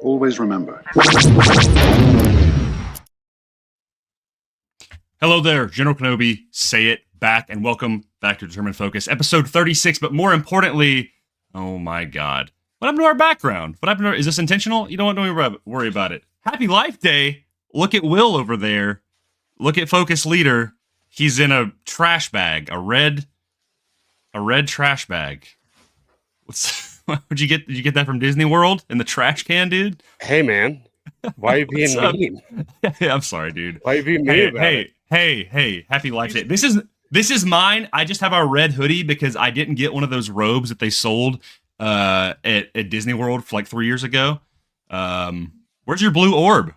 Always remember. Hello there, General Kenobi, say it back, and welcome back to Determined Focus, episode 36, but more importantly, oh my god, what happened to our background? What happened to is this intentional? You don't want to worry about it. Happy Life Day! Look at Will over there. Look at Focus Leader. He's in a trash bag, a red trash bag. Where'd you get? Did you get that from Disney World in the trash can, dude? Hey, man. Why are you being mean? Yeah, I'm sorry, dude. Why are you being mean about it? Hey, Happy Life Day. This is mine. I just have our red hoodie because I didn't get one of those robes that they sold at Disney World for like 3 years ago. Where's your blue orb?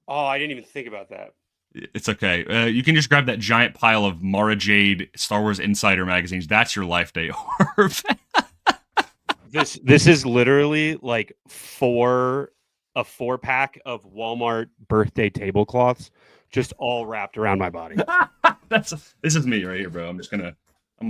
Oh, I didn't even think about that. It's okay. You can just grab that giant pile of Mara Jade Star Wars Insider magazines. That's your Life Day orb. This is literally like a 4-pack of Walmart birthday tablecloths, just all wrapped around my body. This is me right here, bro. I'm a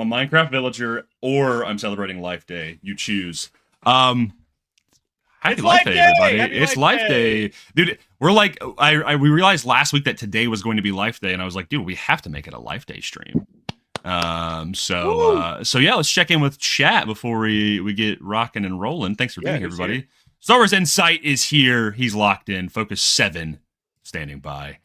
Minecraft villager, or I'm celebrating Life Day. You choose. Happy Life Day, everybody. It's Life Day. Dude, we're like, we realized last week that today was going to be Life Day, and I was like, dude, we have to make it a Life Day stream. So yeah, let's check in with chat before we get rocking and rolling. Thanks for being here, everybody. Here. Star Wars Insight is here. He's locked in. Focus 7 standing by.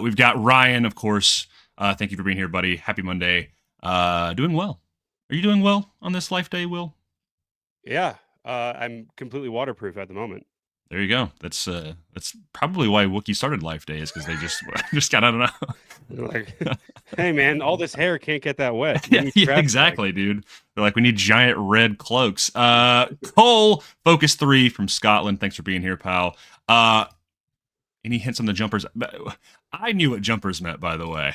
We've got Ryan, of course. Thank you for being here, buddy. Happy Monday. Doing well. Are you doing well on this Life Day, Will? Yeah. I'm completely waterproof at the moment. There you go. That's probably why Wookiee started Life Day, is because they just got, I don't know. Like, hey man, all this hair can't get that wet. Yeah, exactly, dude. They're like, we need giant red cloaks. Cole, Focus 3 from Scotland. Thanks for being here, pal. Any hints on the jumpers? I knew what jumpers meant, by the way.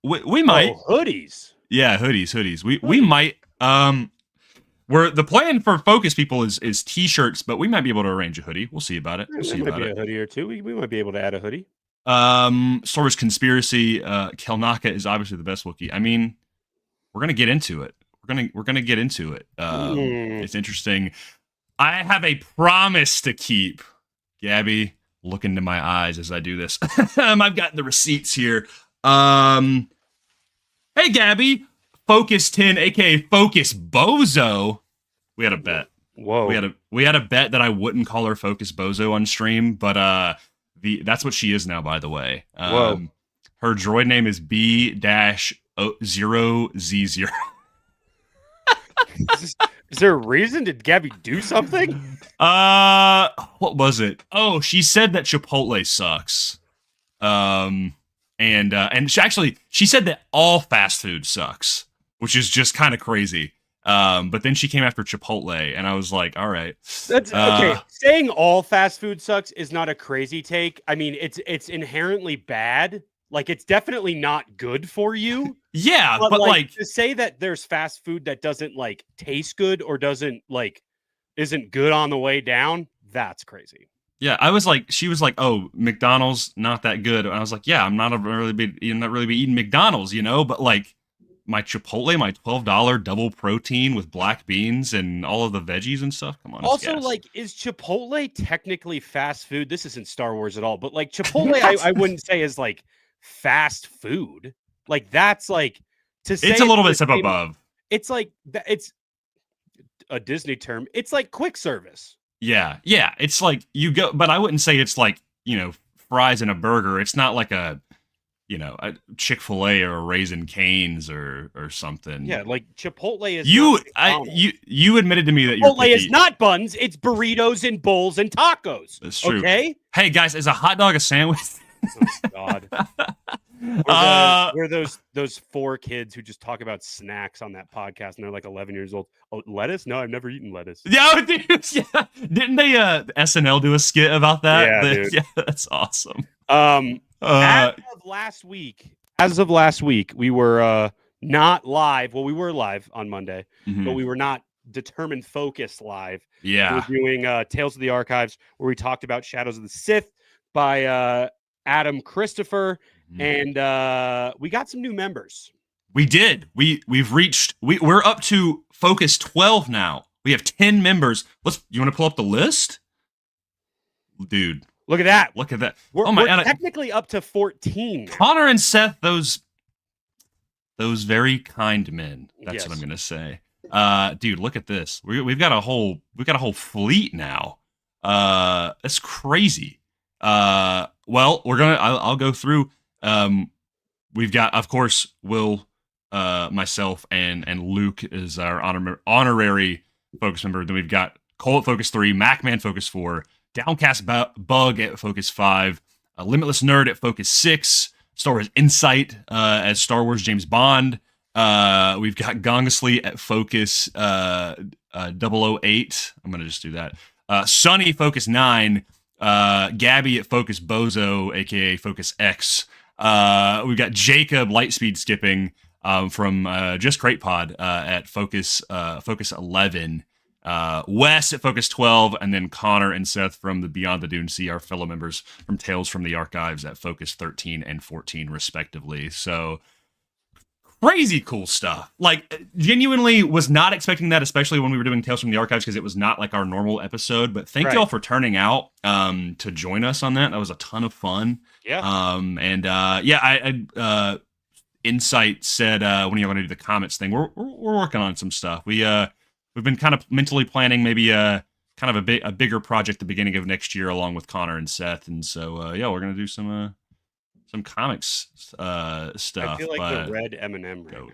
We might. Oh, hoodies. Yeah, hoodies. We might. The plan for Focus people is t-shirts, but we might be able to arrange a hoodie. We'll see about it. There might be a hoodie or two. We might be able to add a hoodie. Star Wars Conspiracy. Kelnaka is obviously the best Wookiee. I mean, we're gonna get into it. We're gonna get into it. It's interesting. I have a promise to keep. Gabby, look into my eyes as I do this. I've got the receipts here. Hey, Gabby. Focus 10, aka Focus Bozo. We had a bet. Whoa. We had a bet that I wouldn't call her Focus Bozo on stream, but that's what she is now, by the way. Whoa. Her droid name is B-0Z0. Is there a reason? Did Gabby do something? What was it? Oh, she said that Chipotle sucks. And she said that all fast food sucks, which is just kind of crazy. But then she came after Chipotle, and I was like, all right. That's okay. Saying all fast food sucks is not a crazy take. I mean, it's inherently bad. Like, it's definitely not good for you. Yeah, but like to say that there's fast food that doesn't like taste good or isn't good on the way down, that's crazy. Yeah, she was like, oh, McDonald's not that good. And I was like, yeah, I'm not really be eating McDonald's, but like my Chipotle, my $12 double protein with black beans and all of the veggies and stuff. Come on. Also, like, is Chipotle technically fast food? This isn't Star Wars at all, but like Chipotle, I wouldn't say is like fast food. Like, that's like to say it's a little bit step above. It's like it's a Disney term. It's like quick service. Yeah. It's like you go, but I wouldn't say it's like, fries and a burger. It's not like a, Chick-fil-A or a Raising Cane's or something. Yeah, like Chipotle is you admitted to me that Chipotle is not buns, it's burritos and bowls and tacos. That's true. Okay? Hey guys, is a hot dog a sandwich? Oh, God. We're those 4 kids who just talk about snacks on that podcast and they're like 11 years old. Oh, lettuce? No, I've never eaten lettuce. Yeah, dude. Yeah. Didn't they SNL do a skit about that? Yeah, dude. Yeah, that's awesome. As of last week, we were not live. Well, we were live on Monday, but we were not Determined Focus live. Yeah. We're doing Tales of the Archives, where we talked about Shadows of the Sith by Adam Christopher, and we got some new members. We did. We're up to Focus 12 now. We have 10 members. You want to pull up the list? Dude. Look at that. Look at that. We're technically up to 14. Connor and Seth, those very kind men. That's what I'm gonna say. Dude, look at this. We've got a whole fleet now. That's crazy. Well, I'll go through. We've got, of course, Will, myself, and Luke is our honorary Focus member. Then we've got Cole at Focus 3, Macman Focus 4, Downcast Bug at Focus 5, Limitless Nerd at Focus 6, Star Wars Insight as Star Wars James Bond. We've got Gongasley at Focus 008. I'm going to just do that. Sunny, Focus 9. Gabby at Focus Bozo, a.k.a. Focus X. We've got Jacob Lightspeed Skipping from Just Crate Pod at Focus 11. Wes at Focus 12, and then Connor and Seth from the Beyond the Dune Sea, our fellow members from Tales from the Archives at Focus 13 and 14, respectively. So, crazy cool stuff. Like, genuinely was not expecting that, especially when we were doing Tales from the Archives, because it was not like our normal episode. But thank y'all for turning out to join us on that. That was a ton of fun. Yeah. Insight said, when you want to do the comments thing, we're working on some stuff. We've been kind of mentally planning maybe kind of a bigger project at the beginning of next year, along with Connor and Seth, and so we're gonna do some comics stuff. I feel like the red M&M right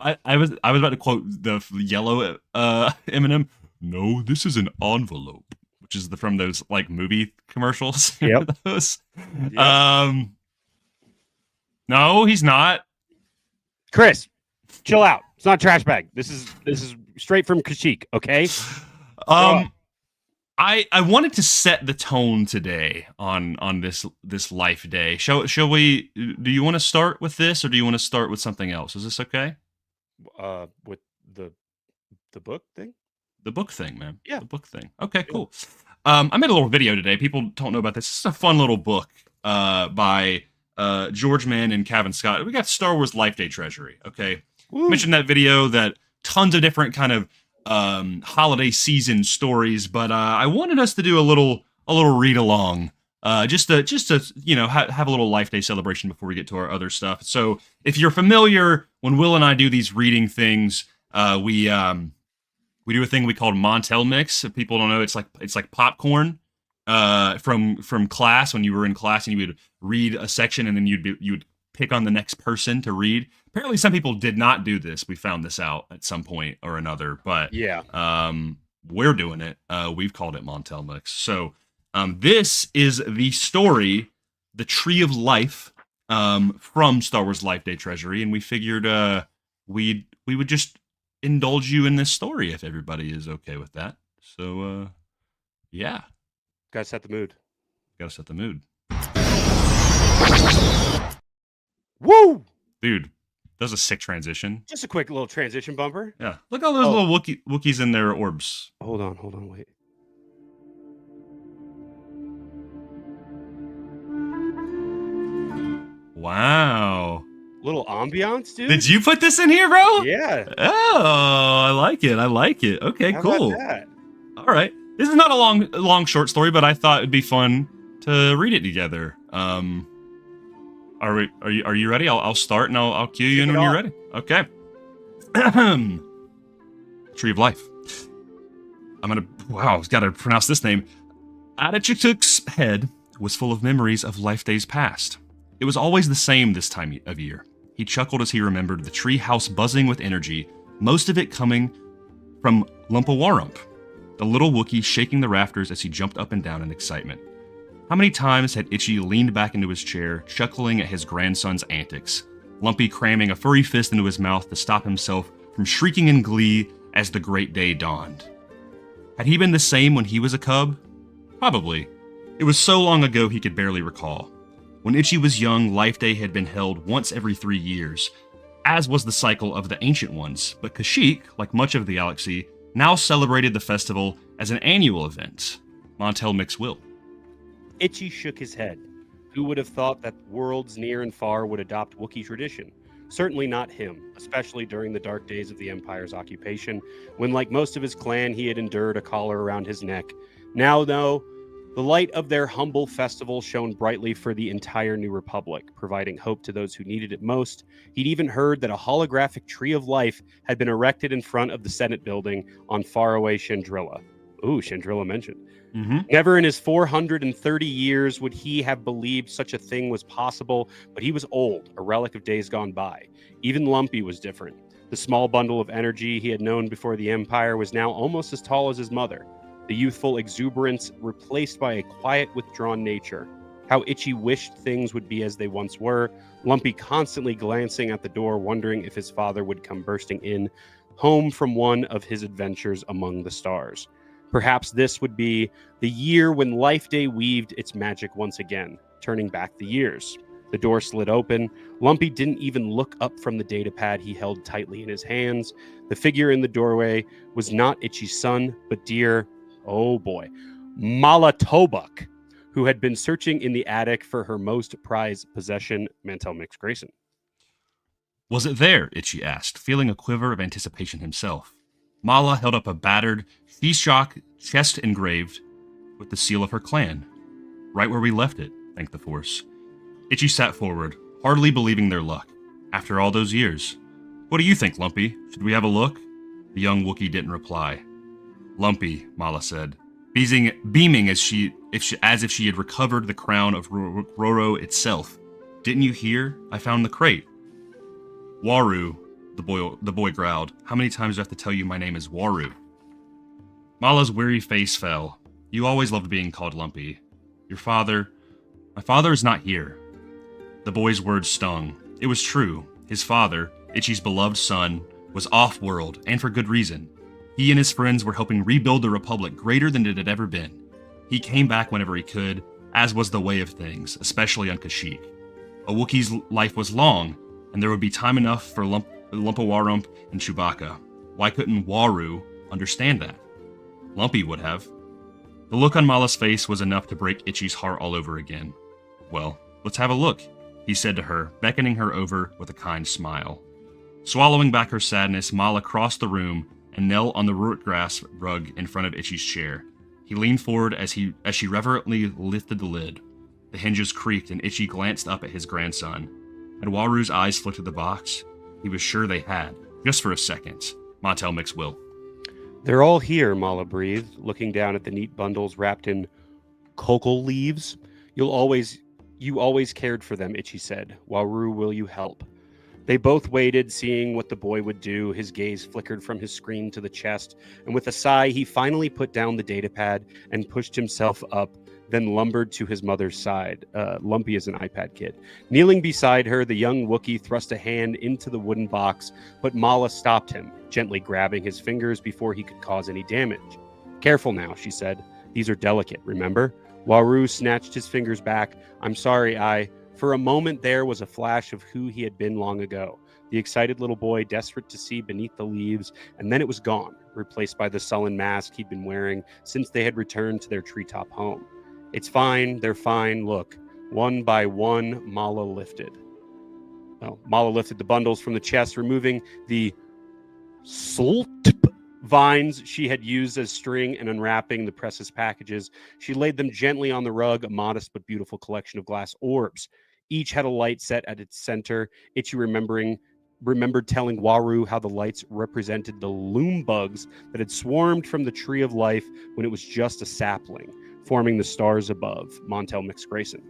now. I was about to quote the yellow M&M. No, this is an envelope, which is from those like movie commercials. Yep. Those. Yep. No, he's not. Chris, chill out. It's not a trash bag. This is straight from Kashyyyk, okay? I wanted to set the tone today on this life day. Shall we? Do you want to start with this, or do you want to start with something else? Is this okay? With the book thing. The book thing, man. Yeah, the book thing. Okay, cool. I made a little video today. People don't know about this. It's a fun little book by George Mann and Kevin Scott. We got Star Wars Life Day Treasury. Okay. Woo. Mentioned that video that tons of different kind of holiday season stories, but I wanted us to do a little read along, just to have a little Life Day celebration before we get to our other stuff. So if you're familiar, when Will and I do these reading things, we do a thing we call Montel Mix. If people don't know, it's like popcorn from class, when you were in class and you would read a section and then you would pick on the next person to read. Apparently, some people did not do this. We found this out at some point or another, but we're doing it. We've called it Montel Mix. So this is the story, The Tree of Life, from Star Wars Life Day Treasury, and we figured we would just indulge you in this story if everybody is okay with that. So yeah, gotta set the mood. Woo, dude. That was a sick transition. Just a quick little transition bumper. Yeah. Look at all those little Wookiees in their orbs. Hold on, wait. Wow. Little ambiance, dude. Did you put this in here, bro? Yeah. Oh, I like it. Okay, cool. All right. This is not a long short story, but I thought it'd be fun to read it together. Are you ready? I'll start and I'll cue you in when you're ready. Okay. Tree of Life. I've got to pronounce this name. Adichtuk's head was full of memories of life days past. It was always the same this time of year. He chuckled as he remembered the tree house buzzing with energy, most of it coming from Lumpawarump, the little Wookiee shaking the rafters as he jumped up and down in excitement. How many times had Itchy leaned back into his chair, chuckling at his grandson's antics, Lumpy cramming a furry fist into his mouth to stop himself from shrieking in glee as the great day dawned. Had he been the same when he was a cub? Probably. It was so long ago he could barely recall. When Itchy was young, Life Day had been held once every 3 years, as was the cycle of the Ancient Ones, but Kashyyyk, like much of the galaxy, now celebrated the festival as an annual event. Montel McSwill. Itchy shook his head. Who would have thought that worlds near and far would adopt Wookiee tradition? Certainly not him, especially during the dark days of the Empire's occupation, when, like most of his clan, he had endured a collar around his neck. Now, though, the light of their humble festival shone brightly for the entire New Republic, providing hope to those who needed it most. He'd even heard that a holographic Tree of Life had been erected in front of the Senate building on faraway Chandrilla. Ooh, Chandrilla mentioned. Mm-hmm. Never in his 430 years would he have believed such a thing was possible, but he was old, a relic of days gone by. Even Lumpy was different. The small bundle of energy he had known before the Empire was now almost as tall as his mother. The youthful exuberance replaced by a quiet, withdrawn nature. How Itchy wished things would be as they once were, Lumpy constantly glancing at the door, wondering if his father would come bursting in, home from one of his adventures among the stars. Perhaps this would be the year when Life Day weaved its magic once again, turning back the years. The door slid open. Lumpy didn't even look up from the datapad he held tightly in his hands. The figure in the doorway was not Itchy's son, but dear, oh boy, Mala Tobuk, who had been searching in the attic for her most prized possession, Mantel Mix Grayson. Was it there? Itchy asked, feeling a quiver of anticipation himself. Mala held up a battered, Fishok chest engraved with the seal of her clan. Right where we left it, thanked the Force. Itchy sat forward, hardly believing their luck. After all those years. What do you think, Lumpy? Should we have a look? The young Wookiee didn't reply. Lumpy, Mala said, beaming as if she had recovered the crown of Roro itself. Didn't you hear? I found the crate. Waru, the boy growled. How many times do I have to tell you my name is Waru? Mala's weary face fell. You always loved being called Lumpy. Your father... My father is not here. The boy's words stung. It was true. His father, Itchy's beloved son, was off-world, and for good reason. He and his friends were helping rebuild the Republic greater than it had ever been. He came back whenever he could, as was the way of things, especially on Kashyyyk. A Wookiee's life was long, and there would be time enough for Lumpawarump and Chewbacca. Why couldn't Waru understand that? Lumpy would have. The look on Mala's face was enough to break Itchy's heart all over again. Well, let's have a look, he said to her, beckoning her over with a kind smile. Swallowing back her sadness, Mala crossed the room and knelt on the rootgrass rug in front of Itchy's chair. He leaned forward as she reverently lifted the lid. The hinges creaked and Itchy glanced up at his grandson. Had Waru's eyes flicked at the box? He was sure they had, just for a second. Montel McSwill. They're all here, Mala breathed, looking down at the neat bundles wrapped in cocoa leaves. You always cared for them, Itchy said. Waru, will you help? They both waited, seeing what the boy would do. His gaze flickered from his screen to the chest, and with a sigh, he finally put down the datapad and pushed himself up, then lumbered to his mother's side. Lumpy is an iPad kid. Kneeling beside her, the young Wookiee thrust a hand into the wooden box, but Mala stopped him, gently grabbing his fingers before he could cause any damage. Careful now, she said. These are delicate, remember? Waru snatched his fingers back. I'm sorry, For a moment there was a flash of who he had been long ago. The excited little boy, desperate to see beneath the leaves, and then it was gone, replaced by the sullen mask he'd been wearing since they had returned to their treetop home. It's fine, they're fine, look. One by one, Mala lifted the bundles from the chest, removing the salt vines she had used as string and unwrapping the precious packages. She laid them gently on the rug, a modest but beautiful collection of glass orbs. Each had a light set at its center. Itchy remembered telling Waru how the lights represented the loom bugs that had swarmed from the Tree of Life when it was just a sapling. forming the stars above. Montel Mix Grayson.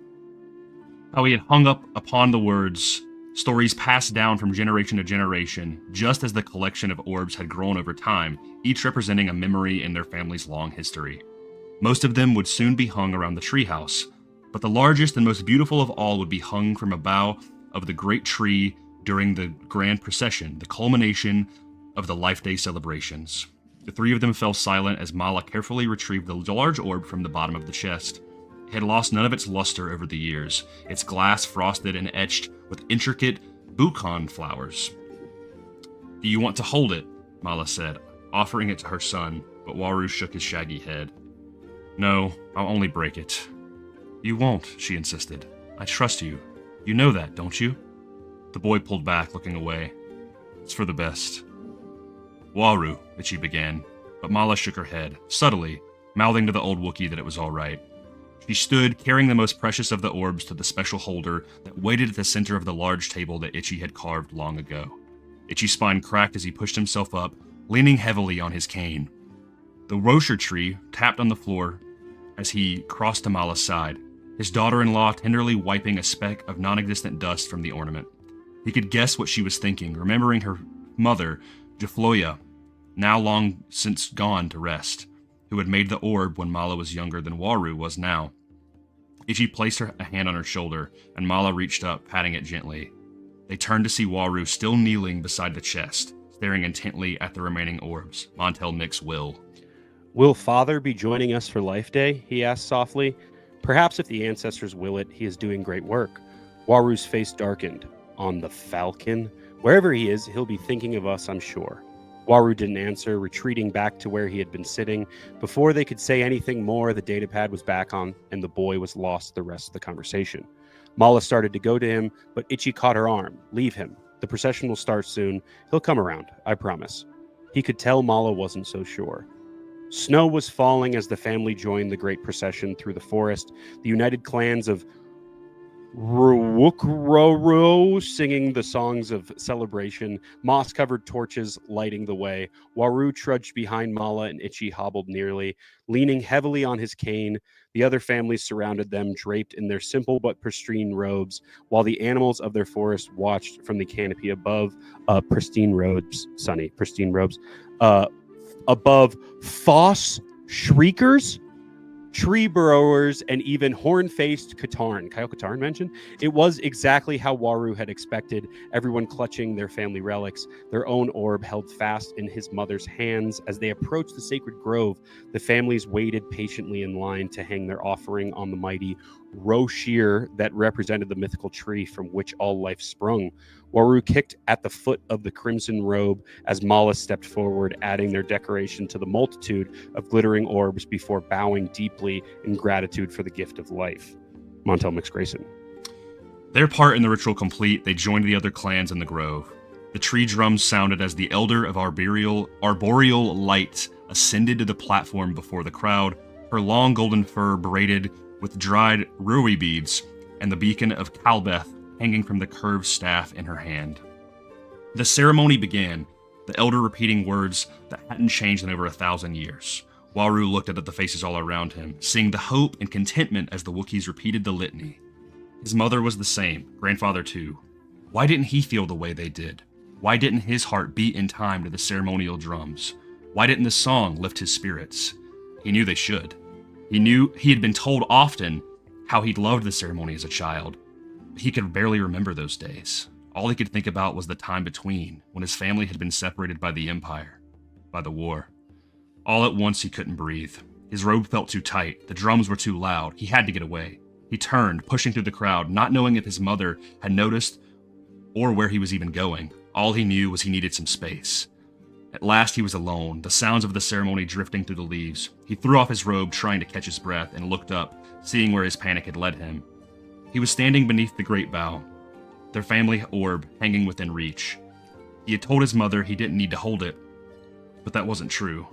How he had hung up upon the words, stories passed down from generation to generation, just as the collection of orbs had grown over time, each representing a memory in their family's long history. Most of them would soon be hung around the treehouse, but the largest and most beautiful of all would be hung from a bough of the great tree during the grand procession, the culmination of the Life Day celebrations. The three of them fell silent as Mala carefully retrieved the large orb from the bottom of the chest. It had lost none of its luster over the years, its glass frosted and etched with intricate bucon flowers. "Do you want to hold it?" Mala said, offering it to her son, but Waru shook his shaggy head. "No, I'll only break it." "You won't," she insisted. "I trust you. You know that, don't you?" The boy pulled back, looking away. "It's for the best." "Waru," Itchy began, but Mala shook her head, subtly, mouthing to the old Wookiee that it was all right. She stood, carrying the most precious of the orbs to the special holder that waited at the center of the large table that Itchy had carved long ago. Itchy's spine cracked as he pushed himself up, leaning heavily on his cane. The Rocher tree tapped on the floor as he crossed to Mala's side, his daughter-in-law tenderly wiping a speck of non-existent dust from the ornament. He could guess what she was thinking, remembering her mother, Jafloya, now long since gone to rest, who had made the orb when Mala was younger than Waru was now. Itchy placed a hand on her shoulder, and Mala reached up, patting it gently. They turned to see Waru still kneeling beside the chest, staring intently at the remaining orbs. Montel Mix will. "Will Father be joining us for Life Day?" he asked softly. "Perhaps if the ancestors will it, he is doing great work." Waru's face darkened. "On the Falcon? Wherever he is, he'll be thinking of us, I'm sure." Waru didn't answer, retreating back to where he had been sitting. Before they could say anything more, the datapad was back on, and the boy was lost the rest of the conversation. Mala started to go to him, but Itchy caught her arm. "Leave him. The procession will start soon. He'll come around, I promise." He could tell Mala wasn't so sure. Snow was falling as the family joined the great procession through the forest. The united clans of Ruwukroro singing the songs of celebration, moss-covered torches lighting the way. Waru trudged behind Mala, and Itchy hobbled nearly, leaning heavily on his cane. The other families surrounded them, draped in their simple but pristine robes, while the animals of their forest watched from the canopy above. Pristine robes. Above Foss Shriekers, tree burrowers, and even horn-faced Katarn. Kyle Katarn mentioned? It was exactly how Waru had expected, everyone clutching their family relics, their own orb held fast in his mother's hands. As they approached the sacred grove, the families waited patiently in line to hang their offering on the mighty Rocher that represented the mythical tree from which all life sprung. Waru kicked at the foot of the crimson robe as Mala stepped forward, adding their decoration to the multitude of glittering orbs before bowing deeply in gratitude for the gift of life. Montel Mix Grayson. Their part in the ritual complete, they joined the other clans in the grove. The tree drums sounded as the Elder of Arboreal Light ascended to the platform before the crowd, her long golden fur braided with dried rui beads, and the beacon of Kalbeth hanging from the curved staff in her hand. The ceremony began, the elder repeating words that hadn't changed in over 1,000 years. Waru looked at the faces all around him, seeing the hope and contentment as the Wookiees repeated the litany. His mother was the same, grandfather too. Why didn't he feel the way they did? Why didn't his heart beat in time to the ceremonial drums? Why didn't the song lift his spirits? He knew they should. He knew he had been told often how he'd loved the ceremony as a child. He could barely remember those days. All he could think about was the time between, when his family had been separated by the Empire, by the war. All at once he couldn't breathe. His robe felt too tight, the drums were too loud, he had to get away. He turned, pushing through the crowd, not knowing if his mother had noticed or where he was even going. All he knew was he needed some space. At last he was alone, the sounds of the ceremony drifting through the leaves. He threw off his robe, trying to catch his breath, and looked up, seeing where his panic had led him. He was standing beneath the great bough, their family orb hanging within reach. He had told his mother he didn't need to hold it, but that wasn't true.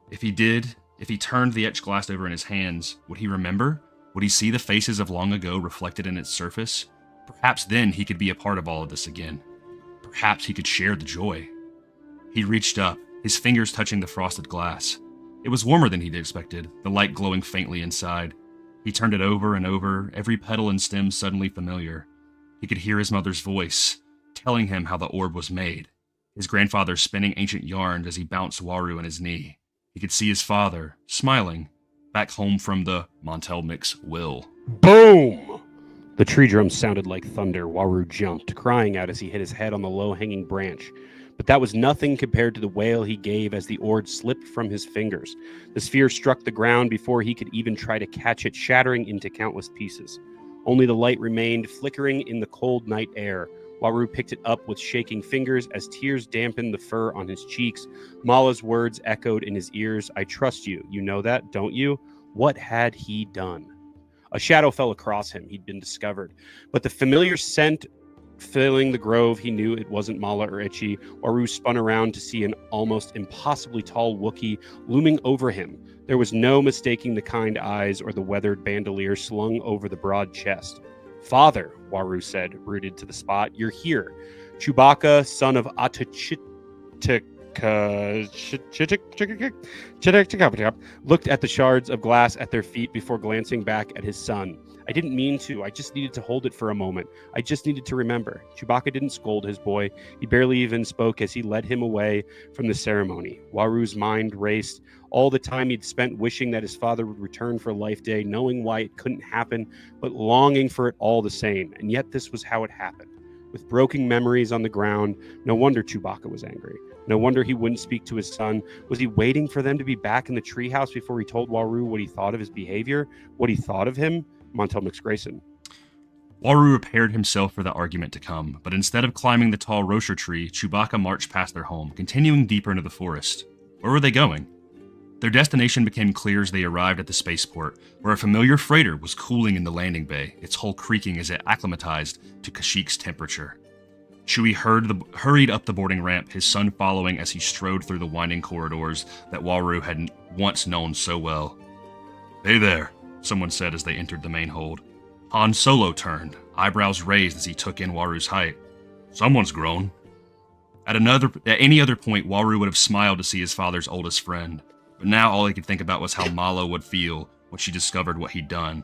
If he did, if he turned the etched glass over in his hands, would he remember? Would he see the faces of long ago reflected in its surface? Perhaps then he could be a part of all of this again. Perhaps he could share the joy. He reached up, his fingers touching the frosted glass. It was warmer than he'd expected, the light glowing faintly inside. He turned it over and over, every petal and stem suddenly familiar. He could hear his mother's voice, telling him how the orb was made. His grandfather spinning ancient yarns as he bounced Waru on his knee. He could see his father, smiling, back home from the Montelmix will. Boom! The tree drum sounded like thunder. Waru jumped, crying out as he hit his head on the low-hanging branch. But that was nothing compared to the wail he gave as the orb slipped from his fingers. The sphere struck the ground before he could even try to catch it, shattering into countless pieces. Only the light remained, flickering in the cold night air. Waru picked it up with shaking fingers as tears dampened the fur on his cheeks. Mala's words echoed in his ears. I trust you. You know that, don't you? What had he done? A shadow fell across him. He'd been discovered. But the familiar scent filling the grove, he knew it wasn't Mala or Itchy. Waru spun around to see an almost impossibly tall Wookiee looming over him. There was no mistaking the kind eyes or the weathered bandolier slung over the broad chest. Father, Waru said, rooted to the spot, you're here. Chewbacca, son of looked at the shards of glass at their feet before glancing back at his son. I didn't mean to. I just needed to hold it for a moment. I just needed to remember. Chewbacca didn't scold his boy. He barely even spoke as he led him away from the ceremony. Waru's mind raced. All the time he'd spent wishing that his father would return for Life Day, knowing why it couldn't happen, but longing for it all the same. And yet this was how it happened. With broken memories on the ground, no wonder Chewbacca was angry. No wonder he wouldn't speak to his son. Was he waiting for them to be back in the treehouse before he told Waru what he thought of his behavior? What he thought of him? Montelmix Grayson. Waru prepared himself for the argument to come, but instead of climbing the tall Rocher tree, Chewbacca marched past their home, continuing deeper into the forest. Where were they going? Their destination became clear as they arrived at the spaceport, where a familiar freighter was cooling in the landing bay, its hull creaking as it acclimatized to Kashyyyk's temperature. Chewie hurried up the boarding ramp, his son following as he strode through the winding corridors that Waru had once known so well. Hey there, someone said as they entered the main hold. Han Solo turned, eyebrows raised as he took in Waru's height. Someone's grown. At any other point, Waru would have smiled to see his father's oldest friend, but now all he could think about was how Mala would feel when she discovered what he'd done.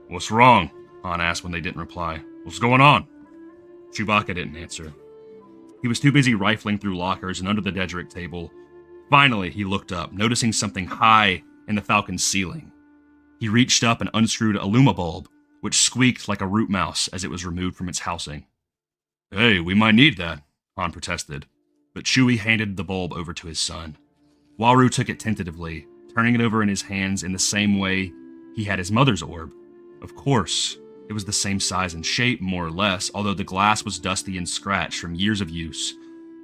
What's wrong? Han asked when they didn't reply. What's going on? Chewbacca didn't answer. He was too busy rifling through lockers and under the Dedrick table. Finally, he looked up, noticing something high in the Falcon's ceiling. He reached up and unscrewed a Luma bulb, which squeaked like a root mouse as it was removed from its housing. Hey, we might need that, Han protested, but Chewie handed the bulb over to his son. Waru took it tentatively, turning it over in his hands in the same way he had his mother's orb. Of course, it was the same size and shape, more or less, although the glass was dusty and scratched from years of use.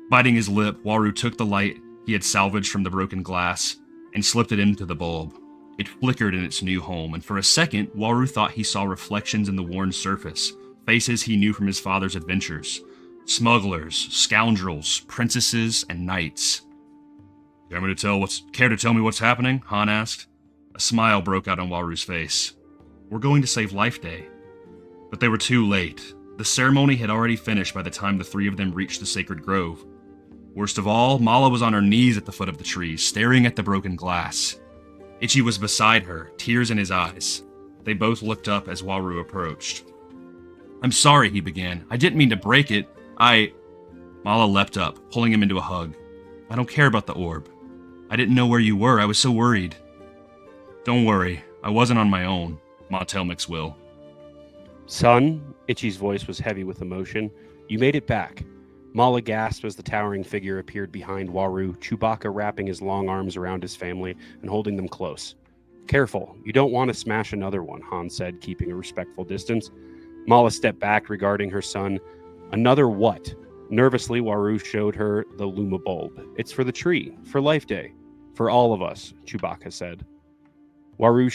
Biting his lip, Waru took the light he had salvaged from the broken glass and slipped it into the bulb. It flickered in its new home, and for a second, Waru thought he saw reflections in the worn surface, faces he knew from his father's adventures. Smugglers, scoundrels, princesses, and knights. Care to tell me what's happening? Han asked. A smile broke out on Waru's face. We're going to save Life Day. But they were too late. The ceremony had already finished by the time the three of them reached the sacred grove. Worst of all, Mala was on her knees at the foot of the tree, staring at the broken glass. Itchy was beside her, tears in his eyes. They both looked up as Waru approached. I'm sorry, he began. I didn't mean to break it. Mala leapt up, pulling him into a hug. I don't care about the orb. I didn't know where you were. I was so worried. Don't worry. I wasn't on my own. Montelmix will. Son, Itchy's voice was heavy with emotion. You made it back. Mala gasped as the towering figure appeared behind Waru, Chewbacca wrapping his long arms around his family and holding them close. Careful, you don't want to smash another one, Han said, keeping a respectful distance. Mala stepped back, regarding her son. Another what? Nervously, Waru showed her the Luma bulb. It's for the tree, for Life Day, for all of us, Chewbacca said. Waru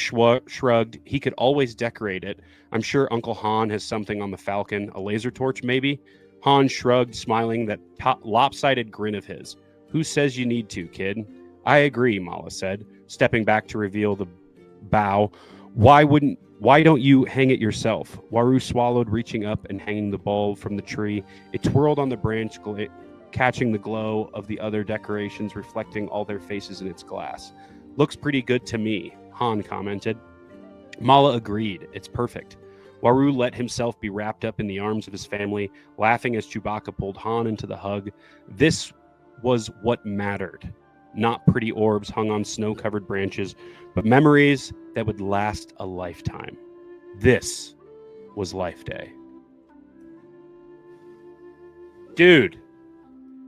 shrugged. He could always decorate it. I'm sure Uncle Han has something on the Falcon, a laser torch maybe? Han shrugged, smiling that lopsided grin of his. Who says you need to, kid? I agree, Mala said, stepping back to reveal the bow. Why don't you hang it yourself? Waru swallowed, reaching up and hanging the bulb from the tree. It twirled on the branch, catching the glow of the other decorations, reflecting all their faces in its glass. Looks pretty good to me, Han commented. Mala agreed. It's perfect. Waru let himself be wrapped up in the arms of his family, laughing as Chewbacca pulled Han into the hug. This was what mattered. Not pretty orbs hung on snow-covered branches, but memories that would last a lifetime. This was Life Day. Dude.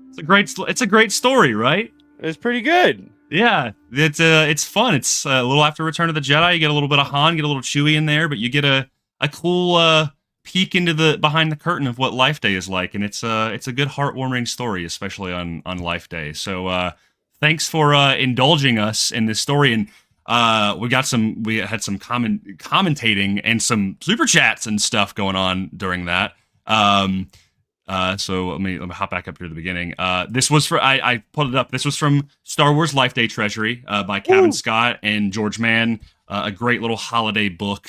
It's a great story, right? It's pretty good. Yeah, it's fun. It's a little after Return of the Jedi. You get a little bit of Han, get a little Chewie in there, but you get a cool peek into the behind the curtain of what Life Day is like, and it's a good heartwarming story, especially on Life Day. So thanks for indulging us in this story, and we had some commentating and some super chats and stuff going on during that. So let me hop back up here to the beginning. This was for I pulled it up. This was from Star Wars Life Day Treasury by Kevin Scott and George Mann. A great little holiday book.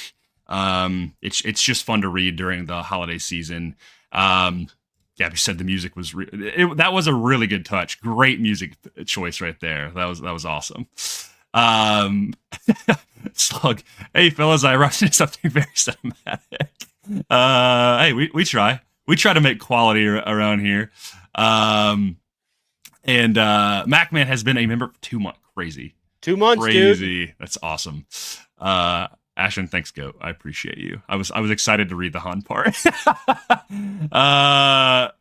It's just fun to read during the holiday season. Gabby said the music was that was a really good touch. Great music choice right there. That was awesome. Slug. Hey fellas, I rushed into something very cinematic. Hey, we try. We try to make quality around here. And MacMan has been a member for 2 months. Crazy. 2 months, Crazy. dude. That's awesome. Ashton, thanks, Goat. I appreciate you. I was excited to read the Han part.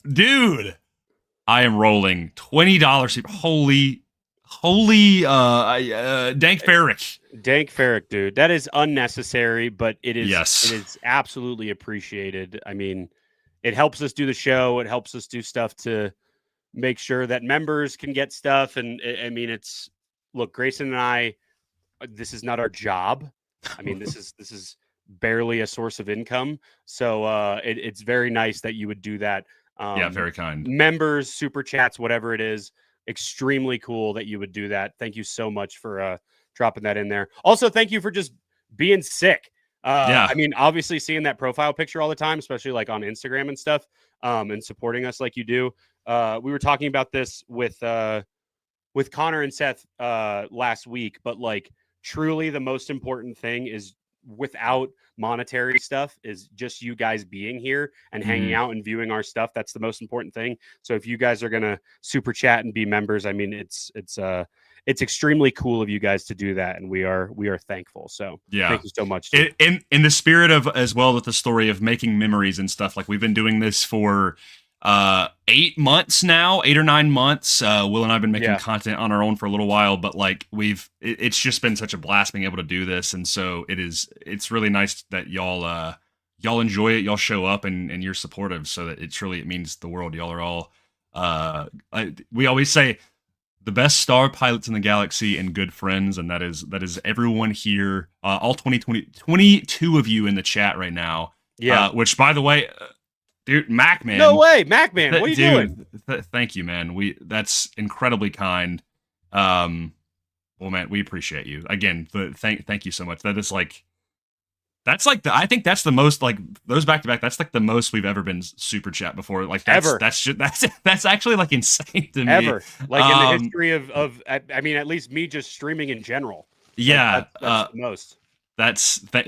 Dude, I am rolling $20. Holy Dank Ferrick. Dank Ferrick, dude. That is unnecessary, but it is Yes. It is absolutely appreciated. I mean, it helps us do the show. It helps us do stuff to make sure that members can get stuff. And I mean, look, Grayson and I, this is not our job. I mean, this is barely a source of income. So it's very nice that you would do that. Yeah, very kind. Members, super chats, whatever it is, extremely cool that you would do that. Thank you so much for dropping that in there. Also, thank you for just being sick. Yeah. I mean, obviously seeing that profile picture all the time, especially like on Instagram and stuff, and supporting us like you do. We were talking about this with Connor and Seth last week, but like truly the most important thing is without monetary stuff is just you guys being here and hanging out and viewing our stuff. That's the most important thing. So if you guys are going to super chat and be members, I mean, it's extremely cool of you guys to do that. And we are thankful. So yeah, thank you so much. In the spirit of, as well with the story of making memories and stuff, like we've been doing this for 8 months now, 8 or 9 months. Will and I've been making content on our own for a little while, but like it's just been such a blast being able to do this. And so it's really nice that y'all enjoy it. Y'all show up and you're supportive, so that it means the world. Y'all are all, we always say the best star pilots in the galaxy and good friends. And that is everyone here, all 22 of you in the chat right now. Yeah. Which by the way, dude, MacMan. No way, MacMan. What are you doing? Thank you, man. That's incredibly kind. Well, man, we appreciate you again. Thank you so much. I think that's the most, like, those back to back. That's like the most we've ever been super chat before. Like ever. That's actually like insane to me. Ever. Like in the history of I mean, at least me just streaming in general. Yeah, like that's the most.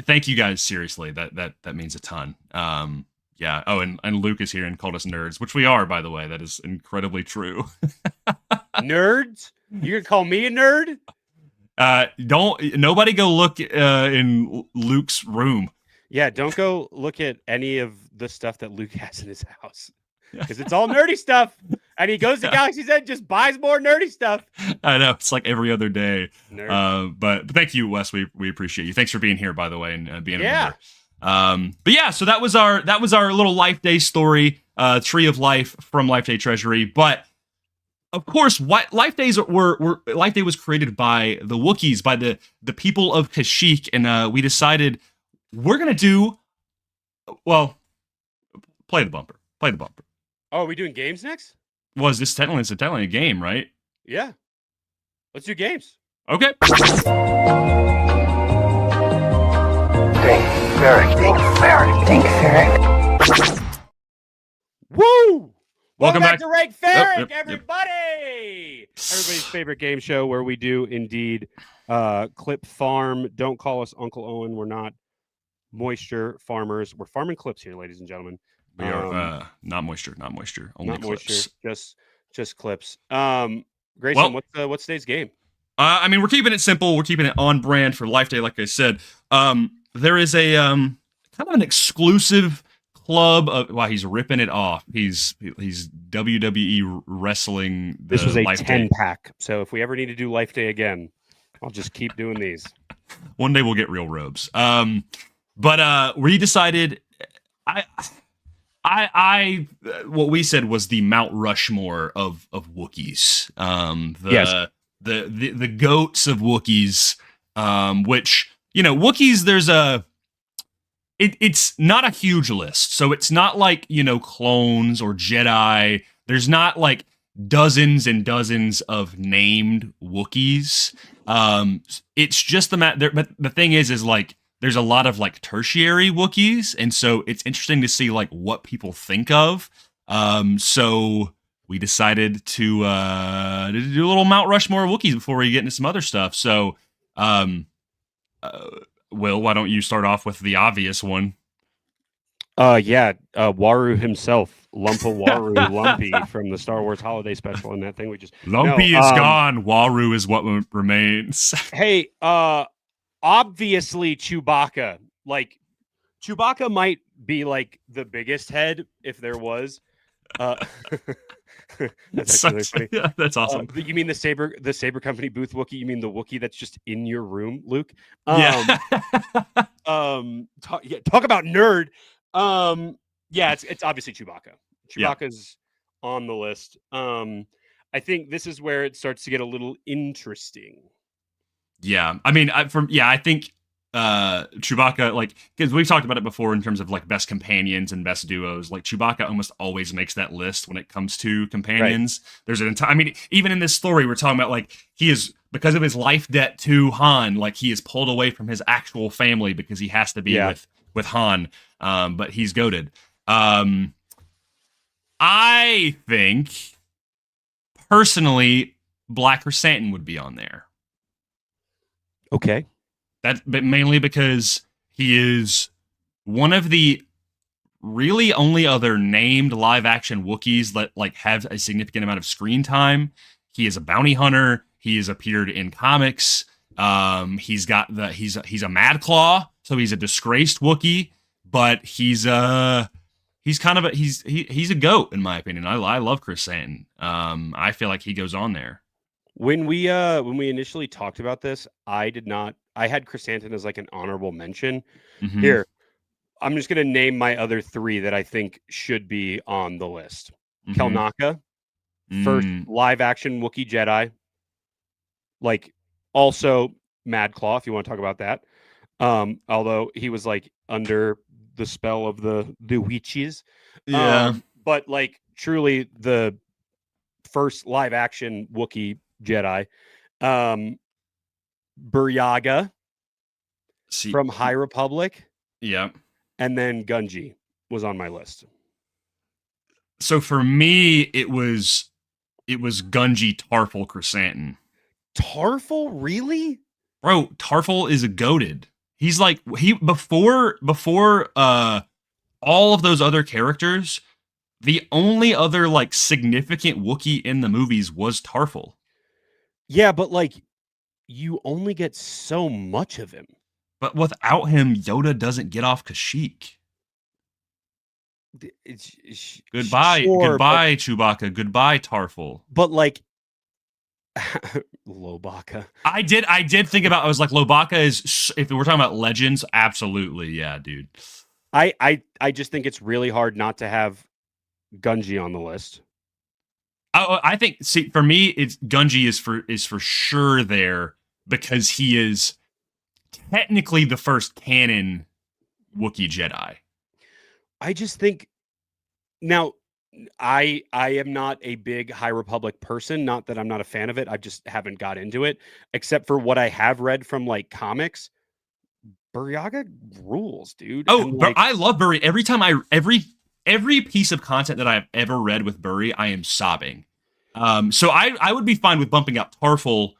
Thank you guys. Seriously, that means a ton. Yeah. Oh, and Luke is here and called us nerds, which we are, by the way. That is incredibly true. Nerds? You're gonna call me a nerd? Nobody go look in Luke's room. Yeah, don't go look at any of the stuff that Luke has in his house, because it's all nerdy stuff. And he goes to Galaxy's Edge, just buys more nerdy stuff. I know, it's like every other day. Nerd. But thank you, Wes. We appreciate you. Thanks for being here, by the way, and being a member. But yeah, so that was our little Life Day story, Tree of Life from Life Day Treasury. But of course, Life Day was created by the Wookiees, by the people of Kashyyyk, and we decided we're gonna do, well, play the bumper. Oh, are we doing games next? Was this technically a game, right? Yeah, let's do games. Okay. Think Ferrick. Woo! Welcome back to Rank Ferrick, Yep. everybody! Everybody's favorite game show where we do indeed Clip Farm. Don't call us Uncle Owen. We're not moisture farmers. We're farming clips here, ladies and gentlemen. We are not moisture, only Not clips. moisture, just clips. Grayson, Well, what's today's game? I mean, we're keeping it simple. We're keeping it on brand for Life Day, like I said. There is a kind of an exclusive club of. Wow, he's ripping it off. He's WWE wrestling. This was a Life 10-pack. So if we ever need to do Life Day again, I'll just keep doing these. One day we'll get real robes. But we decided. I what we said was the Mount Rushmore of Wookiees. Yes. The goats of Wookiees, which, Wookiees, there's it's not a huge list. So it's not like, clones or Jedi. There's not like dozens and dozens of named Wookiees. It's just but the thing is like, there's a lot of like tertiary Wookiees. And so it's interesting to see like what people think of. So we decided to do a little Mount Rushmore Wookiees before we get into some other stuff. So, Will, why don't you start off with the obvious one? Waru himself, Lumpa Waru Lumpy from the Star Wars Holiday Special, and that thing we just Lumpy is gone. Waru is what remains. Hey, obviously Chewbacca. Like, Chewbacca might be like the biggest head if there was. That's actually funny. Yeah, that's awesome. You mean the Saber Company booth Wookiee? You mean the Wookiee that's just in your room, Luke? Yeah. Talk about nerd. It's obviously Chewbacca. Chewbacca's on the list. I think this is where it starts to get a little interesting. Yeah, I mean, I think Chewbacca, like, because we've talked about it before in terms of like best companions and best duos. Like, Chewbacca almost always makes that list when it comes to companions. Right. There's an entire. I mean, even in this story, we're talking about like he is, because of his life debt to Han, like he is pulled away from his actual family because he has to be with Han. But he's goated. I think personally, Black Chrysanthemum would be on there. Okay. But mainly because he is one of the really only other named live action Wookiees that like have a significant amount of screen time. He is a bounty hunter. He has appeared in comics. He's a Mad Claw, so he's a disgraced Wookiee, but he's a goat in my opinion. I love Chrysanthemum. I feel like he goes on there. When we initially talked about this, I had Chrysanthemum as like an honorable mention. Mm-hmm. Here, I'm just gonna name my other three that I think should be on the list. Mm-hmm. Kelnaka, first live action Wookiee Jedi. Like, also Mad Claw, if you want to talk about that. Although he was like under the spell of the Witches. Yeah. But like truly the first live action Wookiee Jedi. Buryaga from High Republic. Yeah. And then Gunji was on my list. So for me, it was Gunji, Tarful, Chrysanthemum. Tarful, really? Bro, Tarful is a goated. He's like before all of those other characters, the only other like significant Wookiee in the movies was Tarful. Yeah, but like you only get so much of him. But without him, Yoda doesn't get off Kashyyyk. Goodbye, Chewbacca. Goodbye, Tarful. But like, Lobaka. I did think about. I was like, Lobaka is. If we're talking about legends, absolutely, yeah, dude. I just think it's really hard not to have Gunji on the list. I think. See, for me, it's Gunji is for sure there because he is technically the first canon Wookiee Jedi. I just think now I am not a big High Republic person, not that I'm not a fan of it. I just haven't got into it, except for what I have read from like comics. Buryaga rules, dude. Oh, like, I love Burry. Every piece of content that I've ever read with Burry, I am sobbing. So I would be fine with bumping out Tarful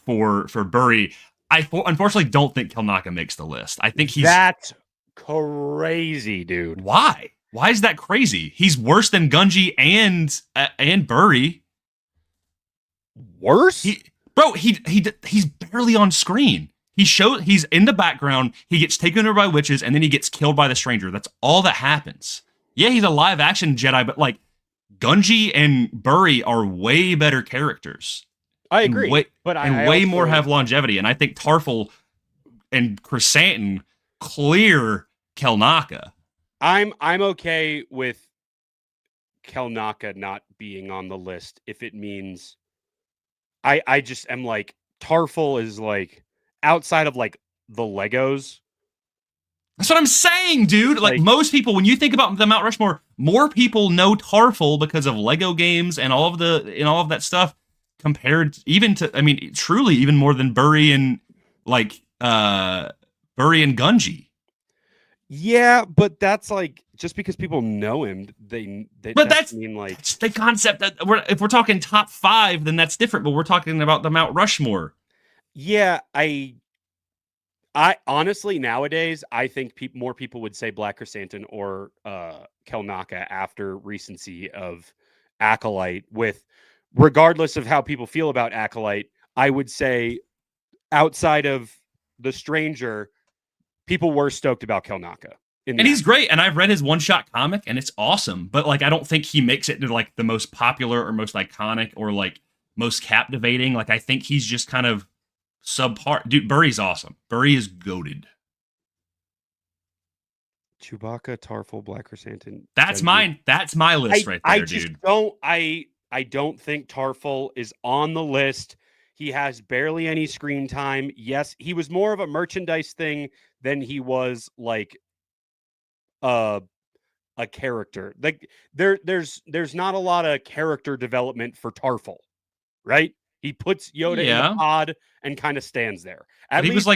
for Burry. I unfortunately don't think Kelnaka makes the list. I think he's That's crazy, dude. Why? Why is that crazy? He's worse than Gunji and Burry. Worse? He's barely on screen. He's in the background. He gets taken over by witches, and then he gets killed by the stranger. That's all that happens. Yeah, he's a live action Jedi, but like Gunji and Burry are way better characters. I agree, but I way more have longevity. And I think Tarful and Chrysanthemum clear Kelnaka. I'm okay with Kelnaka not being on the list if it means I just am like Tarful is like outside of like the Legos. That's what I'm saying, dude. Like most people, when you think about the Mount Rushmore, more people know Tarful because of Lego games and all of that stuff. Compared even to, I mean, truly even more than Burry and Gunji. Yeah, but that's like just because people know him, that's mean like that's the concept that if we're talking top 5, then that's different. But we're talking about the Mount Rushmore. Yeah, I honestly nowadays I think more people would say Black Chrysanthemum or Kelnaka after recency of Acolyte with. Regardless of how people feel about Acolyte, I would say outside of The Stranger, people were stoked about Kelnaka. And he's great. And I've read his one-shot comic, and it's awesome. But like, I don't think he makes it into like the most popular or most iconic or like most captivating. Like, I think he's just kind of subpar. Dude, Burry's awesome. Burry is goated. Chewbacca, Tarful, Black Chrysanthemum. That's mine. That's my list right there, dude. I don't think Tarful is on the list. He has barely any screen time. Yes, he was more of a merchandise thing than he was like a character. Like there's not a lot of character development for Tarful, right? He puts Yoda in the pod and kind of stands there. At least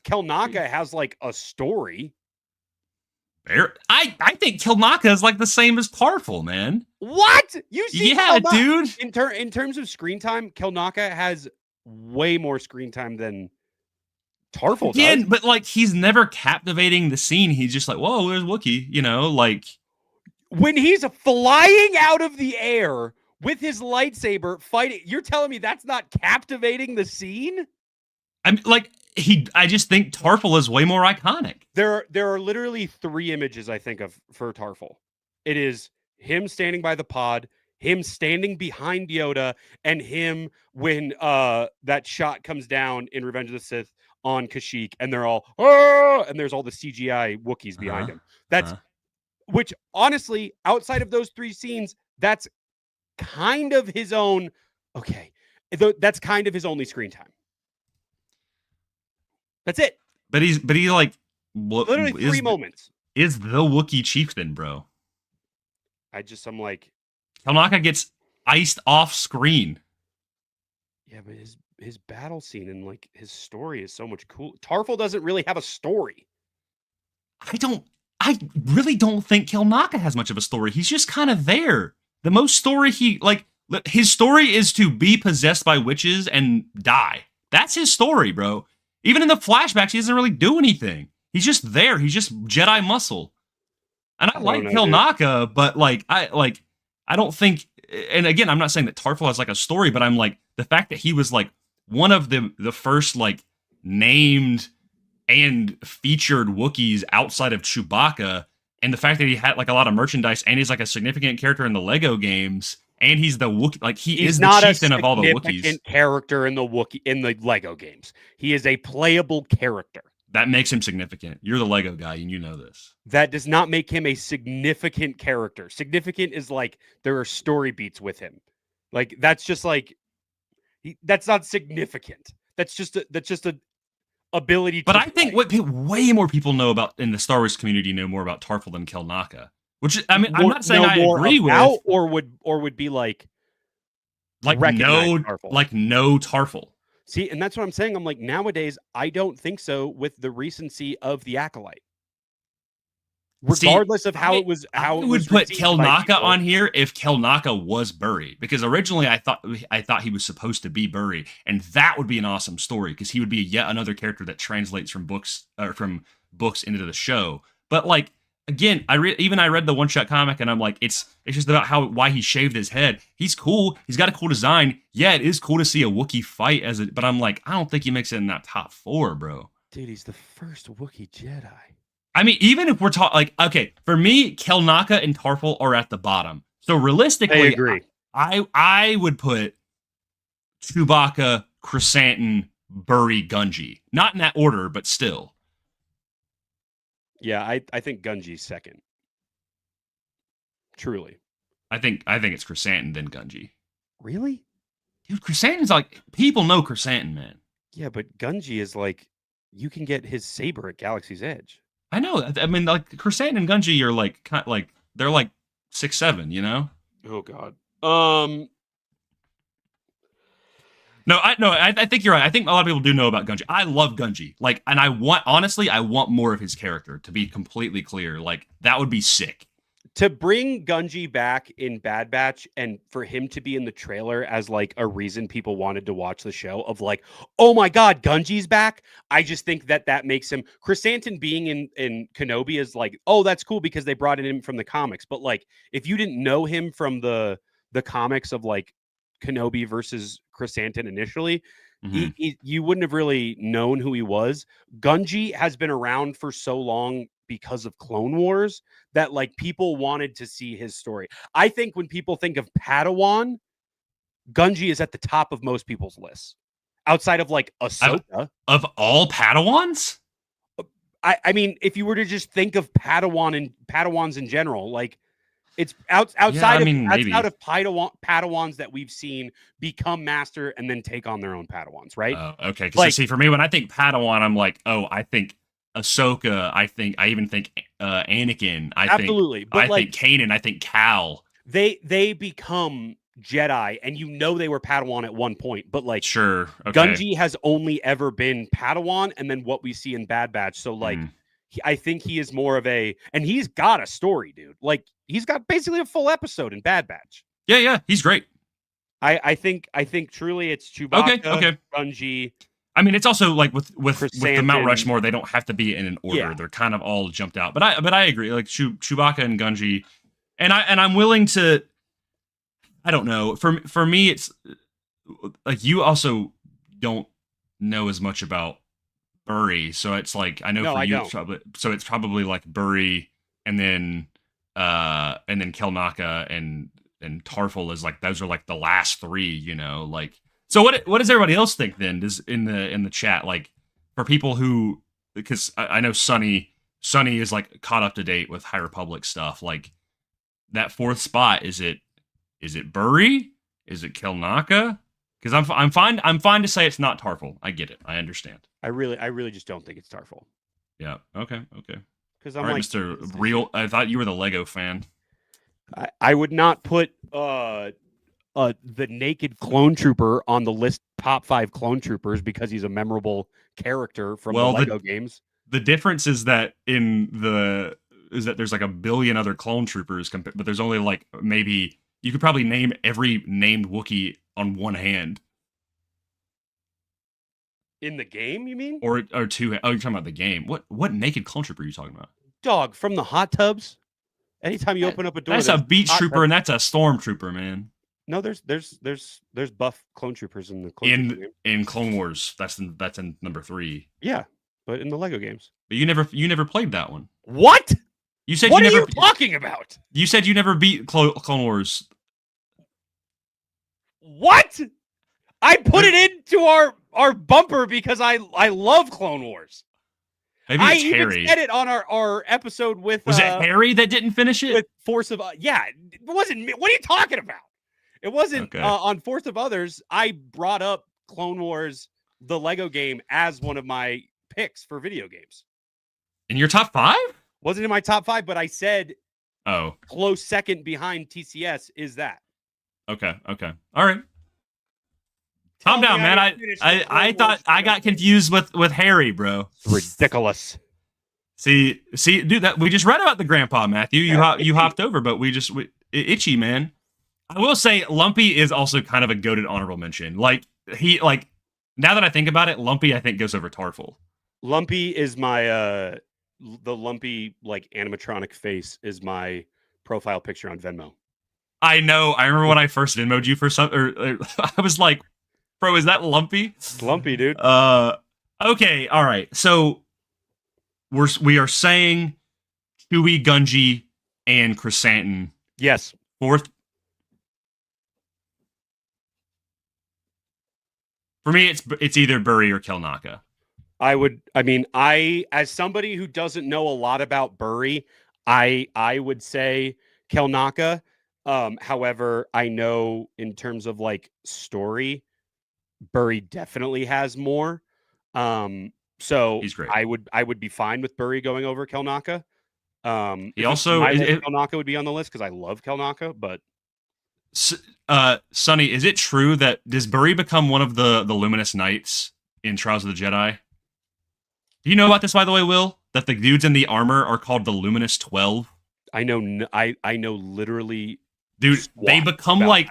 Kelnaka has like a story. I think Kelnaka is like the same as Tarful, man. What? You see? Yeah, dude. In terms of screen time, Kelnaka has way more screen time than Tarful does. Yeah, but like he's never captivating the scene. He's just like, whoa, there's Wookiee, like when he's flying out of the air with his lightsaber fighting. You're telling me that's not captivating the scene? I'm like I just think Tarful is way more iconic. There are literally 3 images I think of for Tarful. It is him standing by the pod, him standing behind Yoda, and him when that shot comes down in Revenge of the Sith on Kashyyyk, and they're all and there's all the CGI Wookiees behind him. Which honestly, outside of those 3 scenes, that's kind of his own. Okay, that's kind of his only screen time. That's it. But he like literally 3 moments. Is the Wookiee chieftain, bro? I'm like, Kelnaka gets iced off screen. Yeah, but his battle scene and like his story is so much cool. Tarful doesn't really have a story. I really don't think Kelnaka has much of a story. He's just kind of there. The most story his story is to be possessed by witches and die. That's his story, bro. Even in the flashbacks, he doesn't really do anything. He's just there. He's just Jedi muscle. And I like Kelnaka, but I don't think. And again, I'm not saying that Tarful has like a story, but I'm like the fact that he was like one of the first like named and featured Wookiees outside of Chewbacca, and the fact that he had like a lot of merchandise and he's like a significant character in the Lego games. And he's the Wookiee, like he's the chieftain of all the Wookiees. Character in the Lego games. He is a playable character. That makes him significant. You're the Lego guy, and you know this. That does not make him a significant character. Significant is like there are story beats with him. Like that's just like that's not significant. That's just a ability. But I think what way more people know about in the Star Wars community know more about Tarful than Kelnaka. Which I'm not saying I agree with, or would be like no Tarful. See, and that's what I'm saying. I'm like nowadays, I don't think so with the recency of the Acolyte. regardless of how I it was. How I it would was put received by Kelnaka people. on here if Kelnaka was Burry, because originally I thought he was supposed to be Burry, and that would be an awesome story because he would be yet another character that translates from books into the show. But like again, I read the one shot comic and I'm like, it's just about why he shaved his head. He's cool. He's got a cool design. Yeah, it is cool to see a Wookiee fight but I'm like, I don't think he makes it in that top 4, bro. Dude, he's the first Wookiee Jedi. I mean, even if we're talking, like, okay, for me, Kelnaka and Tarful are at the bottom. So realistically, I agree. I would put Chewbacca, Chrysanthemum, Burry, Gungi. Not in that order, but still. Yeah, I think Gungi's second. Truly. I think it's Chrysanthemum, then Gungi. Really? Dude, Chrysanthemum's like, people know Chrysanthemum, man. Yeah, but Gungi is like, you can get his saber at Galaxy's Edge. I know. I mean, like, Chrysanthemum and Gungi are like, they're like 6'7", you know? Oh, God. No, I think you're right. I think a lot of people do know about Gungi. I love Gungi. Like, and I want more of his character, to be completely clear. Like, that would be sick. To bring Gungi back in Bad Batch and for him to be in the trailer as like a reason people wanted to watch the show of like, oh my God, Gungi's back. I just think that makes him, Chrysanthemum being in Kenobi is like, oh, that's cool because they brought it in from the comics. But like, if you didn't know him from the comics of like Kenobi versus Chrysanthemum initially, you wouldn't have really known who he was. Gungi has been around for so long because of Clone Wars that like people wanted to see his story. I think when people think of Padawan, Gungi is at the top of most people's lists outside of like Ahsoka. Of all Padawans? I mean, if you were to just think of Padawans in general, like it's outside of Padawans that we've seen become master and then take on their own Padawans, right? Okay. Because see, for me, when I think Padawan, I'm like, oh, I think Ahsoka. I even think Anakin. Absolutely. I think Kanan. I think Cal. They become Jedi, and you know they were Padawan at one point, but like sure, okay. Gungi has only ever been Padawan, and then what we see in Bad Batch. So like, I think he is more of and he's got a story, dude. Like he's got basically a full episode in Bad Batch. Yeah, he's great. I think truly it's Chewbacca, okay. Gungi. I mean, it's also like with the Mount Rushmore, they don't have to be in an order. Yeah. They're kind of all jumped out. But I agree. Like Chewbacca and Gungi, and I'm willing to. I don't know. For me, it's like you also don't know as much about Burry, so it's like I know for you, it's probably like Burry, and then Kelnaka and Tarful is like those are like the last 3, you know, like. So what does everybody else think then? Does in the chat, like for people who, because I know Sonny is like caught up to date with High Republic stuff, like that 4th spot, is it Burry? Is it Kelnaka? Because I'm fine to say it's not Tarful. I get it. I understand. I really just don't think it's Tarful. Yeah. Okay. Because I'm all right, like, Mr. Real. I thought you were the Lego fan. I would not put the naked clone trooper on the list top 5 clone troopers because he's a memorable character from the Lego games. The difference is that there's like a billion other clone troopers, but there's only like maybe you could probably name every named Wookiee on one hand. In the game, you mean? Or 2 hands. Oh, you're talking about the game. What naked clone trooper are you talking about? Dog, from the hot tubs. Anytime you open up a door, that's a beach trooper and that's a stormtrooper, man. No, there's buff clone troopers in the clone game. In Clone Wars. That's in number 3. Yeah, but in the Lego games. But you never played that one. What? You said what you are never you talking about? You said you never beat Clone Wars. What? I put it into our bumper because I love Clone Wars. Maybe it's Harry. Even said it on our episode with. Was it Harry that didn't finish it? With Force of yeah, it wasn't me. What are you talking about? It wasn't on Force of Others. I brought up Clone Wars, the Lego game, as one of my picks for video games. In your top 5? Wasn't in my top 5, but I said, close second behind TCS is that. Okay. All right. Calm down, man. I thought I got confused with Harry, bro. Ridiculous. See, dude, that we just read about the grandpa, Matthew. You hopped over, but Itchy, man. I will say Lumpy is also kind of a goated honorable mention. Like now that I think about it, Lumpy I think goes over Tarful. Lumpy is my the Lumpy like animatronic face is my profile picture on Venmo. I know. I remember when I first Venmo'd you for something. I was like, bro, is that Lumpy? It's Lumpy, dude. Okay, all right. So we are saying Chewie, Gunji, and Chrysanthemum. Yes. Fourth. For me, it's either Burry or Kelnaka. I as somebody who doesn't know a lot about Burry, I would say Kelnaka. However, I know in terms of like story, Burry definitely has more. So he's great. I would be fine with Burry going over Kelnaka. He also Kelnaka would be on the list because I love Kelnaka, but Sonny, is it true that does Burry become one of the Luminous Knights in Trials of the Jedi? Do you know about this, by the way, Will? That the dudes in the armor are called the Luminous 12? I know. I know literally, dude. They become like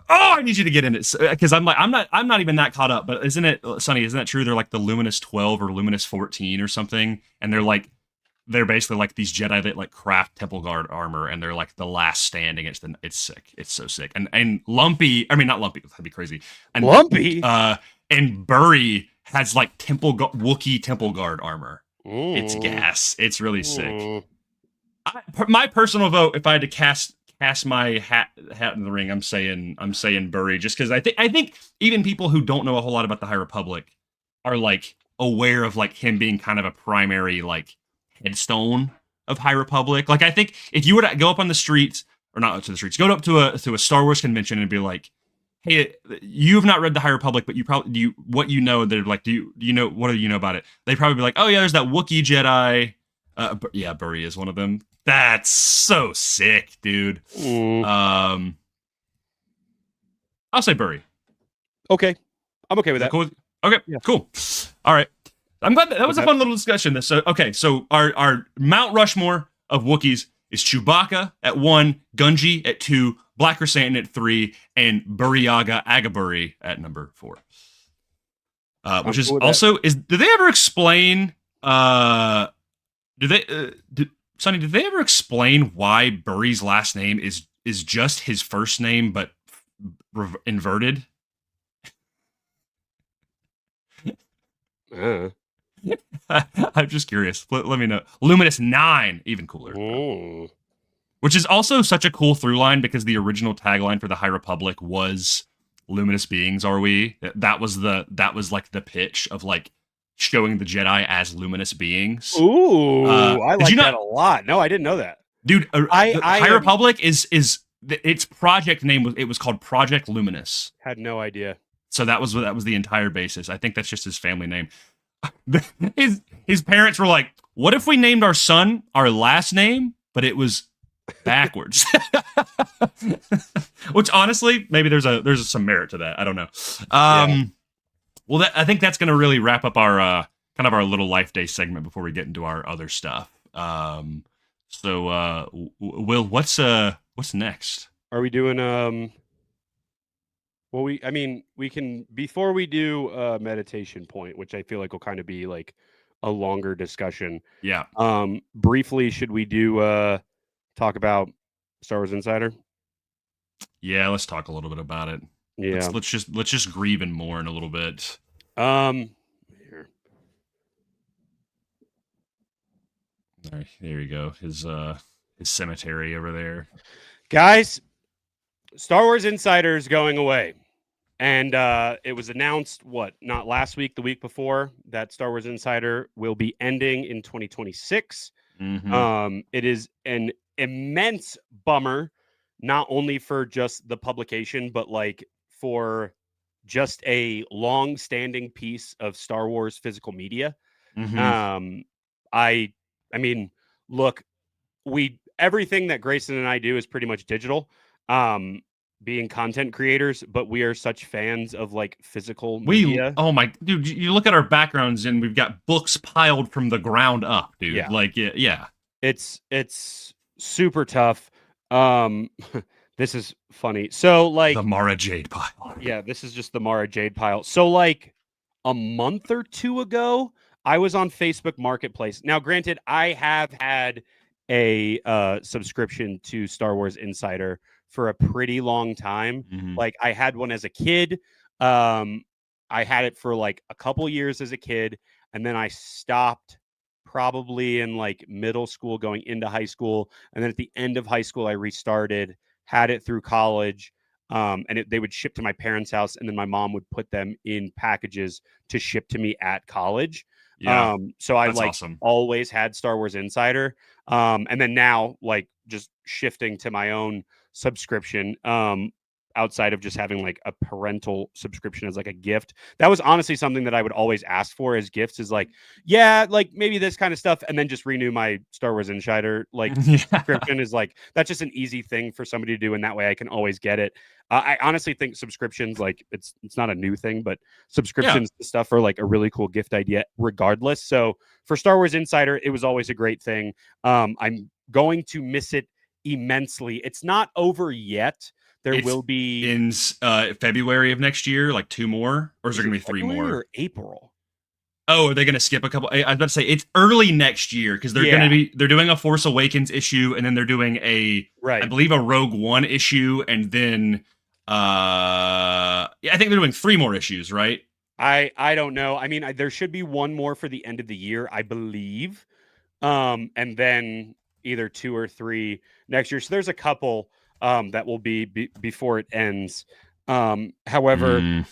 I need you to get in it because I'm not even that caught up. But isn't it, Sonny? Isn't that true? They're like the Luminous 12 or Luminous 14 or something, and they're basically like these Jedi that like craft Temple Guard armor, and they're like the last standing. It's sick. It's so sick. And Lumpy, I mean not Lumpy, that'd be crazy. And Lumpy, and Burry has like Wookiee Temple Guard armor. It's gas. It's really sick. My personal vote, if I had to cast my hat in the ring, I'm saying Burry, just because I think even people who don't know a whole lot about the High Republic are like aware of like him being kind of a primary like headstone of High Republic. Like I think if you were to go up on the streets, or not to the streets, go up to a Star Wars convention and be like, hey, you've not read the High Republic, but you probably do. What you know, they're like, do you know what do you know about it? They'd probably be like, oh yeah, there's that Wookiee Jedi. Yeah, Burry is one of them. That's so sick, dude. I'll say Burry. Okay, I'm okay with that. Cool. Okay, yeah. Cool. All right. I'm glad that was a fun little discussion. So our Mount Rushmore of Wookiees is Chewbacca at 1, Gunji at 2, Black Chrysanthemum at 3, and Burryaga Agaburry at number 4. Which is also did they ever explain? Sonny, did they ever explain why Burry's last name is just his first name but inverted? I'm just curious. Let me know. Luminous 9, even cooler. Ooh. Which is also such a cool through line because the original tagline for the High Republic was "Luminous beings are we." That was like the pitch of like showing the Jedi as luminous beings. Ooh, I like that a lot. No, I didn't know that, dude. High Republic is its project name was called Project Luminous. Had no idea. So that was the entire basis. I think that's just his family name. His parents were like, "What if we named our son our last name, but it was backwards?" Which honestly, maybe there's some merit to that. I don't know. Well, I think that's going to really wrap up our kind of our little Life Day segment before we get into our other stuff. So, Will, what's next? Are we doing Well, we can, before we do a meditation point, which I feel like will kind of be like a longer discussion. Yeah. Briefly, should we do talk about Star Wars Insider? Yeah, let's talk a little bit about it. Yeah. Let's just grieve and mourn a little bit. Here. All right, there you go. His cemetery over there. Guys, Star Wars Insider is going away. And it was announced, not last week, the week before, that Star Wars Insider will be ending in 2026. Mm-hmm. It is an immense bummer, not only for just the publication, but like for just a long-standing piece of Star Wars physical media. Mm-hmm. I mean, look, everything that Grayson and I do is pretty much digital. being content creators, but we are such fans of like physical media. Oh my dude, you look at our backgrounds and we've got books piled from the ground up, dude. Yeah. Like yeah. It's super tough. This is funny. So like The Mara Jade pile. yeah, this is just the Mara Jade pile. So like a month or two ago, I was on Facebook Marketplace. Now, granted, I have had a subscription to Star Wars Insider for a pretty long time. Mhm. Like I had one as a kid. I had it for like a couple years as a kid, and then I stopped probably in like middle school going into high school, and then at the end of high school I restarted, had it through college. And they would ship to my parents' house, and then my mom would put them in packages to ship to me at college. Yeah. So I That's like awesome. always had Star Wars Insider. And then now like just shifting to my own subscription, outside of just having like a parental subscription as like a gift. That was honestly something that I would always ask for as gifts, is like, yeah, like maybe this kind of stuff, and then just renew my Star Wars Insider like Yeah. subscription is like, that's just an easy thing for somebody to do, and that way I can always get it. I honestly think subscriptions, like it's not a new thing, but subscriptions to stuff are like a really cool gift idea regardless. So for Star Wars Insider, it was always a great thing. I'm going to miss it immensely. It's not over yet. There will be in February of next year, like 2 more, or is there going to be 3 February more? or April? Oh, are they going to skip a couple? I was about to say it's early next year because they're doing a Force Awakens issue, and then they're doing I believe a Rogue One issue, and then I think they're doing 3 more issues, right? I don't know. I mean, there should be 1 more for the end of the year, I believe, and then either 2 or 3 next year. So there's a couple that will be before it ends. However,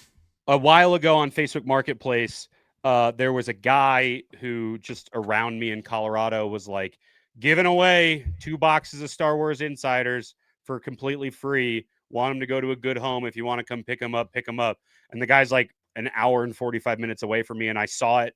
a while ago on Facebook Marketplace, there was a guy who just around me in Colorado was like giving away 2 boxes of Star Wars Insiders for completely free. Want him to go to a good home. If you want to come pick him up, pick him up. And the guy's like an hour and 45 minutes away from me, and I saw it.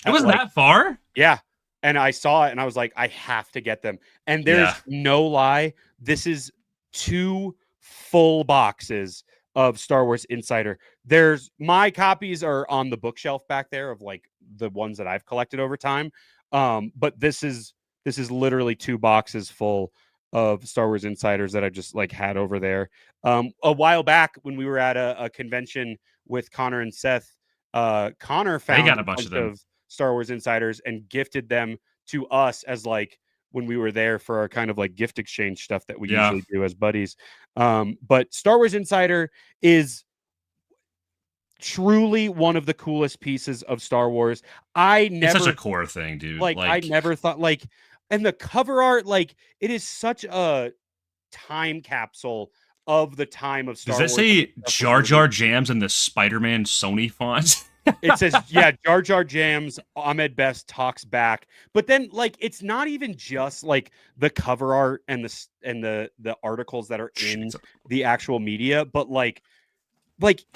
It was that far? Yeah. And I saw it, and I was like, I have to get them. And there's no lie, this is 2 full boxes of Star Wars Insider. There's my copies are on the bookshelf back there of like the ones that I've collected over time. But this is literally 2 boxes full of Star Wars Insiders that I just like had over there. A while back when we were at a convention with Connor and Seth, Connor found got a bunch of them. Star Wars Insiders and gifted them to us as like when we were there for our kind of like gift exchange stuff that we usually do as buddies. But Star Wars Insider is truly one of the coolest pieces of Star Wars. It's such a core thing, dude. Like I never thought like, and the cover art, like it is such a time capsule of the time of Star Wars. Does that say Jar Jar Jams in the Spider-Man Sony font? It says, yeah, Jar Jar Jams, Ahmed Best talks back. But then like it's not even just like the cover art and the articles that are in the actual media, but like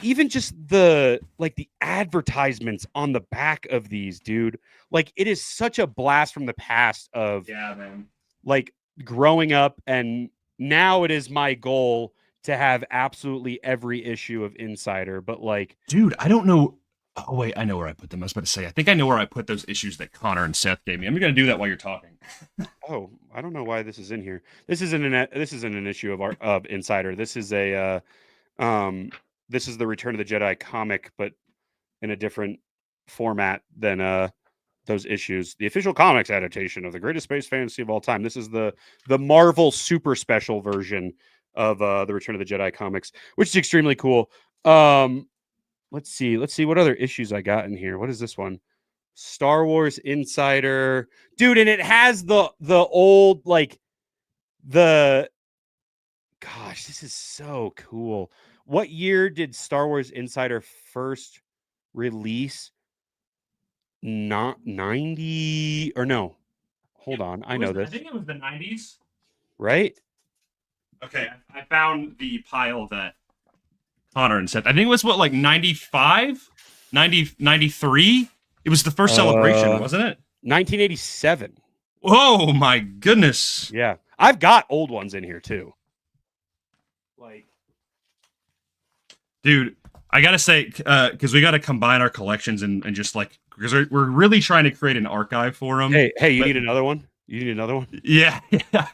even just the advertisements on the back of these, dude. Like it is such a blast from the past of like growing up, and now it is my goal to have absolutely every issue of Insider. But like, dude, I don't know. Oh wait, I know where I put them. I was about to say, I think I know where I put those issues that Connor and Seth gave me. I'm going to do that while you're talking. Oh, I don't know why this is in here. This isn't an issue of Insider. This is a this is the Return of the Jedi comic, but in a different format than those issues. The official comics adaptation of the greatest space fantasy of all time. This is the Marvel super special version of the Return of the Jedi comics, which is extremely cool. Let's see what other issues I got in here. What is this one? Star Wars Insider, dude, and it has the old like the. Gosh, this is so cool. What year did Star Wars Insider first release? Not 90 or no? Hold on, I know this. I think it was the 90s. Right? Okay, I found the pile that Connor and Seth. I think it was what, like 95? 93? It was the first celebration, wasn't it? 1987. Oh my goodness. Yeah. I've got old ones in here too. Like Dude, I gotta say, because we gotta combine our collections and just like, because we're really trying to create an archive for them. Hey, you need another one? You need another one? Yeah, yeah.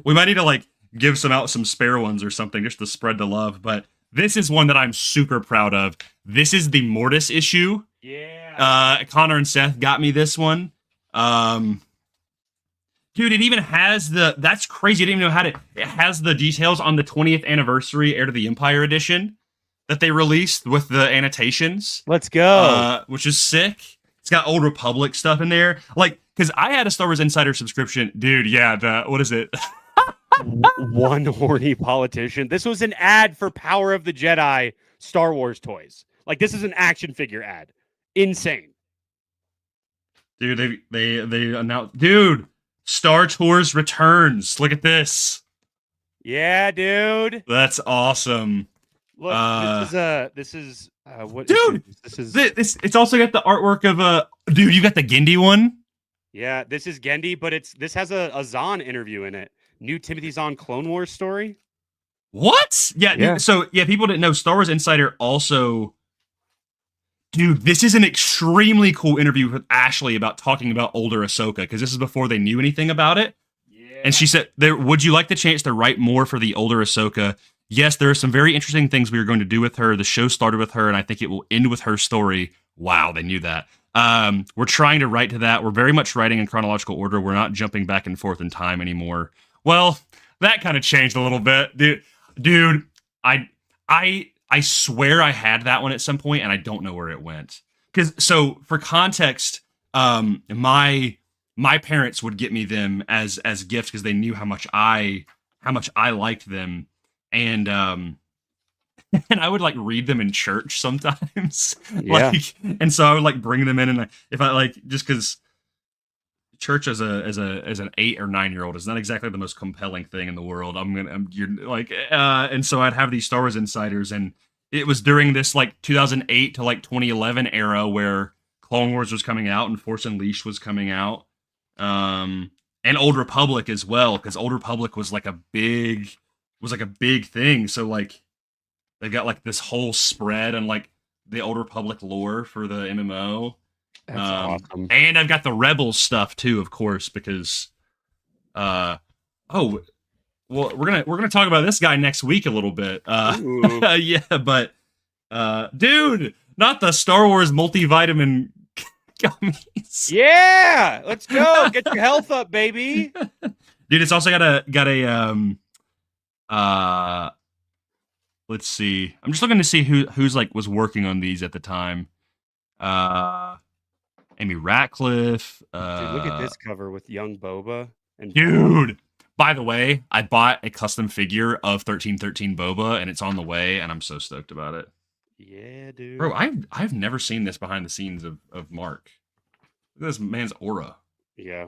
We might need to like give some spare ones or something just to spread the love. But this is one that I'm super proud of. This is the Mortis issue. Yeah. Connor and Seth got me this one. Dude, it even has that's crazy. I didn't even know it has the details on the 20th anniversary Heir to the Empire edition that they released with the annotations. Let's go. Which is sick. It's got Old Republic stuff in there. Like, because I had a Star Wars Insider subscription. Dude, yeah, what is it? One horny politician. This was an ad for Power of the Jedi Star Wars toys. Like, this is an action figure ad. Insane. Dude, they announced, dude, Star Tours returns. Look at this. Yeah, dude. That's awesome. Look, this is what? Dude, this it's also got the artwork of dude. You got the Gindi one. Yeah, this is Gendy, but this has a Zahn interview in it. New Timothy Zahn Clone Wars story. What? Yeah. Dude, so yeah, people didn't know. Star Wars Insider also. Dude, this is an extremely cool interview with Ashley about talking about older Ahsoka, because this is before they knew anything about it. Yeah. And she said, would you like the chance to write more for the older Ahsoka? Yes, there are some very interesting things we are going to do with her. The show started with her, and I think it will end with her story. Wow, they knew that. We're trying to write to that. We're very much writing in chronological order. We're not jumping back and forth in time anymore. Well, that kind of changed a little bit. Dude, I swear I had that one at some point, and I don't know where it went. So for context, my parents would get me them as gifts because they knew how much I liked them, and and I would like read them in church sometimes. Yeah. And so I would like bring them in, and if I like, just because church as an 8 or 9 year old is not exactly the most compelling thing in the world. And so I'd have these Star Wars Insiders, and it was during this like 2008 to like 2011 era where Clone Wars was coming out and Force Unleashed was coming out, and Old Republic as well, because Old Republic was like a big thing. So like they got like this whole spread on like the Old Republic lore for the MMO. That's awesome. And I've got the Rebels stuff too, of course, because well, we're gonna talk about this guy next week a little bit. Yeah, but dude, not the Star Wars multivitamin gummies. Yeah, let's go. Get your health up, baby. Dude, it's also got a let's see. I'm just looking to see who's like was working on these at the time. Amy Ratcliffe. Dude, look at this cover with young Boba. And dude, by the way, I bought a custom figure of 1313 Boba, and it's on the way, and I'm so stoked about it. Yeah, dude. Bro, I've never seen this behind the scenes of Mark. Look at this man's aura. Yeah.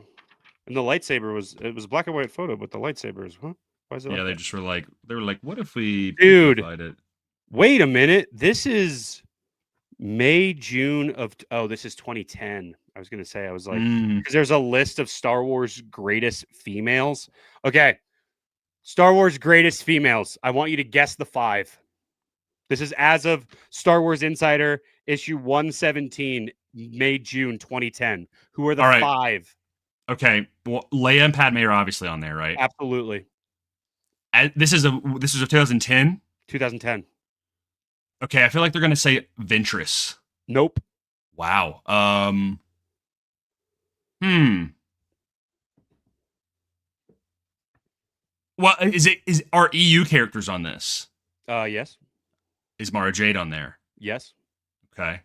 And the lightsaber was a black and white photo, but the lightsaber is, huh? Why is it? Yeah, like they that? just were like, what if we Dude, it? Wait a minute. This is June of this is 2010. I was gonna say, I was like, because there's a list of Star Wars greatest females. Okay. Star Wars greatest females. I want you to guess the 5. This is as of Star Wars Insider issue 117, May, June 2010. Who are the 5? Okay. Well, Leia and Padme are obviously on there, right? Absolutely. This is a 2010? 2010. Okay, I feel like they're gonna say Ventress. Nope. Wow. Well, are EU characters on this? Yes. Is Mara Jade on there? Yes. Okay.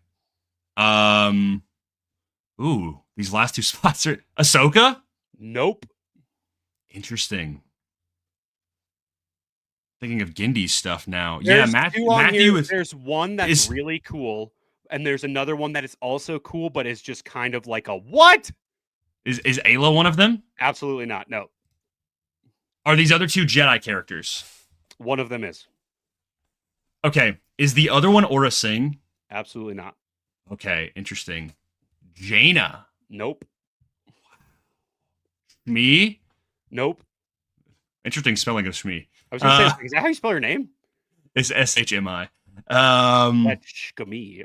Ooh, these last 2 spots are Ahsoka? Nope. Interesting. Thinking of Gindy's stuff now. There's Matthew is. There's one that's really cool, and there's another one that is also cool, but is just kind of like a what? Is Ayla one of them? Absolutely not. No. Are these other 2 Jedi characters? One of them is. Okay. Is the other one Aura Singh? Absolutely not. Okay. Interesting. Jaina? Nope. Me? Nope. Interesting spelling of Shmi. I was going to say, is that how you spell your name? It's SHMI. That's Shkami.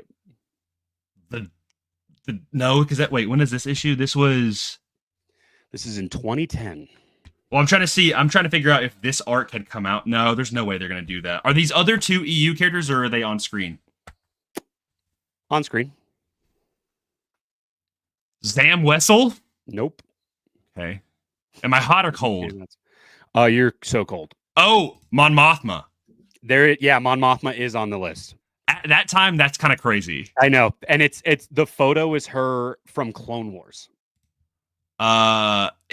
No, because when is this issue? This is in 2010. Well, I'm trying to figure out if this arc had come out. No, there's no way they're going to do that. Are these other two EU characters, or are they on screen? On screen. Zam Wessel? Nope. Okay. Am I hot or cold? You're so cold. Oh, Mon Mothma. Mon Mothma is on the list. At that time, that's kind of crazy. I know. And it's the photo is her from Clone Wars.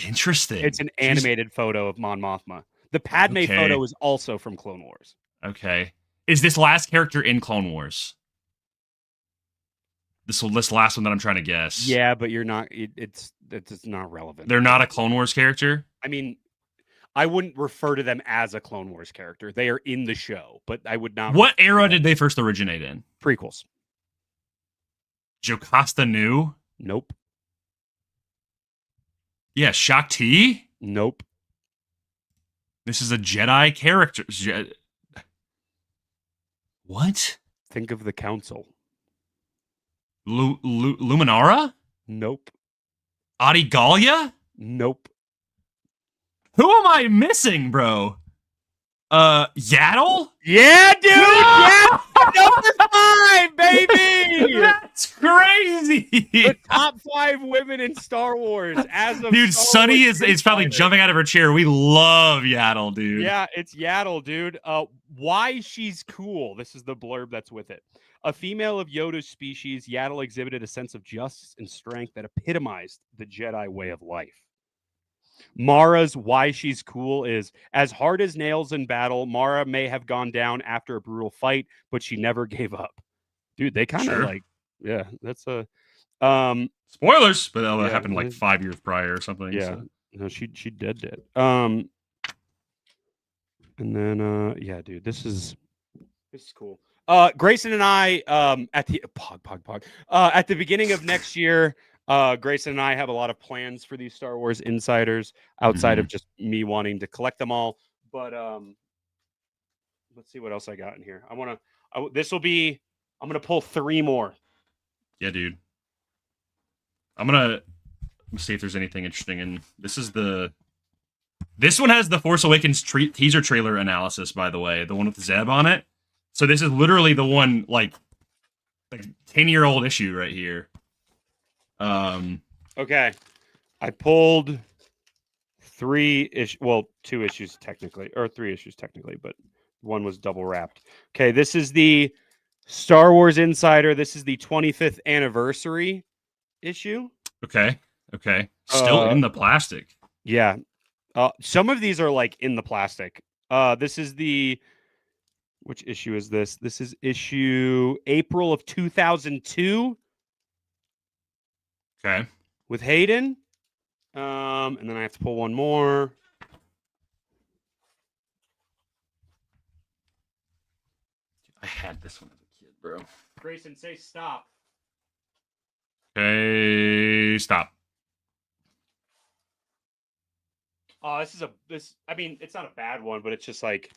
Interesting. It's an animated photo of Mon Mothma. The Padme photo is also from Clone Wars. Okay. Is this last character in Clone Wars? This last one that I'm trying to guess. Yeah, but you're not. It's not relevant. They're not a Clone Wars character? I mean, I wouldn't refer to them as a Clone Wars character. They are in the show, but I would not. What era did they first originate in? Prequels. Jocasta Nu? Nope. Yeah, Shakti? Nope. This is a Jedi character. What? Think of the Council. Luminara? Nope. Adi Gallia? Nope. Who am I missing, bro? Yaddle? Yeah, dude! Yeah! Number 5, baby! That's crazy! The top 5 women in Star Wars as of dude, Star Sunny Wars is probably jumping out of her chair. We love Yaddle, dude. Yeah, it's Yaddle, dude. Why she's cool. This is the blurb that's with it. A female of Yoda's species, Yaddle exhibited a sense of justice and strength that epitomized the Jedi way of life. Mara's why she's cool is, as hard as nails in battle, Mara may have gone down after a brutal fight, but she never gave up. Dude, they kind of that's a spoilers, but that happened like 5 years prior or something. Yeah, so. no, she dead. And then dude, this is cool. Grayson and I at the at the beginning of next year. Grayson and I have a lot of plans for these Star Wars Insiders outside of just me wanting to collect them all. But let's see what else I got in here. I'm gonna pull 3 more. Yeah, dude. I'm gonna see if there's anything interesting. And this one has the Force Awakens teaser trailer analysis, by the way, the one with Zeb on it. So this is literally the one like 10-year-old issue right here. Okay, I pulled 2 issues technically, or 3 issues technically, but one was double wrapped. Okay, this is the Star Wars Insider. This is the 25th anniversary issue. Okay. Still in the plastic. Yeah. Some of these are like in the plastic. This is which issue is this? This is issue April of 2002. Okay. With Hayden. And then I have to pull one more. I had this one as a kid, bro. Grayson, say stop. Okay, stop. Oh, I mean, it's not a bad one, but it's just like,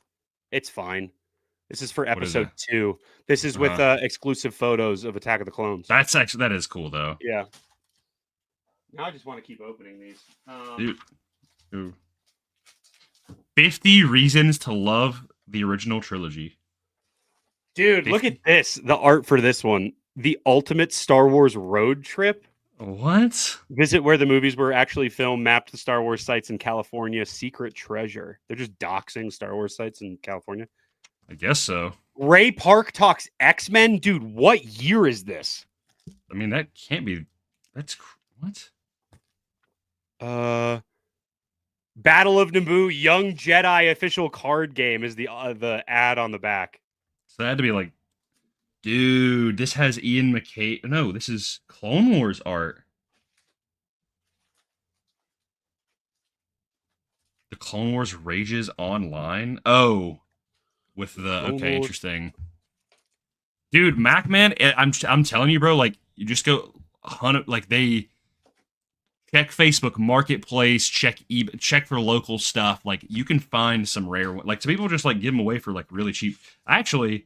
it's fine. This is for episode 2. This is with exclusive photos of Attack of the Clones. That is cool, though. Yeah. Now I just want to keep opening these. Dude. Ooh. 50 Reasons to Love the Original Trilogy. Dude, look at this. The art for this one. The ultimate Star Wars road trip. What? Visit where the movies were actually filmed, mapped to Star Wars sites in California. Secret treasure. They're just doxing Star Wars sites in California. I guess so. Ray Park talks X-Men. Dude, what year is this? I mean, that can't be. That's what? Battle of Naboo Young Jedi official card game is the ad on the back. So that had to be like, dude, this has Ian McKay. No, this is Clone Wars art. The Clone Wars Rages Online. Oh, with the okay, interesting. Dude, MacMan, I'm telling you, bro. Like, you just go hunt. Like they. Check Facebook Marketplace, check eBay, check for local stuff. Like you can find some rare ones. Like some people just like give them away for like really cheap. Actually,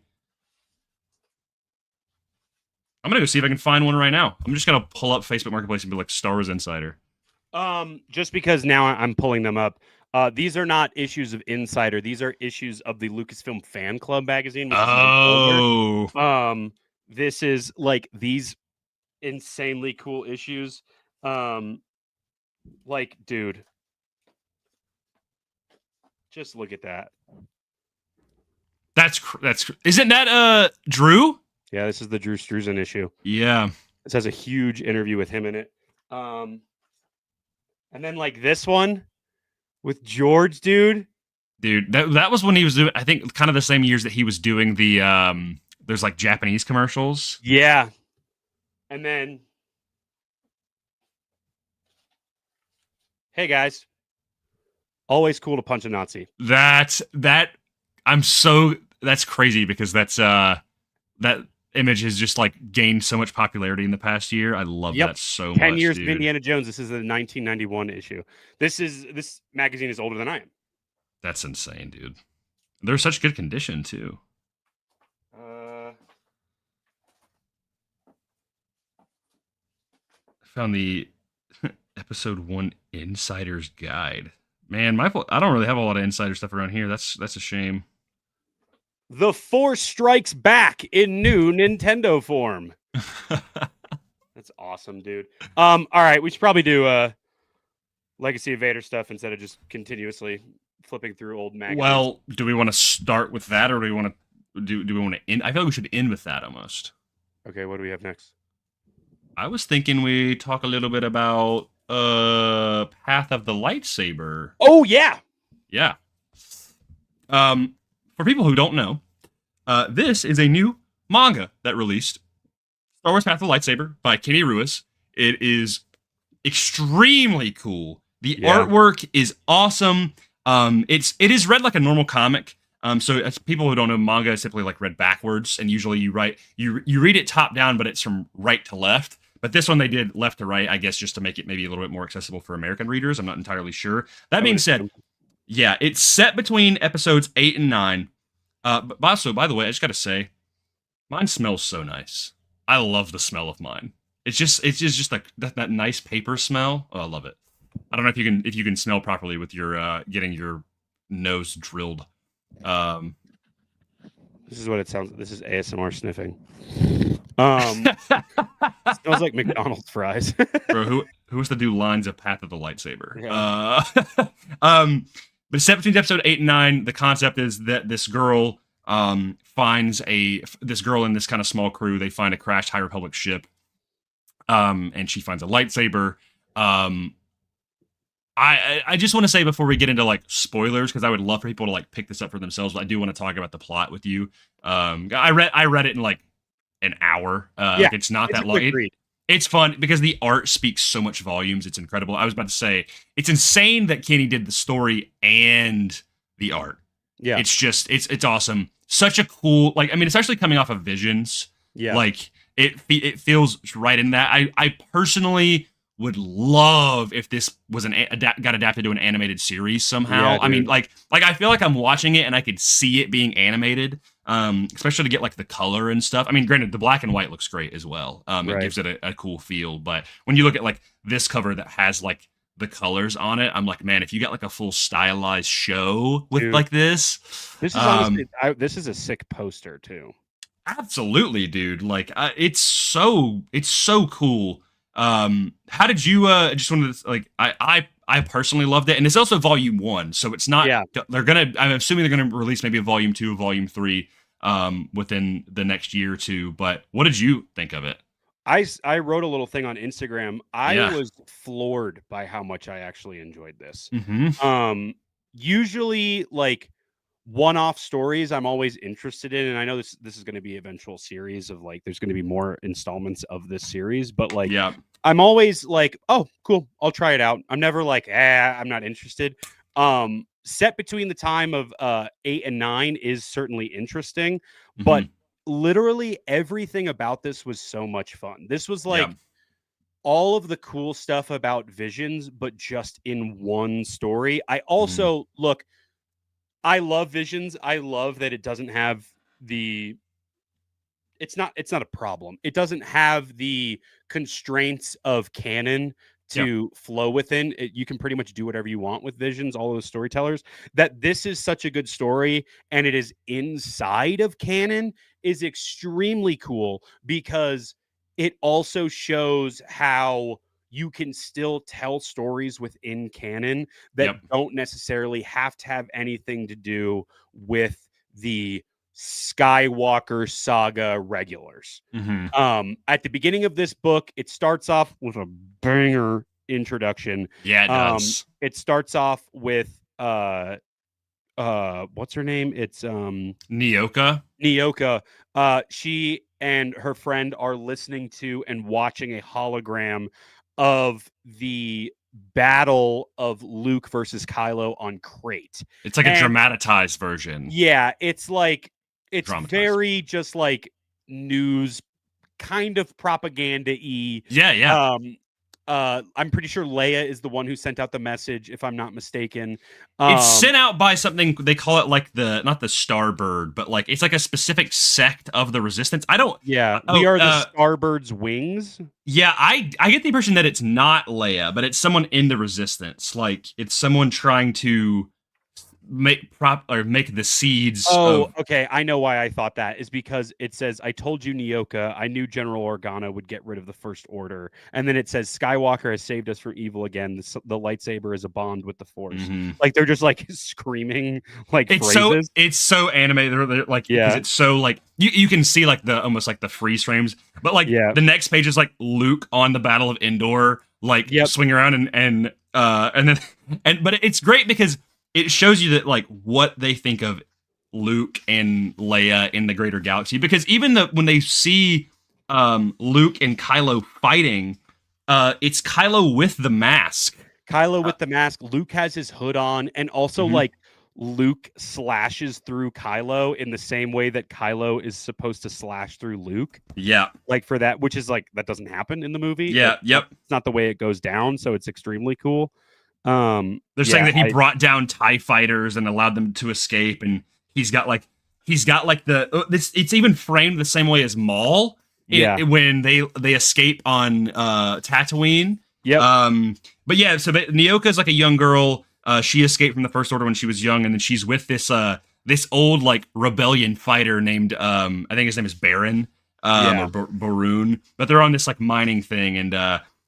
I'm gonna go see if I can find one right now. I'm just gonna pull up Facebook Marketplace and be like Star Wars Insider. Just because now I'm pulling them up. These are not issues of Insider. These are issues of the Lucasfilm Fan Club magazine, which is even older. This is like these insanely cool issues. Like, dude, just look at that. Isn't that Drew? Yeah, this is the Drew Struzan issue. Yeah. This has a huge interview with him in it. And then like this one with George, dude. Dude, that was when he was doing, I think, kind of the same years that he was doing the there's like Japanese commercials. Yeah. And then, hey guys, always cool to punch a Nazi. That's crazy because that image has just like gained so much popularity in the past year. I love that so much. 10 years dude. of Indiana Jones. This is a 1991 issue. This magazine is older than I am. That's insane, dude. They're such good condition too. I found the episode 1 Insider's Guide. Man, I don't really have a lot of insider stuff around here. That's a shame. The Force strikes back in new Nintendo form. That's awesome, dude. All right, we should probably do Legacy of Vader stuff instead of just continuously flipping through old magazines. Well, do we want to start with that, or do we want to do we want to end? I feel like we should end with that almost. Okay, what do we have next? I was thinking we talk a little bit about Path of the Lightsaber. Oh yeah. Yeah. For people who don't know, this is a new manga that released, Star Wars Path of the Lightsaber by Kenny Ruiz. It is extremely cool. The artwork is awesome. It is read like a normal comic. So as people who don't know, manga is typically like read backwards, and usually you read it top down, but it's from right to left. But this one they did left to right, I guess, just to make it maybe a little bit more accessible for American readers. I'm not entirely sure. That being said, yeah, it's set between episodes 8 and 9. But also, by the way, I just got to say, mine smells so nice. I love the smell of mine. It's just like that nice paper smell. Oh, I love it. I don't know if you can smell properly with your getting your nose drilled. This is what it sounds. This is ASMR sniffing. Smells like McDonald's fries. Bro, who wants to do lines of Path of the Lightsaber? Yeah. But set between episode 8 and 9, the concept is that this girl finds this girl in this kind of small crew. They find a crashed High Republic ship, and she finds a lightsaber. I just want to say before we get into like spoilers, because I would love for people to like pick this up for themselves, but I do want to talk about the plot with you. I read it in like an hour. Like it's not that long. It's fun because the art speaks so much volumes. It's incredible. I was about to say, it's insane that Kenny did the story and the art. Yeah. It's just, it's awesome. Such a cool, like, I mean, especially coming off of Visions. Yeah. Like, it feels right in that. I personally would love if this was got adapted to an animated series somehow. Yeah, I mean, like I feel like I'm watching it and I could see it being animated, especially to get like the color and stuff. I mean, granted, the black and white looks great as well. It gives it a cool feel. But when you look at like this cover that has like the colors on it, I'm like, man, if you got like a full stylized show with like this is honestly, this is a sick poster too. Absolutely, dude. Like it's so cool. How did you just wanted to like I personally loved it, and it's also volume 1, so it's not I'm assuming they're gonna release maybe a volume 2, a volume 3 within the next year or two. But what did you think of it? I wrote a little thing on Instagram. I was floored by how much I actually enjoyed this. Mm-hmm. Usually like one-off stories I'm always interested in, and I know this is going to be an eventual series of like there's going to be more installments of this series, but like I'm always like, oh cool, I'll try it out. I'm never like I'm not interested. Set between the time of 8 and 9 is certainly interesting, but literally everything about this was so much fun. This was like all of the cool stuff about Visions, but just in one story. I also look, I love Visions. I love that it doesn't have the it's not a problem. It doesn't have the constraints of canon to flow within. You can pretty much do whatever you want with Visions, all those storytellers. That this is such a good story and it is inside of canon is extremely cool because it also shows how you can still tell stories within canon that don't necessarily have to have anything to do with the Skywalker saga regulars. At the beginning of this book, it starts off with a banger introduction. Yeah, it does. It starts off with what's her name? It's Nyoka. She and her friend are listening to and watching a hologram of the battle of Luke versus Kylo on Crate. It's like a dramatized version. Yeah, it's like it's very just like news kind of propaganda-y. Yeah. I'm pretty sure Leia is the one who sent out the message, if I'm not mistaken. It's sent out by something they call it like not the Starbird, but like it's like a specific sect of the Resistance. I don't. Yeah, we are the Starbird's wings. Yeah, I get the impression that it's not Leia, but it's someone in the Resistance. Like it's someone trying to make the seeds. Okay. I know why I thought that is because it says, "I told you, Nyoka, I knew General Organa would get rid of the First Order," and then it says, "Skywalker has saved us from evil again. The lightsaber is a bond with the Force." Like they're just like screaming like it's phrases. It's so animated. They're like because it's so like you can see like the almost like the freeze frames, but like the next page is like Luke on the Battle of Endor, like swing around and but it's great because it shows you that like what they think of Luke and Leia in the greater galaxy. Because even when they see Luke and Kylo fighting, it's Kylo with the mask. Luke has his hood on, and also like Luke slashes through Kylo in the same way that Kylo is supposed to slash through Luke. Yeah, like for that, which is like that doesn't happen in the movie. Yeah, it's not the way it goes down, so it's extremely cool. They're saying that he brought down TIE fighters and allowed them to escape, and he's got like it's even framed the same way as Maul. When they escape on Tatooine. But yeah, so Nyoka's like a young girl. She escaped from the First Order when she was young, and then she's with this old like rebellion fighter named I think his name is Baron or Baroon. But they're on this like mining thing, and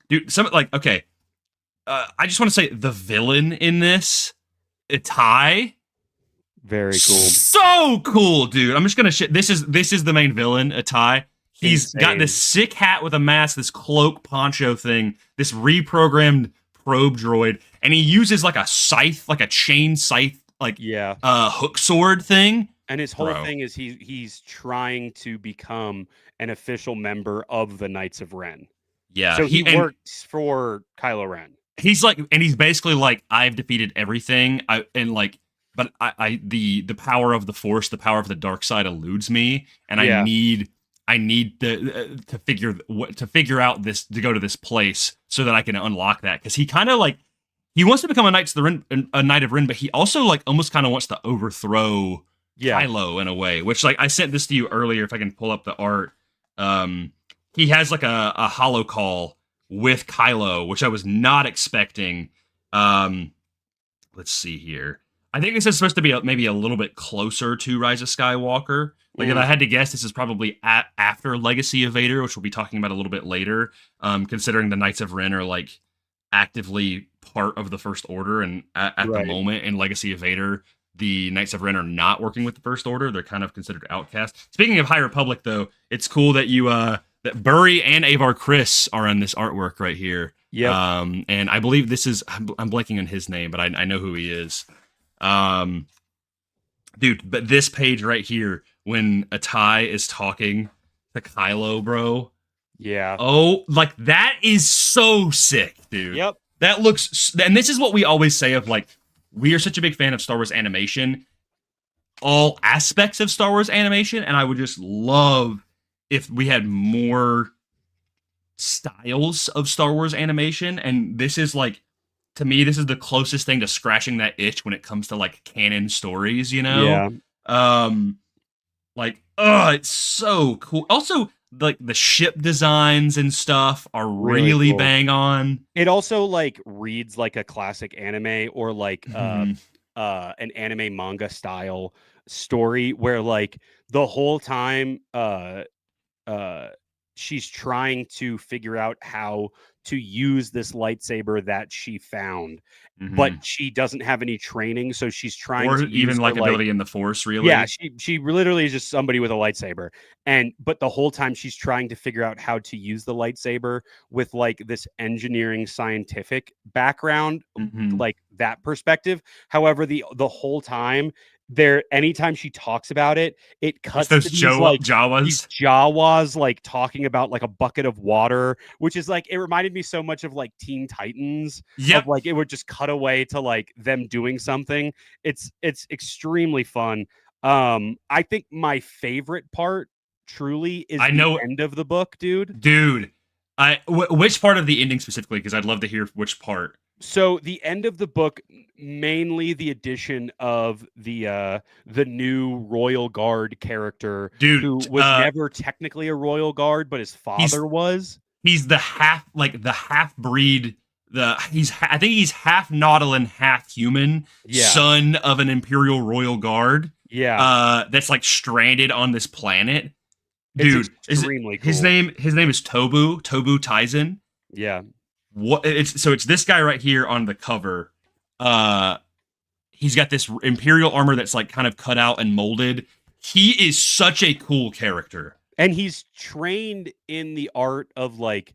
dude, I just want to say the villain in this, Itai, very cool, so cool, dude. I'm just gonna this is the main villain, Itai. He's got this sick hat with a mask, this cloak poncho thing, this reprogrammed probe droid, and he uses like a scythe, like a chain scythe, like hook sword thing. And his whole thing is he's trying to become an official member of the Knights of Ren. Yeah, so he works for Kylo Ren. He's like, and he's basically like, I've defeated everything. The power of the Force, the power of the dark side eludes me, and I need to figure out this, to go to this place so that I can unlock that. Because he kind of like, he wants to become a Knight of Ren, but he also like almost kind of wants to overthrow Kylo in a way. Which like I sent this to you earlier. If I can pull up the art, he has like a holo call with Kylo, which I was not expecting. Let's see here. I think this is supposed to be maybe a little bit closer to Rise of Skywalker. Like if I had to guess, this is probably after Legacy of Vader, which we'll be talking about a little bit later. Considering the Knights of Ren are like actively part of the First Order, and at the moment in Legacy of Vader, the Knights of Ren are not working with the First Order. They're kind of considered outcasts. Speaking of High Republic, though, it's cool that that Burry and Avar Kriss are on this artwork right here. Yeah. And I believe this is, I'm blanking on his name, but I know who he is. Dude, but this page right here, when Itai is talking to Kylo, bro. Yeah. Oh, like that is so sick, dude. Yep. That looks, and this is what we always say of like, we are such a big fan of Star Wars animation, all aspects of Star Wars animation, and I would just love if we had more styles of Star Wars animation. And this is like, to me, this is the closest thing to scratching that itch when it comes to like canon stories, you know? Yeah. Like, oh, it's so cool. Also, like the ship designs and stuff are really cool. bang on. It also like reads like a classic anime or like Mhm. an anime manga style story where like the whole time uh she's trying to figure out how to use this lightsaber that she found, but Mhm. she doesn't have any training, so she's trying Or to even use her like like ability in the Force, yeah, really. she literally is just somebody with a lightsaber. And but the whole time she's trying to figure out how to use the lightsaber with like this engineering scientific background, Mhm. like that perspective. However, the whole time there anytime she talks about it, it It's cuts those to these Jawas. Jawas like talking about like a bucket of water, which is like it reminded me so much of like Teen Titans of Yep. like it would just cut away to like them doing something. It's extremely fun. I think my favorite part truly is I the know, end of the book, dude. dude. Which part of the ending specifically? Because I'd love to hear which part. So the end of the book, mainly the addition of the new Royal Guard character Dude, who was never technically a Royal Guard, but his he's father was. he's the half breed. I think he's half Nautolan, half human, Yeah. son of an Imperial Royal Guard. Yeah. That's like stranded on this planet. It's Dude, extremely his cool. name is Tobu Taizen. Yeah. It's this guy right here on the cover. He's got this Imperial armor that's like kind of cut out and molded. He is such a cool character. And he's trained in the art of like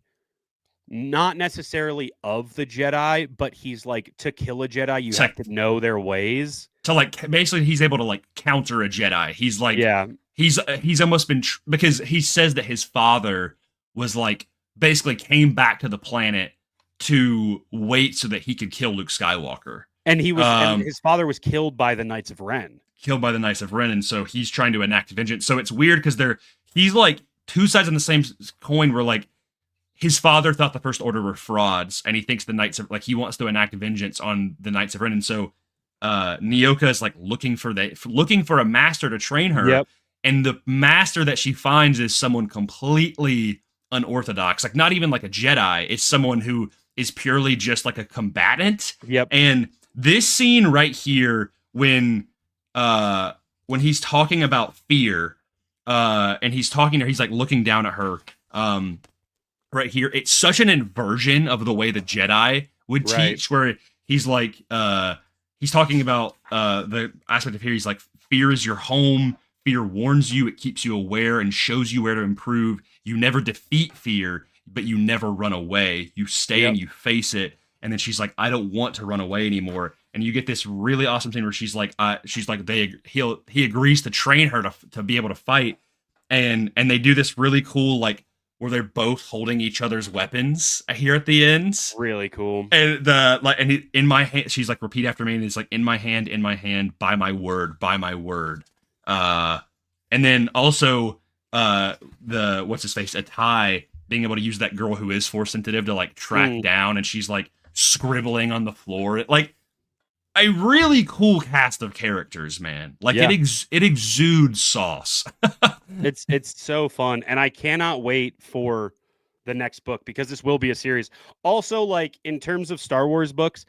not necessarily of the Jedi, but he's like to kill a Jedi, you It's have like to know their ways. to like basically he's able to like counter a Jedi. He's like Yeah. he's almost been because he says that his father was like basically came back to the planet to wait so that he could kill Luke Skywalker. And and his father was killed by the Knights of Ren. Killed by the Knights of Ren, and so he's trying to enact vengeance. So it's weird because he's like two sides on the same coin where like his father thought the First Order were frauds, and he thinks the Knights of like he wants to enact vengeance on the Knights of Ren, and so Nyoka is like looking for a master to train her. Yep. And the master that she finds is someone completely unorthodox, like not even like a Jedi. It's someone who is purely just like a combatant. Yep. And this scene right here, when he's talking about fear, and he's talking to her, he's like looking down at her, right here. It's such an inversion of the way the Jedi would teach, where he's like, he's talking about the aspect of fear. He's like, fear is your home. Fear warns you, it keeps you aware and shows you where to improve. You never defeat fear, but you never run away. You stay and you face it. And then she's like, I don't want to run away anymore. And you get this really awesome thing where she's like, he agrees to train her to be able to fight. And they do this really cool, like, where they're both holding each other's weapons here at the end. Really cool. And in my hand, she's like, repeat after me. And it's like, in my hand, by my word, by my word. And then also the what's his face, Atai being able to use that girl who is force sensitive to like track down, and she's like scribbling on the floor. Like a really cool cast of characters, man. Like it exudes sauce. It's so fun, and I cannot wait for the next book because this will be a series. Also, like in terms of Star Wars books,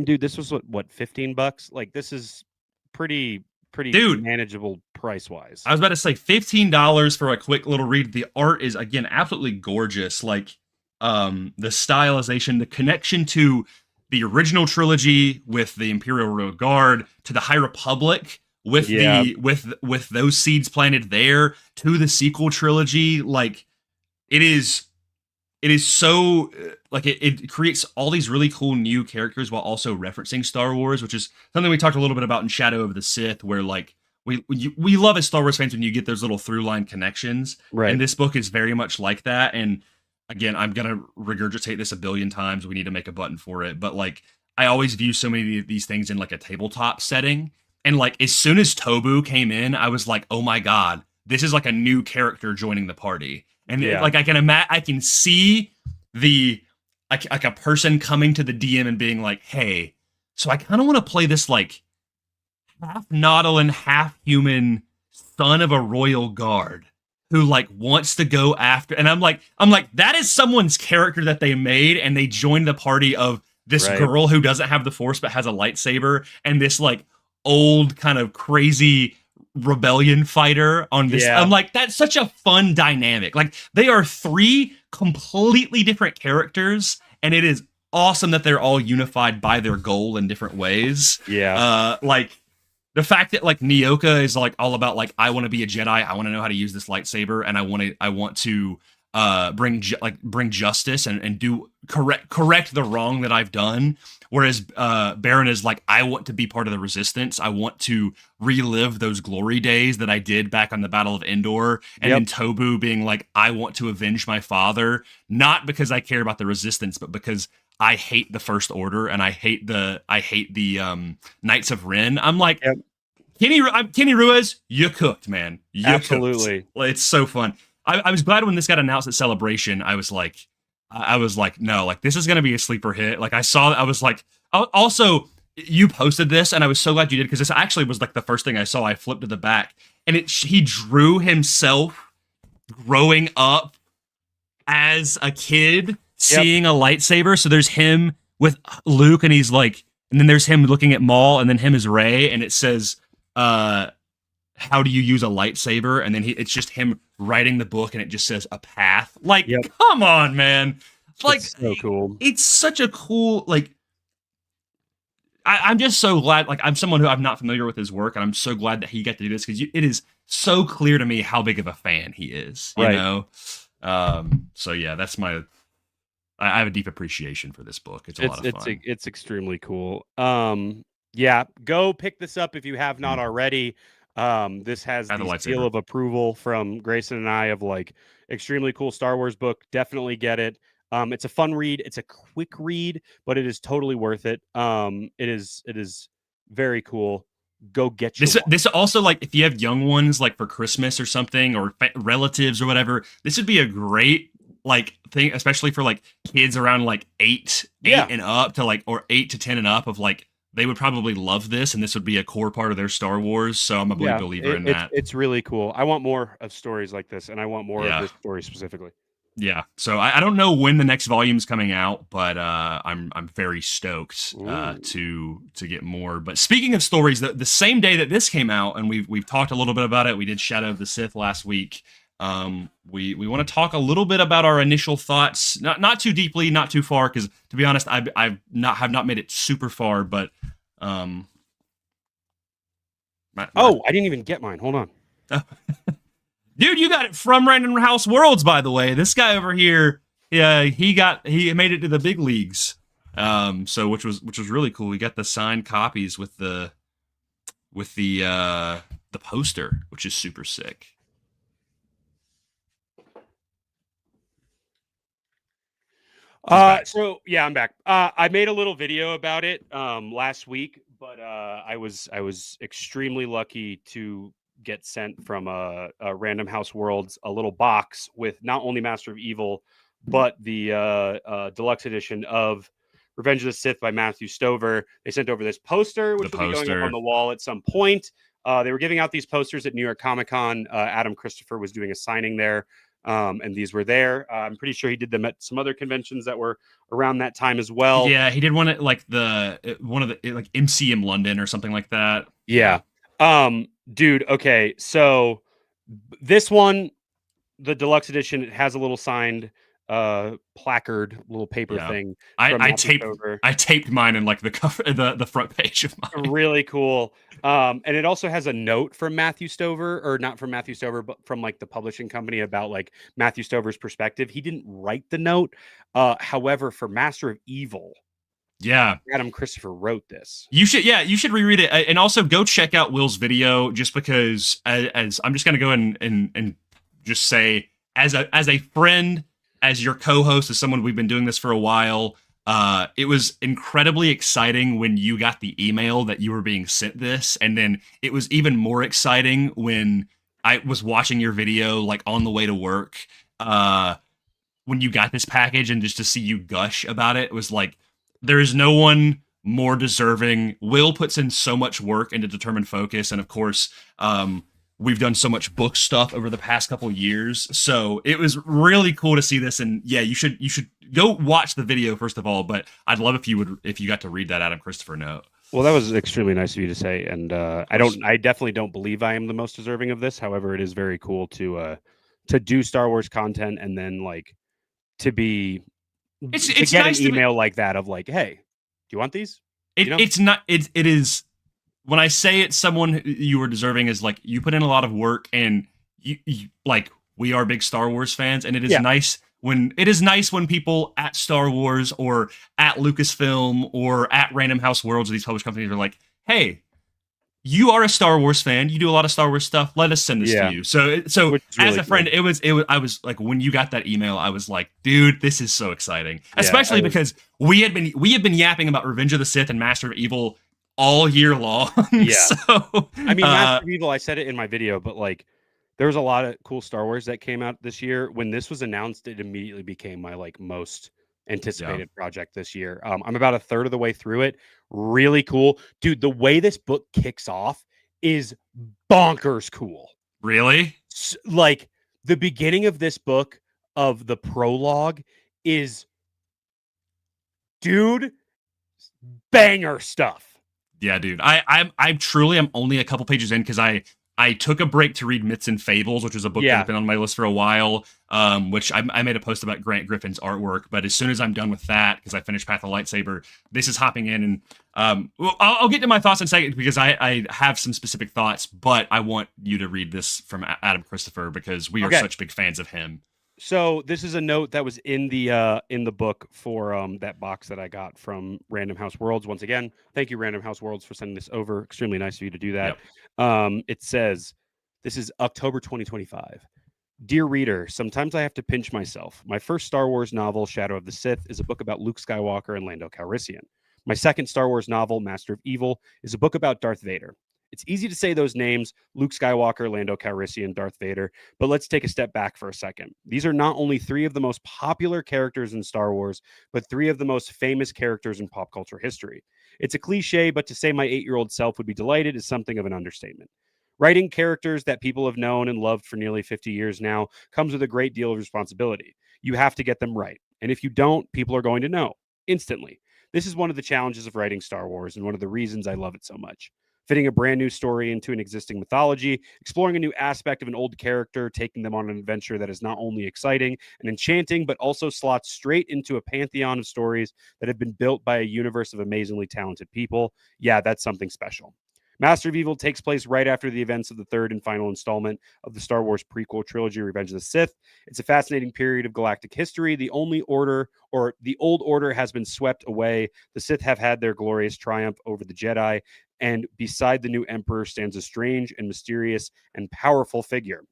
dude, this was what $15? Like this is pretty Dude, manageable price wise. I was about to say $15 for a quick little read. The art is again absolutely gorgeous. Like the stylization, the connection to the original trilogy with the Imperial Royal Guard, to the High Republic with with those seeds planted there, to the sequel trilogy. Like it is so like it creates all these really cool new characters while also referencing Star Wars, which is something we talked a little bit about in Shadow of the Sith, where like we love as Star Wars fans when you get those little through line connections. Right. And this book is very much like that. And again, I'm gonna regurgitate this a billion times. We need to make a button for it. But like I always view so many of these things in like a tabletop setting. And like as soon as Tobu came in, I was like, oh my God, this is like a new character joining the party. And like I can see the like a person coming to the DM and being like, "Hey, so I kind of want to play this like half Nautolan, half human son of a royal guard who like wants to go after, and I'm like, that is someone's character that they made, and they joined the party of this girl who doesn't have the Force but has a lightsaber, and this like old kind of crazy rebellion fighter on this. I'm like, that's such a fun dynamic. Like, they are three completely different characters, and it is awesome that they're all unified by their goal in different ways. Like the fact that like Nyoka is like all about like, I want to be a Jedi, I want to know how to use this lightsaber, and I want to bring justice and do correct the wrong that I've done. Whereas Baron is like, I want to be part of the Resistance. I want to relive those glory days that I did back on the Battle of Endor. And then Tobu being like, I want to avenge my father, not because I care about the Resistance, but because I hate the First Order and I hate the Knights of Ren. I'm like, Kenny Ruiz, you cooked, man. Absolutely. Cooked. It's so fun. I was glad when this got announced at Celebration. I was like, no, like this is gonna be a sleeper hit. Like I was like, also you posted this, and I was so glad you did, because this actually was like the first thing I saw. I flipped to the back, and he drew himself growing up as a kid, seeing a lightsaber. So there's him with Luke, and he's like, and then there's him looking at Maul, and then him as Rey, and it says, how do you use a lightsaber? And then it's just him writing the book, and it just says a path. Like, come on, man. Like, it's so cool. It's such a cool, like, I'm just so glad, like, I'm someone who I'm not familiar with his work, and I'm so glad that he got to do this, because it is so clear to me how big of a fan he is, you know? So yeah, that's I have a deep appreciation for this book. It's a lot of fun. It's extremely cool. Yeah, go pick this up if you have not already. This has the seal of approval from Grayson and I of like extremely cool Star Wars book. Definitely get it. It's a fun read. It's a quick read, but it is totally worth it. It is very cool. Go get your this also, like, if you have young ones like for Christmas or something, or relatives or whatever, this would be a great like thing, especially for like kids around like 8 and up to like, or 8 to 10 and up, of like, they would probably love this, and this would be a core part of their Star Wars. So I'm a big believer in that. It's really cool. I want more of stories like this, and I want more of this story specifically. Yeah. So I don't know when the next volume's coming out, but I'm very stoked to get more. But speaking of stories, the same day that this came out, and we've talked a little bit about it. We did Shadow of the Sith last week. We want to talk a little bit about our initial thoughts, not too deeply, not too far, because to be honest, I have not made it super far, but I didn't even get mine. Hold on. Dude, you got it from Random House Worlds, by the way. This guy over here, he made it to the big leagues. So which was really cool. We got the signed copies with the poster, which is super sick. So yeah, I'm back. I made a little video about it last week, but I was extremely lucky to get sent from a Random House Worlds a little box with not only Master of Evil, but the deluxe edition of Revenge of the Sith by Matthew Stover. They sent over this poster, which will be going up on the wall at some point. They were giving out these posters at New York Comic Con. Adam Christopher was doing a signing there. And these were there. I'm pretty sure he did them at some other conventions that were around that time as well. Yeah, he did one at like one of the like MCM London or something like that. Yeah. Dude, okay. So this one, the deluxe edition, it has a little signed placard, little paper thing. I taped mine in like the cover, the front page of mine. Really cool. And it also has a note from Matthew Stover, or not from Matthew Stover, but from like the publishing company about like Matthew Stover's perspective. He didn't write the note. However, for Master of Evil, Adam Christopher wrote this. You should reread it, and also go check out Will's video, just because as I'm just gonna go and just say, as a friend, as your co-host, as someone we've been doing this for a while, it was incredibly exciting when you got the email that you were being sent this, and then it was even more exciting when I was watching your video like on the way to work, when you got this package, and just to see you gush about it was like, there is no one more deserving. Will puts in so much work into Determined Focus, and of course, we've done so much book stuff over the past couple years. So it was really cool to see this. And yeah, you should go watch the video first of all. But I'd love if you got to read that Adam Christopher note. Well, that was extremely nice of you to say, and I definitely don't believe I am the most deserving of this. However, it is very cool to do Star Wars content and then like to get nice an email like that of like, hey, do you want these? It is. When I say it's someone you are deserving is like you put in a lot of work and you like we are big Star Wars fans, and it is nice when people at Star Wars or at Lucasfilm or at Random House Worlds or these published companies are like, hey, you are a Star Wars fan, you do a lot of Star Wars stuff, let us send this to you. So really as a friend, it was I was like, when you got that email, I was like, dude, this is so exciting. Especially because we had been yapping about Revenge of the Sith and Master of Evil all year long. Yeah. So I mean, Master of Evil, I said it in my video, but like there was a lot of cool Star Wars that came out this year. When this was announced, it immediately became my like most anticipated project this year. I'm about a third of the way through it. Really cool. Dude, the way this book kicks off is bonkers cool. Really? Like the beginning of this book of the prologue is, dude, banger stuff. Yeah, dude. I truly am only a couple pages in because I took a break to read Myths and Fables, which was a book that's been on my list for a while. Which I made a post about Grant Griffin's artwork, but as soon as I'm done with that, because I finished Path of the Lightsaber, this is hopping in, and I'll get to my thoughts in a second because I have some specific thoughts, but I want you to read this from Adam Christopher because we are such big fans of him. So this is a note that was in the book for that box that I got from Random House Worlds. Once again, thank you, Random House Worlds, for sending this over. Extremely nice of you to do that. Yep. It says, this is October 2025. Dear reader, sometimes I have to pinch myself. My first Star Wars novel, Shadow of the Sith, is a book about Luke Skywalker and Lando Calrissian. My second Star Wars novel, Master of Evil, is a book about Darth Vader. It's easy to say those names, Luke Skywalker, Lando Calrissian, Darth Vader, but let's take a step back for a second. These are not only three of the most popular characters in Star Wars, but three of the most famous characters in pop culture history. It's a cliche, but to say my 8-year-old self would be delighted is something of an understatement. Writing characters that people have known and loved for nearly 50 years now comes with a great deal of responsibility. You have to get them right. And if you don't, people are going to know instantly. This is one of the challenges of writing Star Wars and one of the reasons I love it so much. Fitting a brand new story into an existing mythology, exploring a new aspect of an old character, taking them on an adventure that is not only exciting and enchanting, but also slots straight into a pantheon of stories that have been built by a universe of amazingly talented people. Yeah, that's something special. Master of Evil takes place right after the events of the third and final installment of the Star Wars prequel trilogy, Revenge of the Sith. It's a fascinating period of galactic history. The old order has been swept away. The Sith have had their glorious triumph over the Jedi, and beside the new emperor stands a strange and mysterious and powerful figure.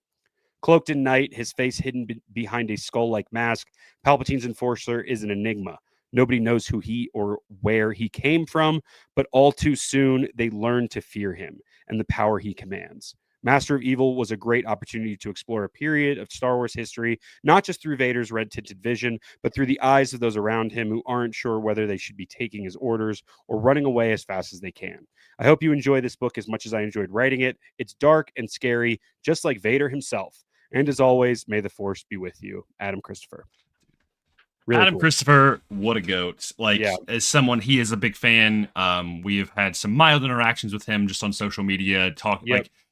Cloaked in night, his face hidden behind a skull-like mask, Palpatine's enforcer is an enigma. Nobody knows who he or where he came from, but all too soon they learn to fear him and the power he commands. Master of Evil was a great opportunity to explore a period of Star Wars history, not just through Vader's red-tinted vision, but through the eyes of those around him who aren't sure whether they should be taking his orders or running away as fast as they can. I hope you enjoy this book as much as I enjoyed writing it. It's dark and scary, just like Vader himself. And as always, may the Force be with you. Adam Christopher. Really Adam cool. Christopher, what a goat. As someone, he is a big fan. We have had some mild interactions with him just on social media,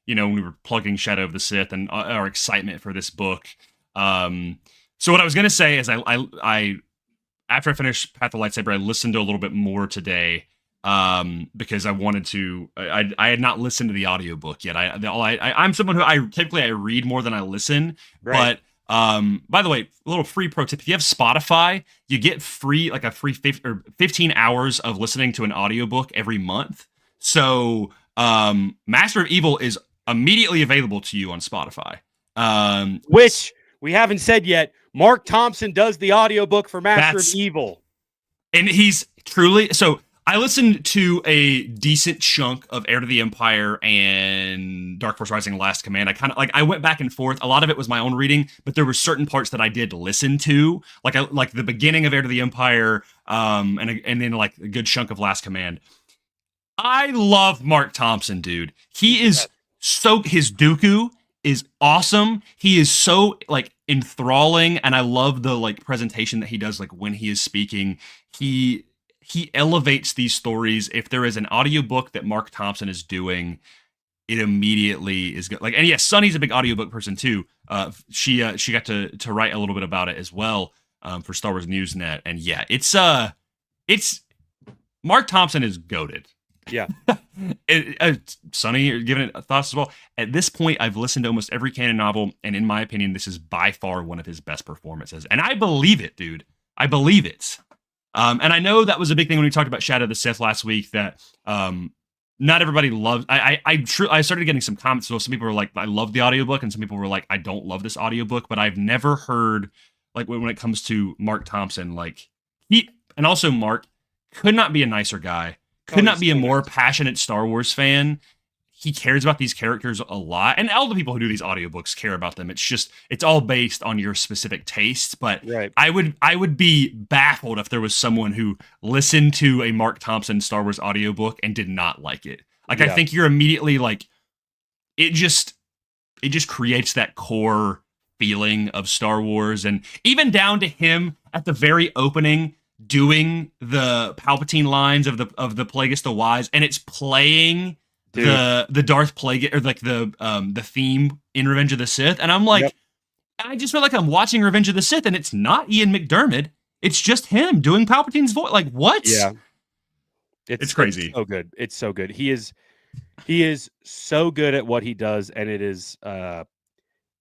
when we were plugging Shadow of the Sith and our excitement for this book. So what I was going to say is I after I finished Path of the Lightsaber, I listened to a little bit more today because I wanted to. I had not listened to the audiobook yet. I'm someone who I typically read more than I listen, right. But by the way, a little free pro tip: if you have Spotify, you get free 15 hours of listening to an audiobook every month. So Master of Evil is immediately available to you on Spotify. Which we haven't said yet. Mark Thompson does the audiobook for Master of Evil. And he's truly so. I listened to a decent chunk of Heir to the Empire and Dark Force Rising: Last Command. I went back and forth. A lot of it was my own reading, but there were certain parts that I did listen to, like the beginning of Heir to the Empire, and then like a good chunk of Last Command. I love Mark Thompson, dude. He is his Dooku is awesome. He is so like enthralling, and I love the like presentation that he does like when he is speaking. He elevates these stories. If there is an audiobook that Mark Thompson is doing, it immediately is good. Like, and yes, Sunny's a big audiobook person too. She got to write a little bit about it as well for Star Wars Newsnet. And yeah, it's Mark Thompson is goated. Yeah. Sunny, you're giving it thoughts as well. At this point, I've listened to almost every canon novel, and in my opinion, this is by far one of his best performances. And I believe it, dude. I believe it. And I know that was a big thing when we talked about Shadow of the Sith last week, that not everybody loves. I started getting some comments. So some people were like, I love the audiobook, and some people were like, I don't love this audiobook. But I've never heard, like, when it comes to Mark Thompson, like, and also Mark could not be a nicer guy. Could not be a more passionate Star Wars fan. He cares about these characters a lot. And all the people who do these audiobooks care about them. It's all based on your specific tastes. But right. I would be baffled if there was someone who listened to a Mark Thompson Star Wars audiobook and did not like it. Like, I think you're immediately like, it just creates that core feeling of Star Wars. And even down to him at the very opening, doing the Palpatine lines of the Plagueis the Wise, and it's playing the Darth Plagueis, or like the theme in Revenge of the Sith, and I'm like, I just feel like I'm watching Revenge of the Sith, and it's not Ian McDiarmid, it's just him doing Palpatine's voice. Like, what? Yeah, it's crazy. It's so good. It's so good. He is so good at what he does, and it is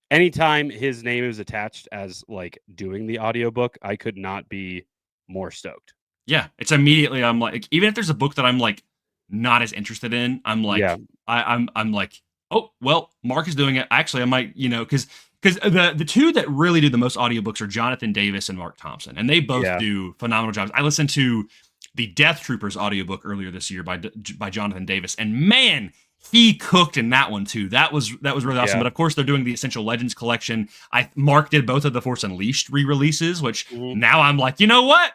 anytime his name is attached as like doing the audiobook, I could not be more stoked. Yeah, it's immediately, I'm like, even if there's a book that I'm like not as interested in, I'm like, I'm like, oh well, Mark is doing it. Actually, I might, because the two that really do the most audiobooks are Jonathan Davis and Mark Thompson, and they both do phenomenal jobs. I listened to the Death Troopers audiobook earlier this year by Jonathan Davis, and man, he cooked in that one too. That was really awesome. But of course, they're doing the Essential Legends collection. Mark did both of the Force Unleashed re-releases, which now I'm like, you know what?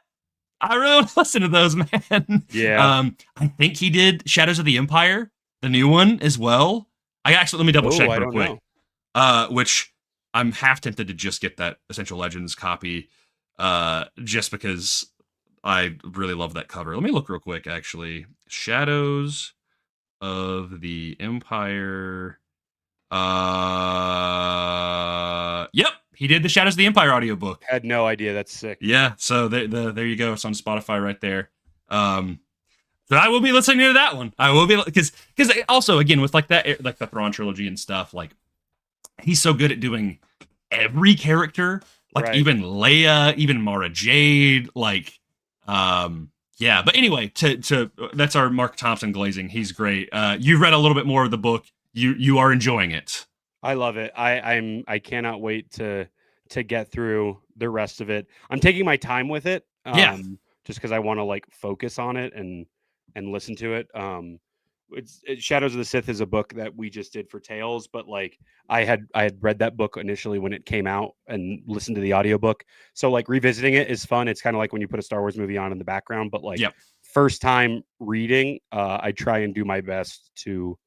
I really want to listen to those, man. Yeah. I think he did Shadows of the Empire, the new one as well. Let me double check real quick. Which I'm half tempted to just get that Essential Legends copy, just because I really love that cover. Let me look real quick, actually. Shadows of the Empire. Yep, he did the Shadows of the Empire audiobook. Had no idea. That's sick. Yeah, so there you go. It's on Spotify right there. So I will be listening to that one. I will be, because also, again, with like that, like the Thrawn trilogy and stuff, like he's so good at doing every character, like even Leia, even Mara Jade, like yeah. But anyway, to that's our Mark Thompson glazing. He's great. You've read a little bit more of the book. You are enjoying it. I love it. I cannot wait to get through the rest of it. I'm taking my time with it. Just because I want to like focus on it and listen to it. Shadows of the Sith is a book that we just did for Tales, but like I had read that book initially when it came out and listened to the audiobook. So like revisiting it is fun. It's kind of like when you put a Star Wars movie on in the background, but like first time reading, I try and do my best to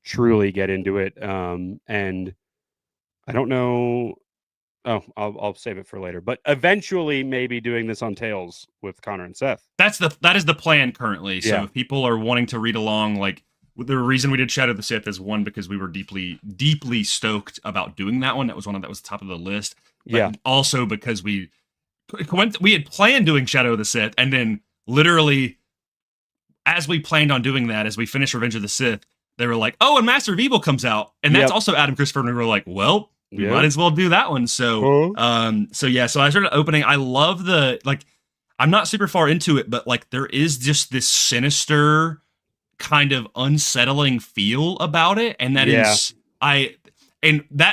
truly get into it. And I don't know. Oh, I'll save it for later. But eventually, maybe doing this on Tales with Connor and Seth. That is the plan currently. So if people are wanting to read along, like the reason we did Shadow of the Sith is one, because we were deeply stoked about doing that one. That was one that was top of the list. But also because we had planned doing Shadow of the Sith, and then literally as we planned on doing that, as we finished Revenge of the Sith, they were like, "Oh, and Master of Evil comes out," and that's also Adam Christopher, and we were like, "Well, we might as well do that one." So, so I started opening. I love I'm not super far into it, but like there is just this sinister kind of unsettling feel about it, and that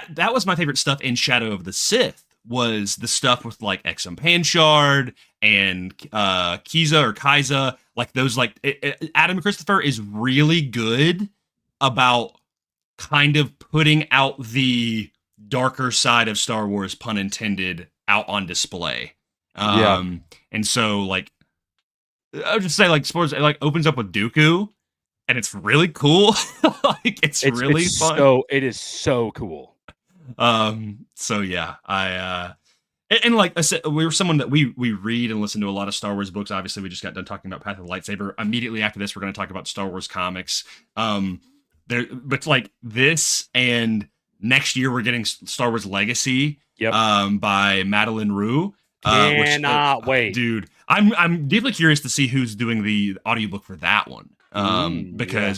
that was my favorite stuff in Shadow of the Sith, was the stuff with like Exum Panchard and Kiza, like those, like Adam Christopher is really good about kind of putting out the darker side of Star Wars, pun intended, out on display. And so like I would just say, like, sports, like opens up with Dooku, and it's really cool. Like it's really fun. It is so cool. So yeah, and like I said, we were someone that we read and listen to a lot of Star Wars books. Obviously, we just got done talking about Path of the Lightsaber. Immediately after this, we're going to talk about Star Wars comics. But like this, and next year we're getting Star Wars Legacy. Yep. By Madeline Rue. Cannot wait, dude. I'm deeply curious to see who's doing the audiobook for that one.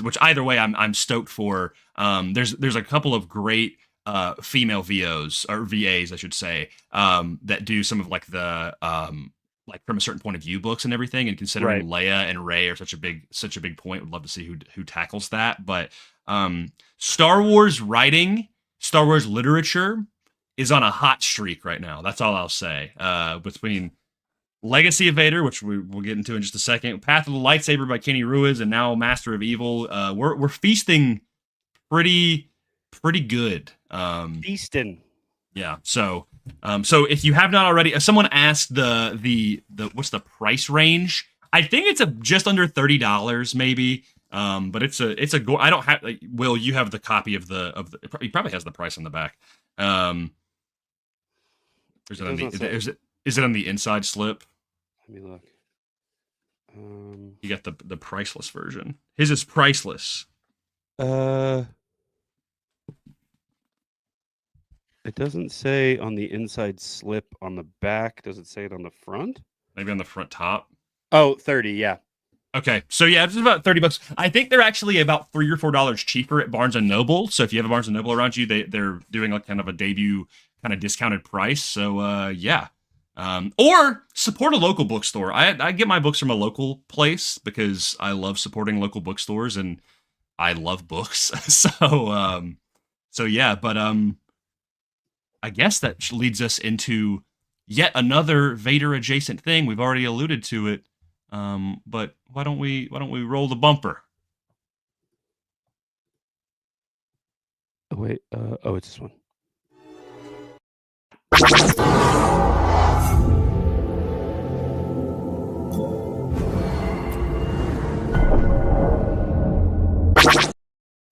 Which either way, I'm stoked for. There's a couple of great female VOs or VAs, I should say, that do some of like the like from a certain point of view books and everything. And considering Leia and Rey are such a big point, would love to see who tackles that. But Star Wars writing, Star Wars literature is on a hot streak right now. That's all I'll say. Between Legacy of Vader, which we'll get into in just a second, Path of the Lightsaber by Kenny Ruiz, and now Master of Evil, we're feasting pretty good. Feasting. Yeah. So if you have not already, if someone asked the what's the price range, I think it's just under $30 maybe. But it's a go. I don't have. Like, Will, you have the copy of the. He probably has the price on the back. Is it on the inside slip? Let me look. You got the priceless version. His is priceless. It doesn't say on the inside slip on the back. Does it say it on the front? Maybe on the front top. Oh, 30, yeah. Okay, so yeah, it's about $30. I think they're actually about $3 or $4 cheaper at Barnes and Noble. So if you have a Barnes and Noble around you, they're doing like kind of a debut kind of discounted price. So yeah, or support a local bookstore. I get my books from a local place because I love supporting local bookstores and I love books. So yeah, but I guess that leads us into yet another Vader adjacent thing. We've already alluded to it. But why don't we roll the bumper? Oh wait, it's this one.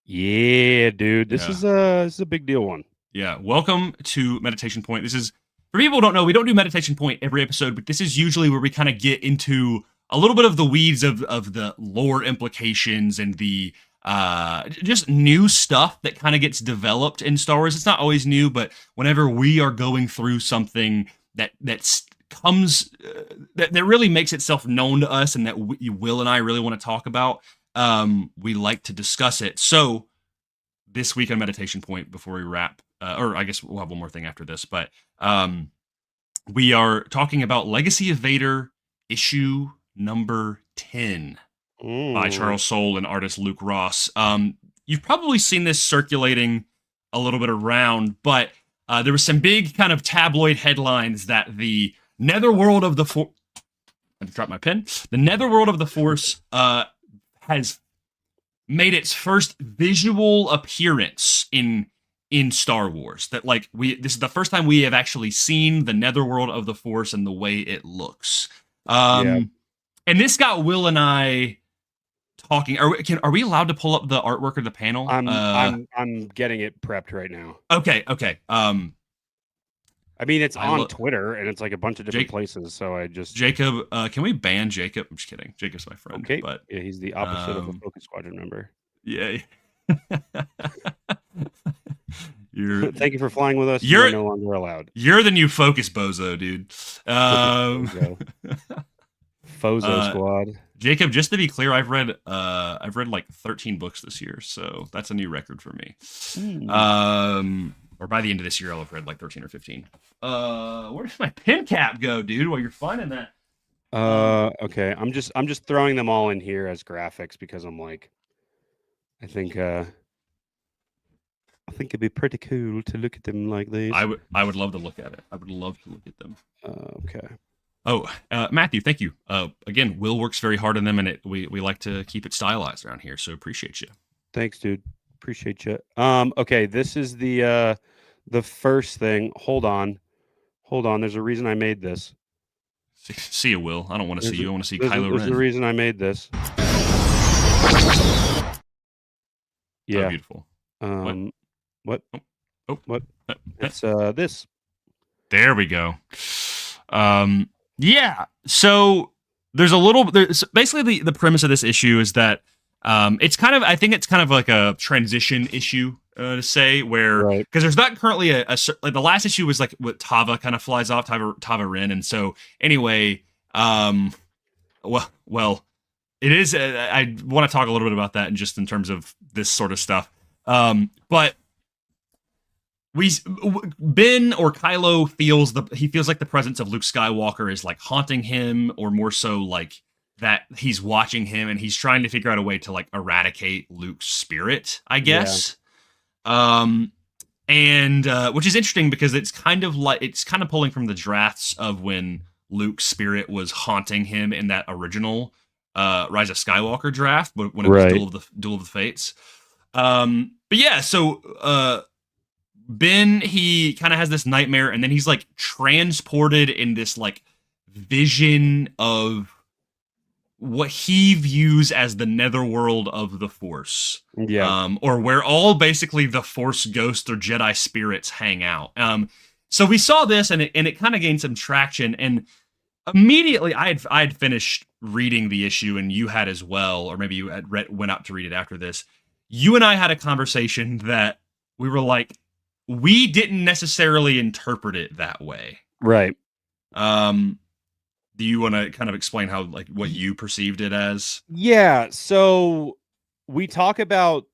Yeah, dude, this is a big deal one. Yeah, welcome to Meditation Point. This is, for people who don't know, we don't do Meditation Point every episode, but this is usually where we kind of get into a little bit of the weeds of the lore implications and the just new stuff that kind of gets developed in Star Wars. It's not always new, but whenever we are going through something that comes that really makes itself known to us and that Will and I really want to talk about, we like to discuss it. So this week on Meditation Point, before we wrap, or I guess we'll have one more thing after this, but we are talking about Legacy of Vader issue number 10 by Charles Soule and artist Luke Ross. You've probably seen this circulating a little bit around, but there was some big kind of tabloid headlines that the Netherworld of the Force... I dropped my pen. The Netherworld of the Force has made its first visual appearance in Star Wars. That this is the first time we have actually seen the Netherworld of the Force and the way it looks. And this got Will and I talking. Are we allowed to pull up the artwork of the panel? I'm getting it prepped right now. Okay. I mean, it's on Twitter and it's like a bunch of different places. So I just Jacob. Can we ban Jacob? I'm just kidding. Jacob's my friend. Okay, but yeah, he's the opposite of a Focus Squadron member. Yeah. Thank you for flying with us. You're no longer allowed. You're the new Focus Bozo, dude. Fozo Squad. Jacob, just to be clear, I've read like 13 books this year, so that's a new record for me. Or by the end of this year, I'll have read like 13 or 15. Where did my pen cap go, dude? While you're finding that. Okay. I'm just throwing them all in here as graphics because I'm like, I think it'd be pretty cool to look at them like these. I would love to look at it. I would love to look at them. Okay. Oh, Matthew, thank you. Again, Will works very hard on them, and we like to keep it stylized around here, so appreciate you. Thanks, dude. Appreciate you. Okay, this is the first thing. Hold on. There's a reason I made this. See you, Will. I don't want to see you. I want to see Kylo Ren. There's a reason I made this. Yeah. So beautiful. What? Oh. What? It's this. There we go. Yeah. So there's basically the premise of this issue is that it's kind of, I think it's kind of like a transition issue to say, where because there's not currently like the last issue was like what Tava kind of flies off, Tava Rin, and so anyway, well, it is. I want to talk a little bit about that, and just in terms of this sort of stuff. But Ben or Kylo feels like the presence of Luke Skywalker is like haunting him, or more so like that he's watching him and he's trying to figure out a way to like eradicate Luke's spirit, I guess. And which is interesting because it's kind of pulling from the drafts of when Luke's spirit was haunting him in that original Rise of Skywalker draft, when it was Duel of the Fates. But yeah, so Ben, he kind of has this nightmare, and then he's like transported in this like vision of what he views as the netherworld of the Force. Yeah. Or where all basically the Force ghosts or Jedi spirits hang out. So we saw this, and it kind of gained some traction, and immediately I had finished reading the issue, and you had as well, or maybe you had went out to read it after this. You and I had a conversation that we were like, we didn't necessarily interpret it that way. Right. Do you want to kind of explain how, like, what you perceived it as? Yeah. So we talk about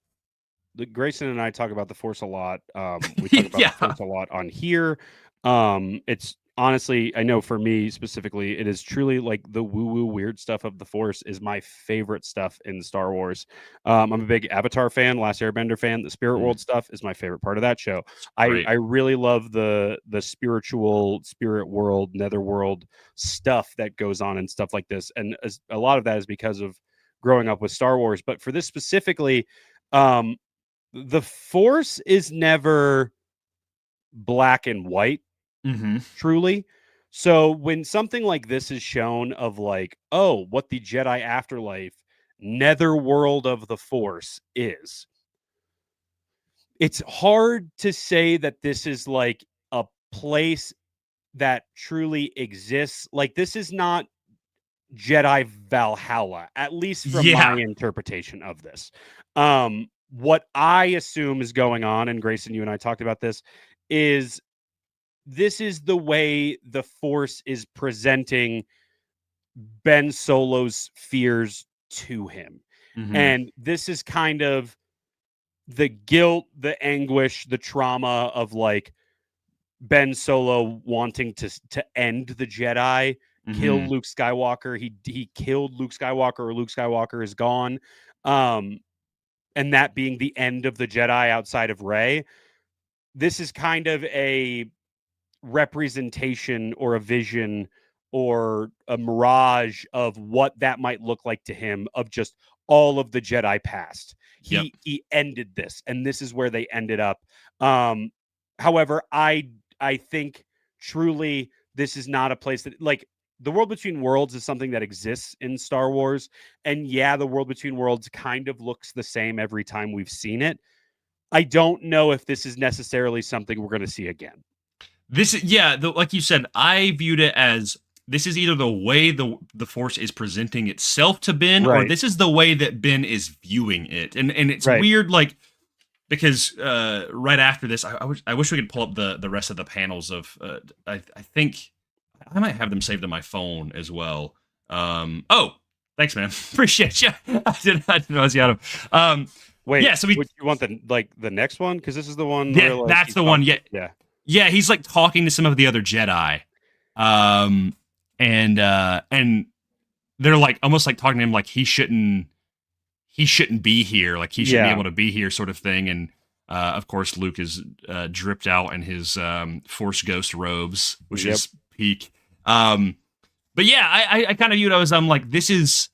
Grayson and I talk about the Force a lot. We talk about the Force a lot on here. It's honestly, I know for me specifically, it is truly like the woo-woo weird stuff of the Force is my favorite stuff in Star Wars. I'm a big Avatar fan, Last Airbender fan. The Spirit World stuff is my favorite part of that show. I really love the spiritual Spirit World, Netherworld stuff that goes on and stuff like this. And a lot of that is because of growing up with Star Wars. But for this specifically, the Force is never black and white. Truly. So when something like this is shown of like, oh, what the Jedi afterlife netherworld of the Force is, it's hard to say that this is like a place that truly exists. Like, this is not Jedi Valhalla, at least from my interpretation of this. What I assume is going on, and Grayson, you and I talked about this, is this is the way the Force is presenting Ben Solo's fears to him. And this is kind of the guilt, the anguish, the trauma of like Ben Solo wanting to end the Jedi, kill Luke Skywalker. He killed Luke Skywalker, or Luke Skywalker is gone. And that being the end of the Jedi outside of Rey. This is kind of a representation or a vision or a mirage of what that might look like to him, of just all of the Jedi past. He ended this, and this is where they ended up. However, I think truly this is not a place that, like, the World Between Worlds is something that exists in Star Wars, and the World Between Worlds kind of looks the same every time we've seen it. I don't know if this is necessarily something we're going to see again. This is, like you said, I viewed it as this is either the way the Force is presenting itself to Ben, or this is the way that Ben is viewing it. And it's weird, like, because right after this, I wish we could pull up the rest of the panels of, I think I might have them saved on my phone as well. Oh, thanks, man. Appreciate you. I didn't realize you had them. Wait, so you want the next one? Because this is the one. Yeah, where, that's the one. Yeah. Yeah, he's like talking to some of the other Jedi, and they're like almost like talking to him like he shouldn't be here, like he shouldn't be able to be here, sort of thing. And of course, Luke is dripped out in his Force Ghost robes, which is peak. But yeah, I kind of viewed it as like this is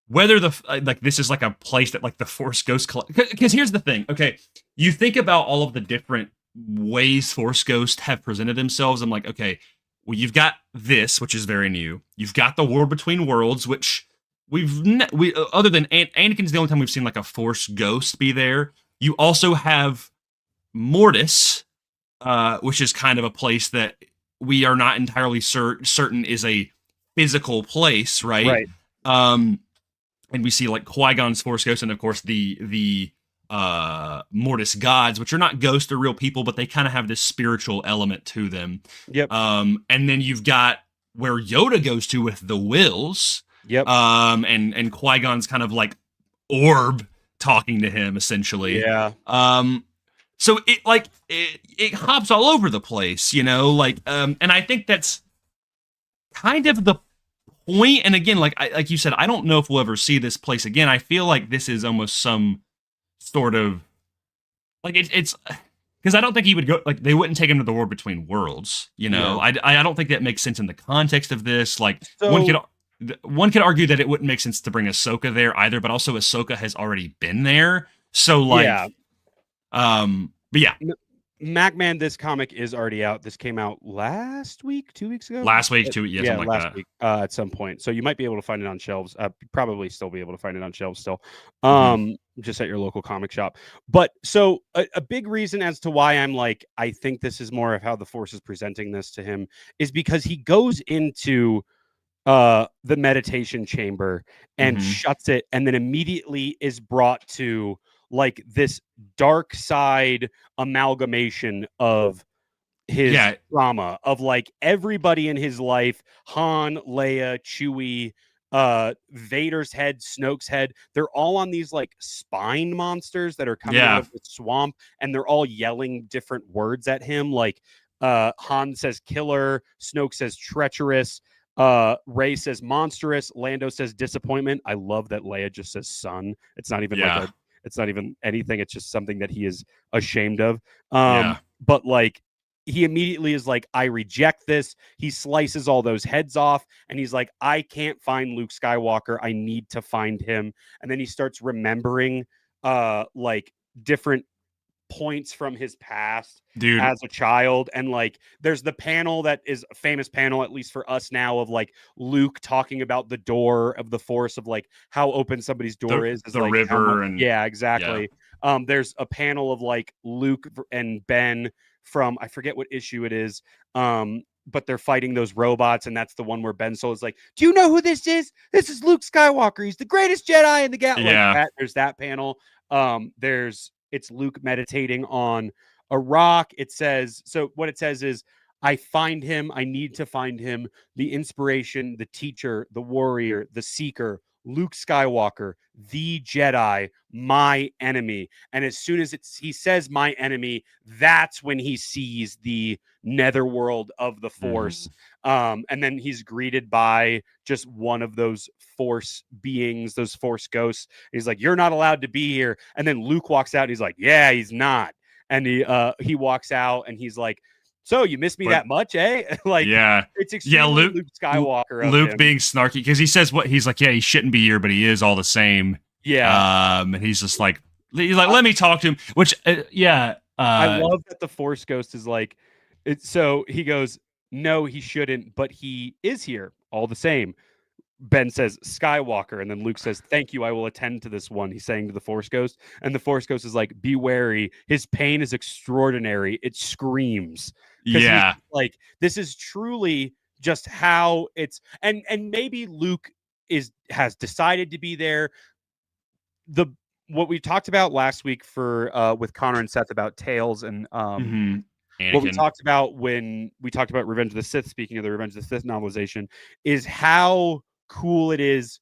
whether this is like a place that like the Force Ghost, because here's the thing. Okay, you think about all of the different ways Force Ghosts have presented themselves. I'm like, okay, well, you've got this, which is very new. You've got the World Between Worlds, which other than Anakin's the only time we've seen like a Force ghost be there. You also have Mortis, which is kind of a place that we are not entirely certain is a physical place, right? Right. And we see like Qui-Gon's Force Ghost, and of course the Mortis gods, which are not ghosts, they're real people, but they kind of have this spiritual element to them. Yep. And then you've got where Yoda goes to with the Wills. Yep. And Qui-Gon's kind of like orb talking to him essentially. Yeah. So it hops all over the place, you know, like and I think that's kind of the point. And again, like you said, I don't know if we'll ever see this place again. I feel like this is almost some sort of like it's because I don't think he would go, like they wouldn't take him to the War Between Worlds, you know. Yeah. I don't think that makes sense in the context of this. Like So- one could argue that it wouldn't make sense to bring Ahsoka there either, but also Ahsoka has already been there. So like Yeah. but yeah, MacMan, this comic is already out. This came out last week, 2 weeks ago. last week too, yeah, something like last that. week at some point. So you might be able to find it on shelves. Probably still be able to find it on shelves still. Just at your local comic shop. But so a big reason as to why I'm like, I think this is more of how the Force is presenting this to him is because he goes into the meditation chamber and shuts it, and then immediately is brought to like this dark side amalgamation of his trauma of like everybody in his life, Han, Leia, Chewie, Vader's head, Snoke's head, they're all on these like spine monsters that are coming out of the swamp, and they're all yelling different words at him. Like Han says killer, Snoke says treacherous, Rey says monstrous, Lando says disappointment. I love that Leia just says son. It's not even like it's not even anything. It's just something that he is ashamed of. But like he immediately is like, I reject this. He slices all those heads off and he's like, I can't find Luke Skywalker. I need to find him. And then he starts remembering like different points from his past as a child, and like there's the panel that is a famous panel, at least for us now, of like Luke talking about the door of the Force, of like how open somebody's door is the like river and exactly. There's a panel of like Luke and Ben from, I forget what issue it is, but they're fighting those robots, and that's the one where Ben Solo is like, do you know who this is? This is Luke Skywalker. He's the greatest Jedi in the galaxy. There's that panel. It's Luke meditating on a rock. It says, so what it says is, I find him, I need to find him, the inspiration, the teacher, the warrior, the seeker, Luke Skywalker, the Jedi, my enemy. And as soon as he says my enemy, that's when he sees the netherworld of the Force. And then he's greeted by just one of those Force beings, those Force ghosts. He's like, you're not allowed to be here. And then Luke walks out and he's like, yeah, he's not. And he walks out and he's like, so you miss me that much, eh? Like, it's extremely Luke Skywalker. Luke being snarky because he says what he's like. Yeah, he shouldn't be here, but he is all the same. And he's just like, let me talk to him. Which, I love that the Force Ghost is like, so he goes, no, he shouldn't, but he is here all the same. Ben says Skywalker, and then Luke says, thank you, I will attend to this one. He's saying to the Force Ghost, and the Force Ghost is like, be wary. His pain is extraordinary. It screams. Yeah. Like, this is truly just how it's, and maybe Luke has decided to be there. What we talked about last week with Connor and Seth about Tails and what we talked about when we talked about Revenge of the Sith, speaking of the Revenge of the Sith novelization, is how cool it is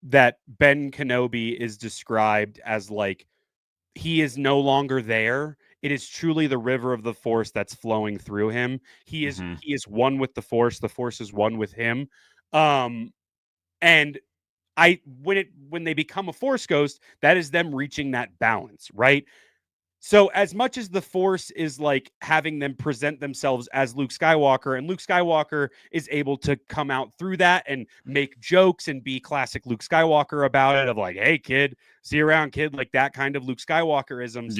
that Ben Kenobi is described as like, he is no longer there. It is truly the river of the Force that's flowing through him. He is one with the Force. The Force is one with him. And when they become a Force ghost, that is them reaching that balance, right? So as much as the Force is like having them present themselves as Luke Skywalker, and Luke Skywalker is able to come out through that and make jokes and be classic Luke Skywalker about it, of like, hey kid, see you around kid, like that kind of Luke Skywalker-isms.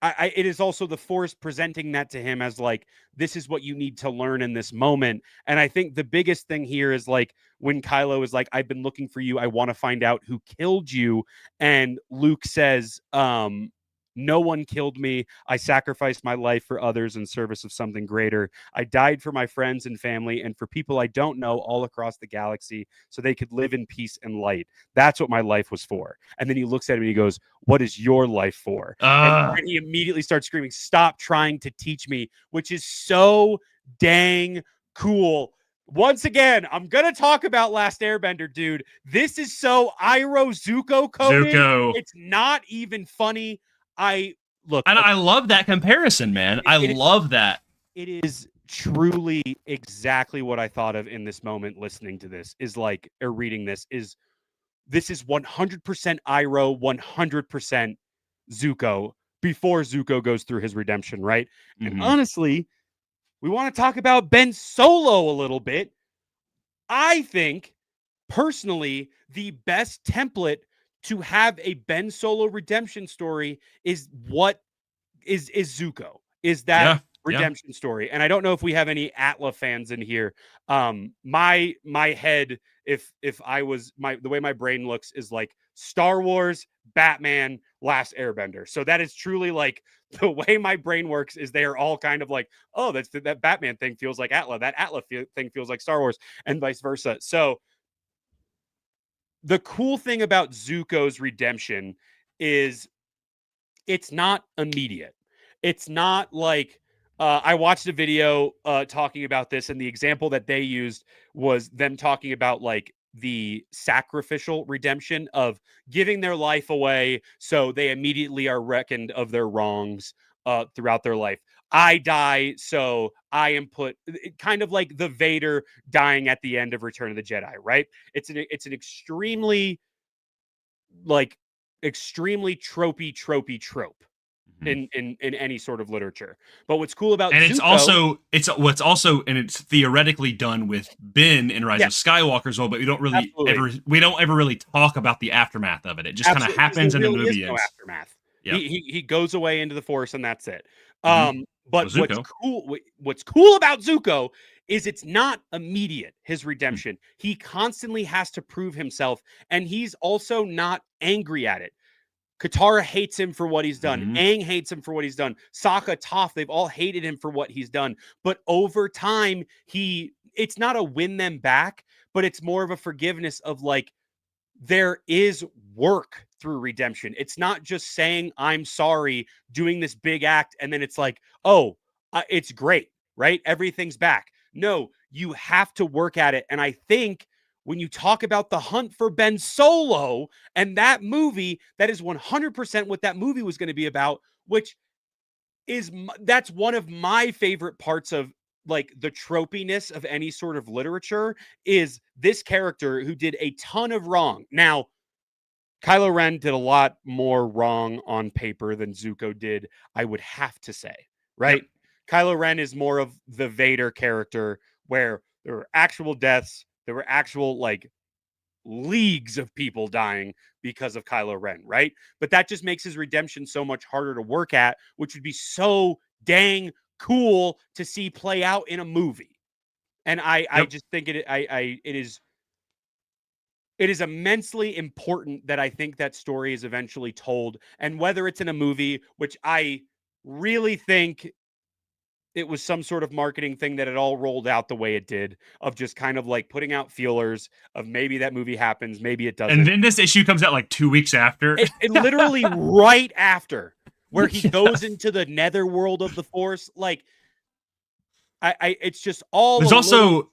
it is also the Force presenting that to him as like, this is what you need to learn in this moment. And I think the biggest thing here is like when Kylo is like, I've been looking for you. I want to find out who killed you. And Luke says, no one killed me. I sacrificed my life for others in service of something greater. I died for my friends and family and for people I don't know all across the galaxy so they could live in peace and light. That's what my life was for. And then he looks at him and he goes, what is your life for? And he immediately starts screaming, stop trying to teach me, which is so dang cool. Once again, I'm going to talk about Last Airbender, dude. This is so Iroh Zuko coded. Zuko. It's not even funny. I love that comparison, man. I love that. It is truly exactly what I thought of in this moment listening to this is like, or reading this is 100% Iroh, 100% Zuko before Zuko goes through his redemption, right? And honestly, we want to talk about Ben Solo a little bit. I think, personally, the best template to have a Ben Solo redemption story is what is Zuko. Is that redemption story? And I don't know if we have any Atla fans in here. My head, if I was the way my brain looks is like Star Wars, Batman, Last Airbender. So that is truly like the way my brain works is they are all kind of like, oh, that Batman thing feels like Atla. That Atla thing feels like Star Wars and vice versa. So the cool thing about Zuko's redemption is it's not immediate. It's not like I watched a video talking about this, and the example that they used was them talking about like the sacrificial redemption of giving their life away so they immediately are reckoned of their wrongs throughout their life. I die, so I am put kind of like the Vader dying at the end of Return of the Jedi, right? It's an extremely tropey trope in any sort of literature. But what's cool about Zuko, it's theoretically done with Ben in Rise of Skywalker as well, but we don't ever really talk about the aftermath of it. It just kind of happens and the movie ends. No aftermath. Yep. He goes away into the Force and that's it. But what's cool about Zuko is it's not immediate, his redemption. He constantly has to prove himself, and he's also not angry at it. Katara hates him for what he's done. Aang hates him for what he's done. Sokka, Toph, they've all hated him for what he's done. But over time, it's not a win them back, but it's more of a forgiveness of like, there is work through redemption. It's not just saying, I'm sorry, doing this big act, and then it's like, it's great, right? Everything's back. No, you have to work at it. And I think when you talk about the hunt for Ben Solo and that movie, that is 100% what that movie was going to be about, that's one of my favorite parts of like the tropiness of any sort of literature is this character who did a ton of wrong. Now, Kylo Ren did a lot more wrong on paper than Zuko did, I would have to say, right? Yep. Kylo Ren is more of the Vader character where there were actual deaths. There were actual like leagues of people dying because of Kylo Ren, right? But that just makes his redemption so much harder to work at, which would be so dang cool to see play out in a movie. And I just think it is immensely important that I think that story is eventually told. And whether it's in a movie, which I really think it was some sort of marketing thing that it all rolled out the way it did, of just kind of like putting out feelers of maybe that movie happens, maybe it doesn't. And then this issue comes out like 2 weeks after. It literally right after, where he goes into the netherworld of the Force. Like, it's just all. There's also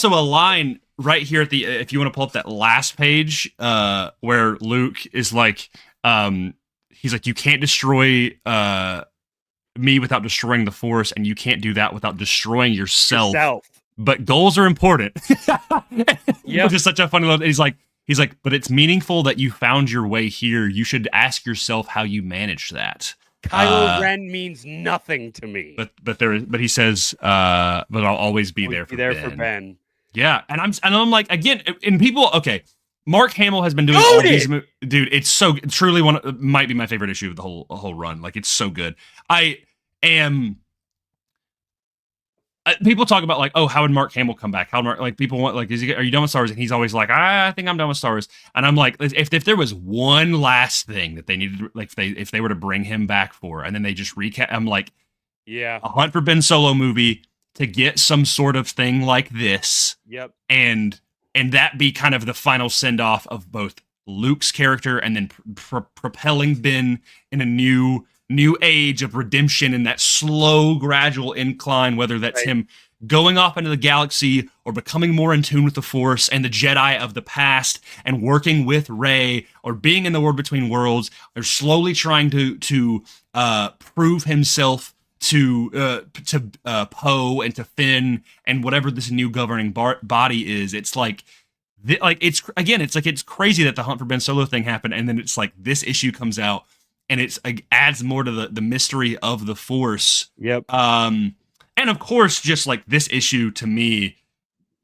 a line right here at the, if you want to pull up that last page, where Luke is like, he's like, you can't destroy me without destroying the Force, and you can't do that without destroying yourself. But goals are important. Which is such a funny little. He's like, but it's meaningful that you found your way here. You should ask yourself how you managed that. Kylo Ren means nothing to me. But he says, but I'll always be there for Ben. For Ben. Yeah, and I'm like, again, and people, okay, Mark Hamill has been doing all these dude, it's so truly might be my favorite issue of the whole run. Like, it's so good. I am people talk about like, oh, how would Mark Hamill come back? Like people want like, are you done with Star Wars? And he's always like, I think I'm done with Star Wars. And I'm like, if there was one last thing that they needed, like if they were to bring him back for, and then they just recap, I'm like, yeah, a Hunt for Ben Solo movie to get some sort of thing like this. Yep. And that be kind of the final send off of both Luke's character and then propelling Ben in a new age of redemption and that slow, gradual incline, whether that's him going off into the galaxy or becoming more in tune with the Force and the Jedi of the past and working with Rey, or being in the World Between Worlds, or slowly trying to prove himself to Poe and to Finn and whatever this new governing body is. It's like, it's crazy that the Hunt for Ben Solo thing happened, and then it's like this issue comes out and it's adds more to the mystery of the Force. Yep. And of course, just like this issue to me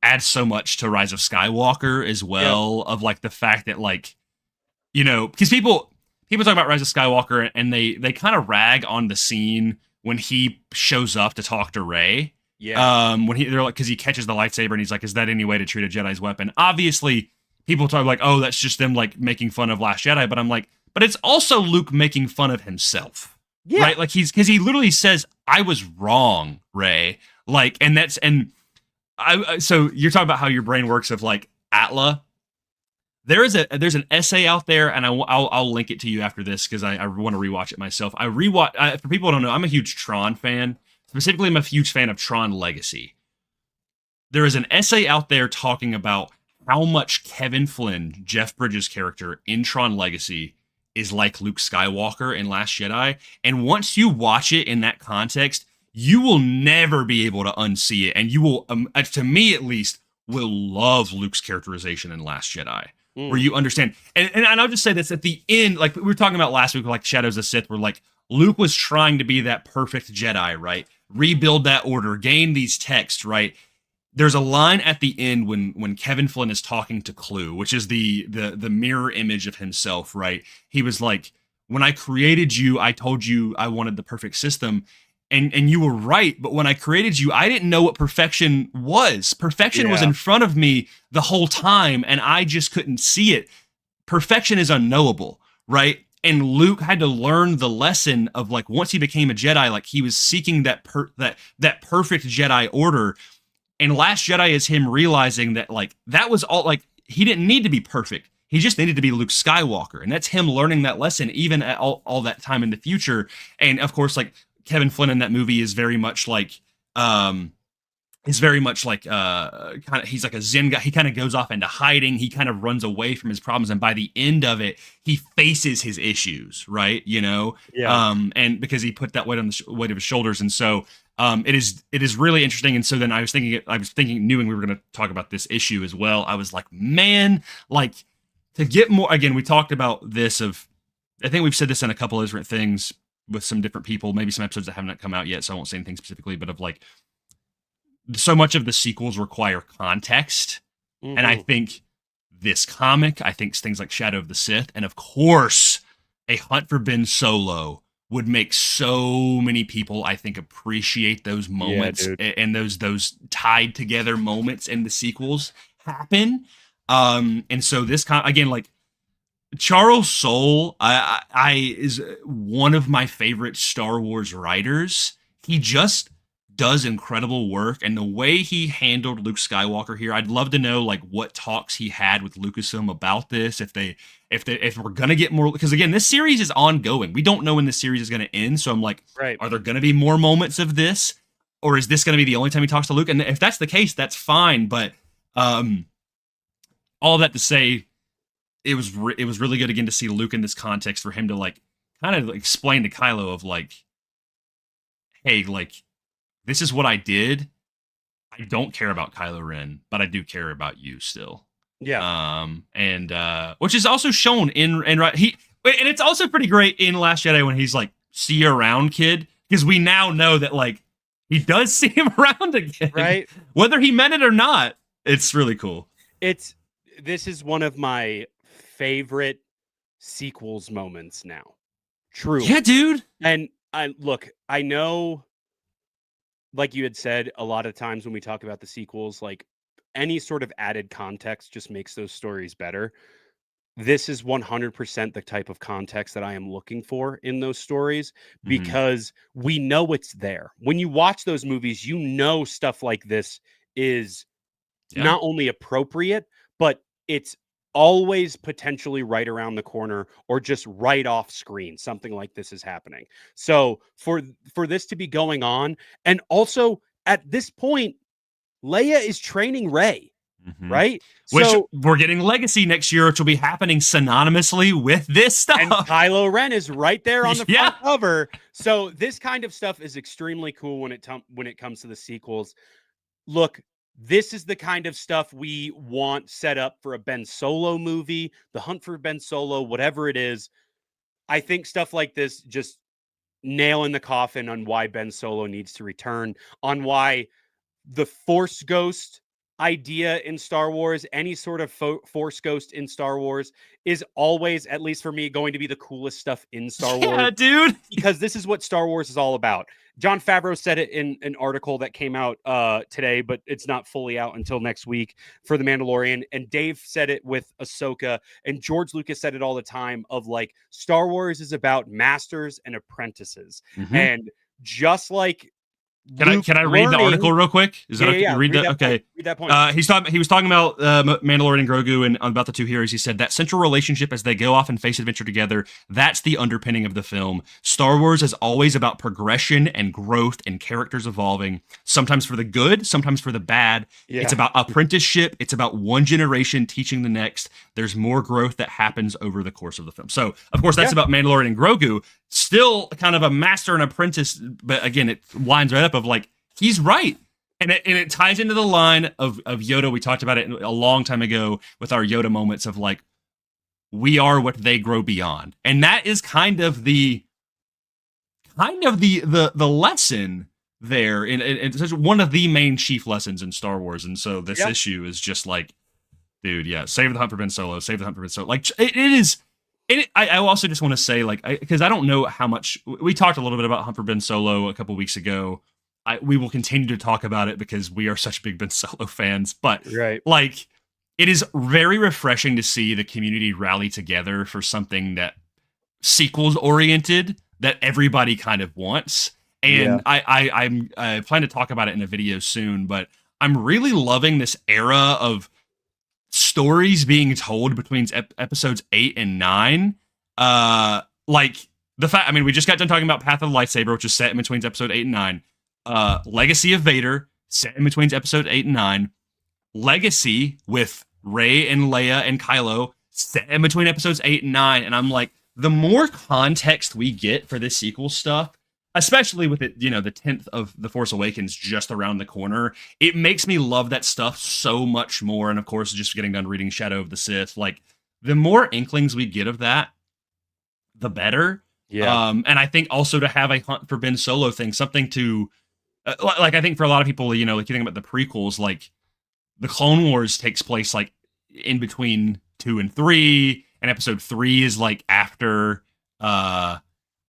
adds so much to Rise of Skywalker as well. Yep. Of like the fact that, like, you know, because people talk about Rise of Skywalker and they kind of rag on the scene when he shows up to talk to Rey. Yeah. When they're like, because he catches the lightsaber and he's like, is that any way to treat a Jedi's weapon? Obviously, people talk like, oh, that's just them like making fun of Last Jedi. But I'm like, but it's also Luke making fun of himself. Yeah. Right? Like because he literally says, I was wrong, Rey. Like, so you're talking about how your brain works of like Atla. There's an essay out there, and I'll link it to you after this because I want to rewatch it myself. For people who don't know, I'm a huge Tron fan. Specifically, I'm a huge fan of Tron Legacy. There is an essay out there talking about how much Kevin Flynn, Jeff Bridges' character in Tron Legacy, is like Luke Skywalker in Last Jedi. And once you watch it in that context, you will never be able to unsee it. And you will, to me at least, will love Luke's characterization in Last Jedi. Where you understand, and I'll just say this at the end, like we were talking about last week, like Shadows of Sith, where like Luke was trying to be that perfect Jedi, right? Rebuild that order, gain these texts, right? There's a line at the end when Kevin Flynn is talking to Clue, which is the mirror image of himself, right? He was like, when I created you, I told you I wanted the perfect system. And you were right, but when I created you, I didn't know what perfection was. Perfection was in front of me the whole time, and I just couldn't see it. Perfection is unknowable, right? And Luke had to learn the lesson of like once he became a Jedi, like he was seeking that perfect Jedi order. And Last Jedi is him realizing that like that was all, like he didn't need to be perfect. He just needed to be Luke Skywalker, and that's him learning that lesson even at all that time in the future. And of course, like Kevin Flynn in that movie is very much like kind of, he's like a Zen guy. He kind of goes off into hiding. He kind of runs away from his problems, and by the end of it, he faces his issues, right? You know, and because he put that weight on the weight of his shoulders, and so it is really interesting. And so then I was thinking, knowing we were going to talk about this issue as well. I was like, man, like to get more. Again, we talked about this. I think we've said this in a couple of different things with some different people, maybe some episodes that haven't come out yet, so I won't say anything specifically, but of like, so much of the sequels require context. Mm-hmm. And I think this comic, I think things like Shadow of the Sith, and of course, A Hunt for Ben Solo would make so many people, I think, appreciate those moments and those tied together moments in the sequels happen. And so this again, like, Charles Soule, I is one of my favorite Star Wars writers. He just does incredible work, and the way he handled Luke Skywalker here, I'd love to know like what talks he had with Lucasfilm about this. If we're gonna get more, because again, this series is ongoing. We don't know when this series is gonna end. So I'm like, are there gonna be more moments of this, or is this gonna be the only time he talks to Luke? And if that's the case, that's fine. But all that to say, it was really good again to see Luke in this context, for him to like kind of explain to Kylo of like, hey, like this is what I did. I don't care about Kylo Ren, but I do care about you still. Yeah. And which is also shown in and it's also pretty great in Last Jedi when he's like, see you around, kid, because we now know that like he does see him around again, right? Whether he meant it or not. It's really cool. this is one of my favorite sequels moments now. Truly. Yeah, dude. And I know, like you had said, a lot of times when we talk about the sequels, like any sort of added context just makes those stories better. This is 100% the type of context that I am looking for in those stories because we know it's there. When you watch those movies, you know stuff like this is not only appropriate, but it's always potentially right around the corner or just right off screen. Something like this is happening. So for this to be going on, and also at this point, Leia is training Rey. Right? Which So we're getting Legacy next year, which will be happening synonymously with this stuff. and Kylo Ren is right there on the Yeah. front cover. So this kind of stuff is extremely cool when it comes to the sequels. Look, this is the kind of stuff we want set up for a Ben Solo movie, The Hunt for Ben Solo, whatever it is. I think stuff like this just nail in the coffin on why Ben Solo needs to return, on why the Force Ghost idea in Star Wars, any sort of Force Ghost in Star Wars, is always, at least for me, going to be the coolest stuff in Star Wars. Yeah, dude. Because this is what Star Wars is all about. John Favreau said it in an article that came out today, but it's not fully out until next week for The Mandalorian. And Dave said it with Ahsoka, and George Lucas said it all the time of like, Star Wars is about masters and apprentices. And just like Can I read the article real quick? Is that okay? Yeah. Read that? Okay. Read that point. He was talking about Mandalorian and Grogu and about the two heroes. He said that central relationship as they go off and face adventure together, that's the underpinning of the film. Star Wars is always about progression and growth and characters evolving, sometimes for the good, sometimes for the bad. Yeah. It's about apprenticeship. It's about one generation teaching the next. There's more growth that happens over the course of the film. So, of course, that's about Mandalorian and Grogu. Still kind of a master and apprentice, but again, it lines right up of like, he's right. And it ties into the line of Yoda. We talked about it a long time ago with our Yoda moments of like, we are what they grow beyond. And that is kind of the lesson there. And it's one of the main chief lessons in Star Wars. And so this issue is just like, dude, yeah, save the hunt for Ben Solo, save the hunt for Ben Solo. Like it is. I also just want to say, like, because I don't know how much we talked a little bit about Hunt for Ben Solo a couple weeks ago. We will continue to talk about it because we are such big Ben Solo fans. But like, it is very refreshing to see the community rally together for something that sequels oriented that everybody kind of wants. And I plan to talk about it in a video soon. But I'm really loving this era of stories being told between episodes 8 and 9. Like the fact, I mean, we just got done talking about Path of the Lightsaber, which is set in between episode 8 and 9. Legacy of Vader, set in between episode 8 and 9. Legacy with Rey and Leia and Kylo, set in between episodes 8 and 9. And I'm like, the more context we get for this sequel stuff, especially with it, the 10th of The Force Awakens just around the corner, it makes me love that stuff so much more. And of course, just getting done reading Shadow of the Sith, like the more inklings we get of that, the better. Yeah. And I think also to have a Hunt for Ben Solo thing, something to, like, I think for a lot of people, like you think about the prequels, like the Clone Wars takes place like in between 2 and 3, and episode 3 is like after, was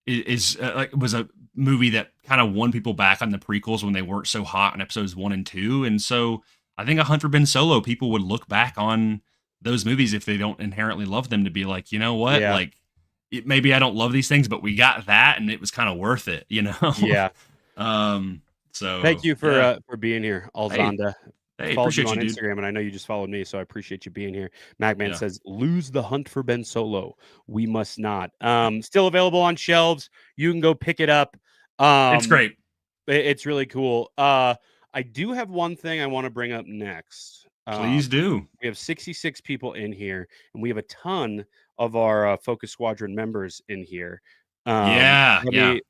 a movie that kind of won people back on the prequels when they weren't so hot in episodes 1 and 2. And so I think a Hunt for Ben Solo, people would look back on those movies if they don't inherently love them to be like, you know what? Yeah. Like maybe I don't love these things, but we got that and it was kind of worth it, Yeah. So thank you for being here, Alzanda. Hey, followed you appreciate on you, dude. Instagram, and I know you just followed me, so I appreciate you being here. Magman says, lose the Hunt for Ben Solo. We must not. Still available on shelves. You can go pick it up. It's great. It's really cool. I do have one thing I want to bring up next. Please do. We have 66 people in here, and we have a ton of our Focus Squadron members in here. Let me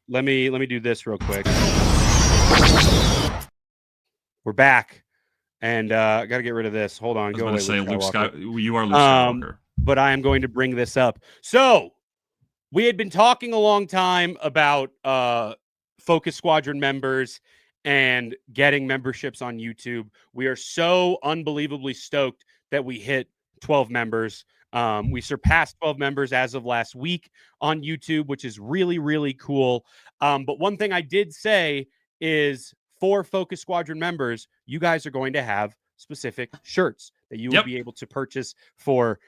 do this real quick. We're back. And I got to get rid of this. Hold on. I was going to say, Luke Skywalker. You are Luke Skywalker. But I am going to bring this up. So we had been talking a long time about Focus Squadron members and getting memberships on YouTube. We are so unbelievably stoked that we hit 12 members. We surpassed 12 members as of last week on YouTube, which is really, really cool. But one thing I did say is for Focus Squadron members, you guys are going to have specific shirts that you will be able to purchase for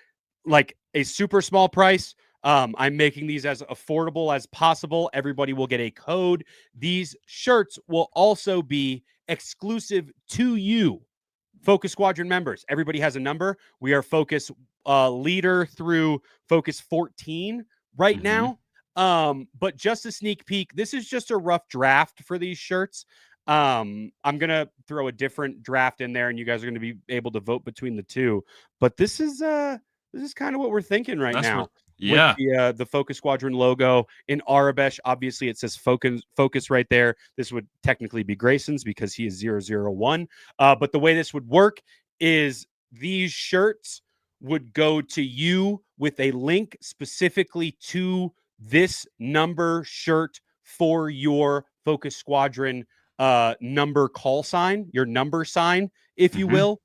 like a super small price. I'm making these as affordable as possible. Everybody will get a code. These shirts will also be exclusive to you, Focus Squadron members. Everybody has a number. We are Focus leader through Focus 14 right now. But just a sneak peek, this is just a rough draft for these shirts. I'm gonna throw a different draft in there, and you guys are gonna be able to vote between the two. But this is kind of what we're thinking right now. Yeah. With the Focus Squadron logo in Arabesh, obviously it says focus right there. This would technically be Grayson's because he is 001. But the way this would work is these shirts would go to you with a link specifically to this number shirt for your Focus Squadron number call sign, your number sign, if you will.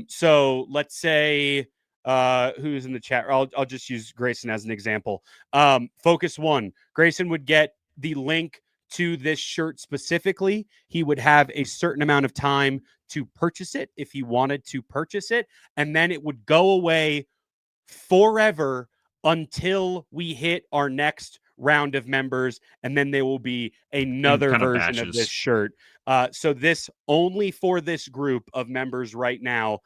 So let's say who's in the chat. I'll just use Grayson as an example. Focus 1. Grayson would get the link to this shirt specifically. He would have a certain amount of time to purchase it if he wanted to purchase it, and then it would go away forever until we hit our next round of members, and then there will be another version of this shirt. So this only for this group of members right now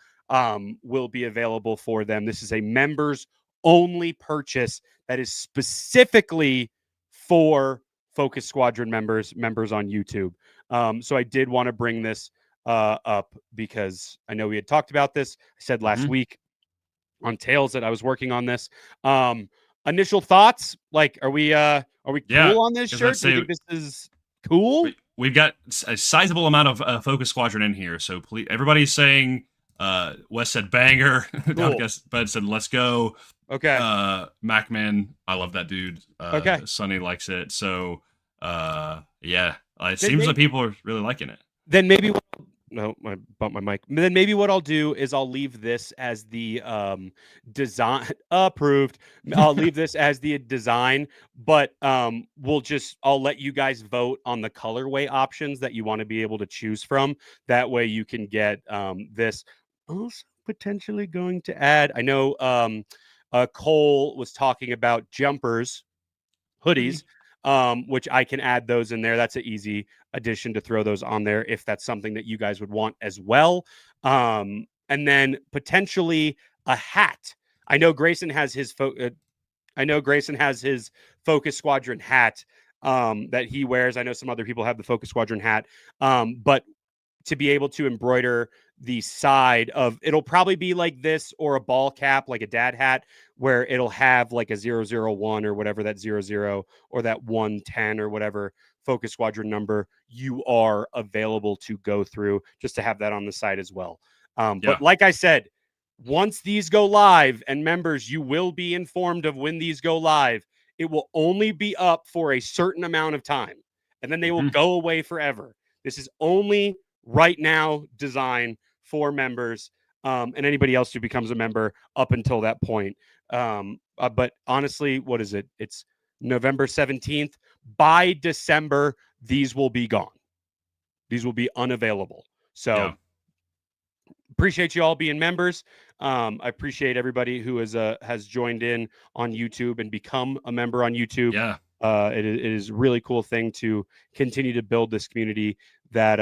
will be available for them. This is a members only purchase that is specifically for Focus Squadron members on YouTube. So I did want to bring this up because I know we had talked about this. I said last week on Tales that I was working on this. Initial thoughts, like, are we cool on this shirt? Do you think this is cool? We've got a sizable amount of Focus Squadron in here, so please, everybody's saying. Wes said banger. Cool. Bud said let's go. Okay. Macman, I love that dude. Okay. Sonny likes it. So yeah, it seems like people are really liking it. Then maybe I bumped my mic. Then maybe what I'll do is I'll leave this as the design approved. I'll leave this as the design, but I'll let you guys vote on the colorway options that you want to be able to choose from. That way you can get this. Also potentially going to add, I know Cole was talking about jumpers, hoodies, which I can add those in there. That's an easy addition to throw those on there if that's something that you guys would want as well. And then potentially a hat. I know Grayson has his Focus Squadron hat that he wears. I know some other people have the Focus Squadron hat, but to be able to embroider the side of, it'll probably be like this or a ball cap, like a dad hat, where it'll have like a 001 or whatever that 00 or that 110 or whatever Focus Squadron number you are available to go through, just to have that on the side as well. But like I said, once these go live, and members, you will be informed of when these go live. It will only be up for a certain amount of time, and then they will go away forever. This is only right now design for members and anybody else who becomes a member up until that point. But honestly, what is it? It's November 17th. By December, these will be gone. These will be unavailable. So appreciate you all being members. I appreciate everybody who has joined in on YouTube and become a member on YouTube. Yeah. It is a really cool thing to continue to build this community that,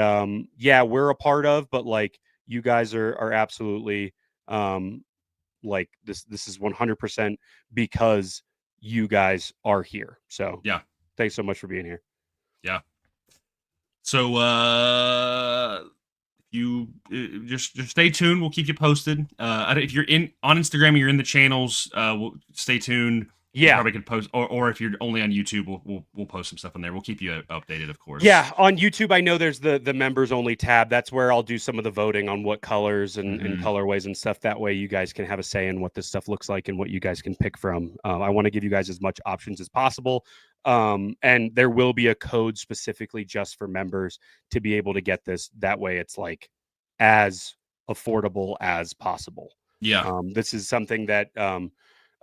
we're a part of, but like you guys are absolutely, like this is 100% because you guys are here. So yeah, thanks so much for being here. Yeah. So, you just stay tuned. We'll keep you posted. If you're on Instagram and you're in the channels, we'll stay tuned. Yeah, probably could post, or if you're only on YouTube, we'll post some stuff on there. We'll keep you updated, of course. Yeah, on YouTube, I know there's the members only tab. That's where I'll do some of the voting on what colors and colorways and stuff. That way, you guys can have a say in what this stuff looks like and what you guys can pick from. I want to give you guys as much options as possible. And there will be a code specifically just for members to be able to get this. That way, it's like as affordable as possible. Yeah. This is something that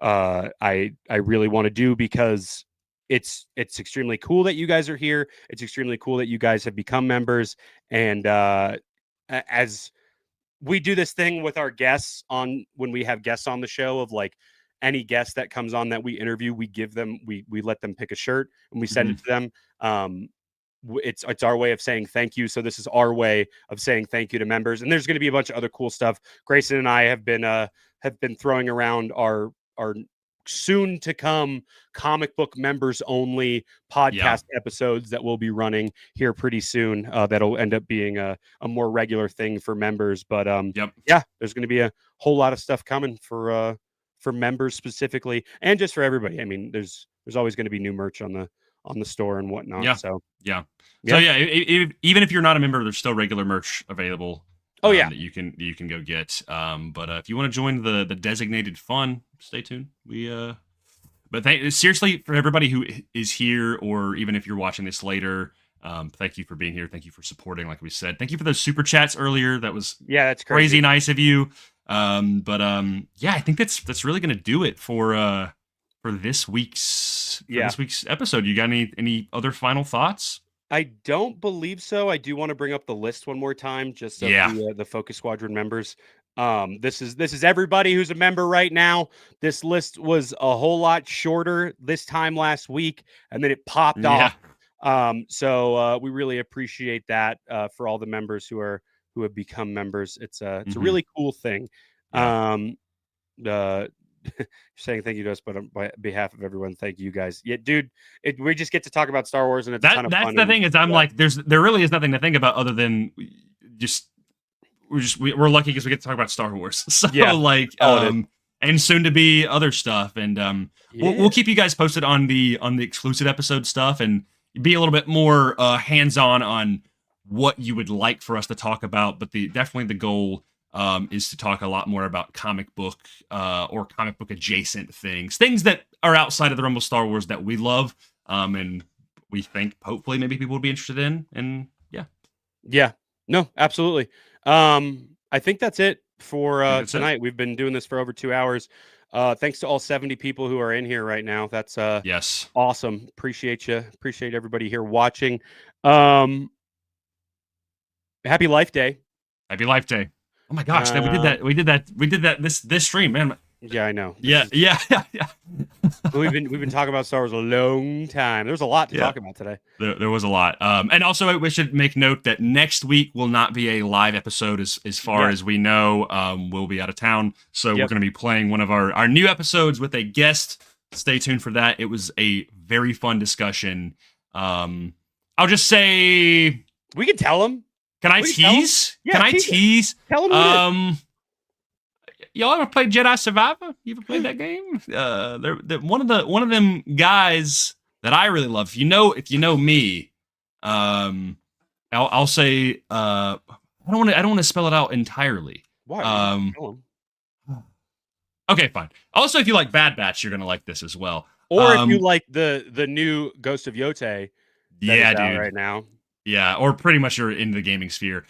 I really want to do because it's extremely cool that you guys are here. It's extremely cool that you guys have become members, and as we do this thing with our guests on when we have guests on the show of like any guest that comes on that we interview, we give them we let them pick a shirt and we send it to them. It's our way of saying thank you. So this is our way of saying thank you to members. And there's going to be a bunch of other cool stuff. Grayson and I have been throwing around our soon to come comic book members only podcast episodes that we'll be running here pretty soon. That'll end up being a more regular thing for members. But yeah, there's going to be a whole lot of stuff coming for members specifically, and just for everybody. I mean, there's always going to be new merch on the store and whatnot. Yeah. So yeah. Even if you're not a member, there's still regular merch available. That you can go get. But if you want to join the designated fun, stay tuned. But seriously, for everybody who is here, or even if you're watching this later, thank you for being here. Thank you for supporting. Like we said, thank you for those super chats earlier. That was that's crazy nice of you. I think that's really gonna do it for this week's episode. You got any other final thoughts? I don't believe so. I do want to bring up the list one more time, just of the Focus Squadron members. This is everybody who's a member right now. This list was a whole lot shorter this time last week, and then it popped off. So we really appreciate that for all the members who have become members. It's a really cool thing. Saying thank you to us, but on behalf of everyone, thank you guys. Yeah, dude, we just get to talk about Star Wars, and it's a ton of fun. That's the thing is, I'm like, there really is nothing to think about other than we're lucky because we get to talk about Star Wars. So and soon to be other stuff, and we'll keep you guys posted on the exclusive episode stuff, and be a little bit more hands-on on what you would like for us to talk about. But definitely the goal is to talk a lot more about comic book or comic book adjacent things that are outside of the realm of Star Wars that we love, and we think hopefully maybe people will be interested in. And no, absolutely. I think that's it for tonight. We've been doing this for over 2 hours. Thanks to all 70 people who are in here right now. That's awesome. Appreciate you. Appreciate everybody here watching. Happy Life Day. Happy Life Day. Oh my gosh, we did that this stream, man. Yeah, I know. Yeah. we've been talking about Star Wars a long time. There's a lot to talk about today. There was a lot. And also we should make note that next week will not be a live episode as far as we know. We'll be out of town. So we're going to be playing one of our new episodes with a guest. Stay tuned for that. It was a very fun discussion. I'll just say we can tell him. Can I tease? Can I tease? Tell him. Y'all ever played Jedi Survivor? You ever played that game? They're one of them guys that I really love. If you know me, I'll say I don't want to spell it out entirely. Why? Okay, fine. Also, if you like Bad Batch, you're gonna like this as well. Or if you like the new Ghost of Yote, dude, right now. Yeah, or pretty much you're in the gaming sphere.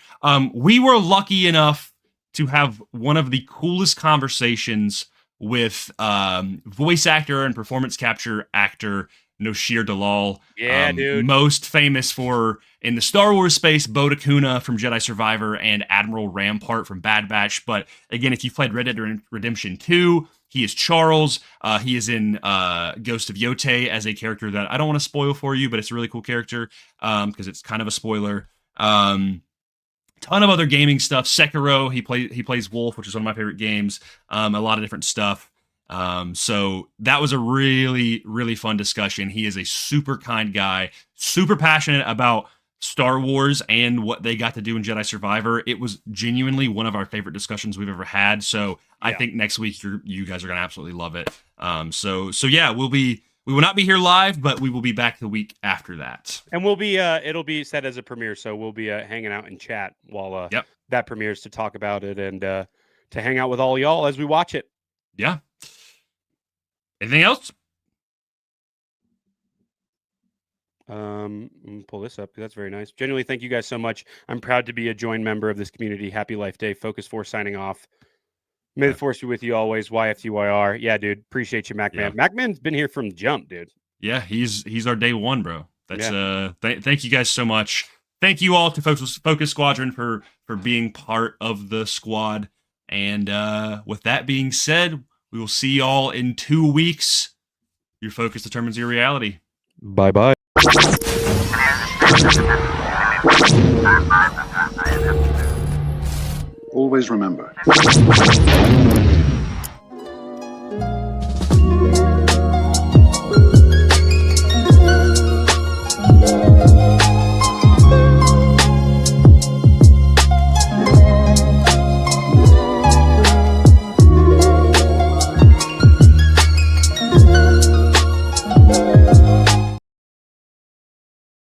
We were lucky enough to have one of the coolest conversations with voice actor and performance capture actor Noshir Dalal. Yeah, dude. Most famous for, in the Star Wars space, Bo Dakuna from Jedi Survivor and Admiral Rampart from Bad Batch. But again, if you've played Red Dead Redemption 2, he is Charles. He is in Ghost of Yote as a character that I don't want to spoil for you, but it's a really cool character because it's kind of a spoiler. Ton of other gaming stuff. Sekiro, he plays Wolf, which is one of my favorite games. A lot of different stuff. So that was a really, really fun discussion. He is a super kind guy, super passionate about Star Wars and what they got to do in Jedi Survivor. It was genuinely one of our favorite discussions we've ever had. So I think next week you guys are going to absolutely love it. So yeah, we will not be here live, but we will be back the week after that. And we'll be it'll be set as a premiere, so we'll be hanging out in chat while that premieres to talk about it and to hang out with all y'all as we watch it. Yeah. Anything else? Let me pull this up because that's very nice. Genuinely, thank you guys so much. I'm proud to be a joined member of this community. Happy Life Day. Focus 4 signing off. May the force be with you always. YFTYR. Yeah, dude. Appreciate you, MacMan. Yeah. MacMan's been here from jump, dude. Yeah, he's our day one, bro. That's thank you guys so much. Thank you all to Focus Squadron for being part of the squad. And with that being said, we will see y'all in 2 weeks. Your focus determines your reality. Bye-bye. Always remember.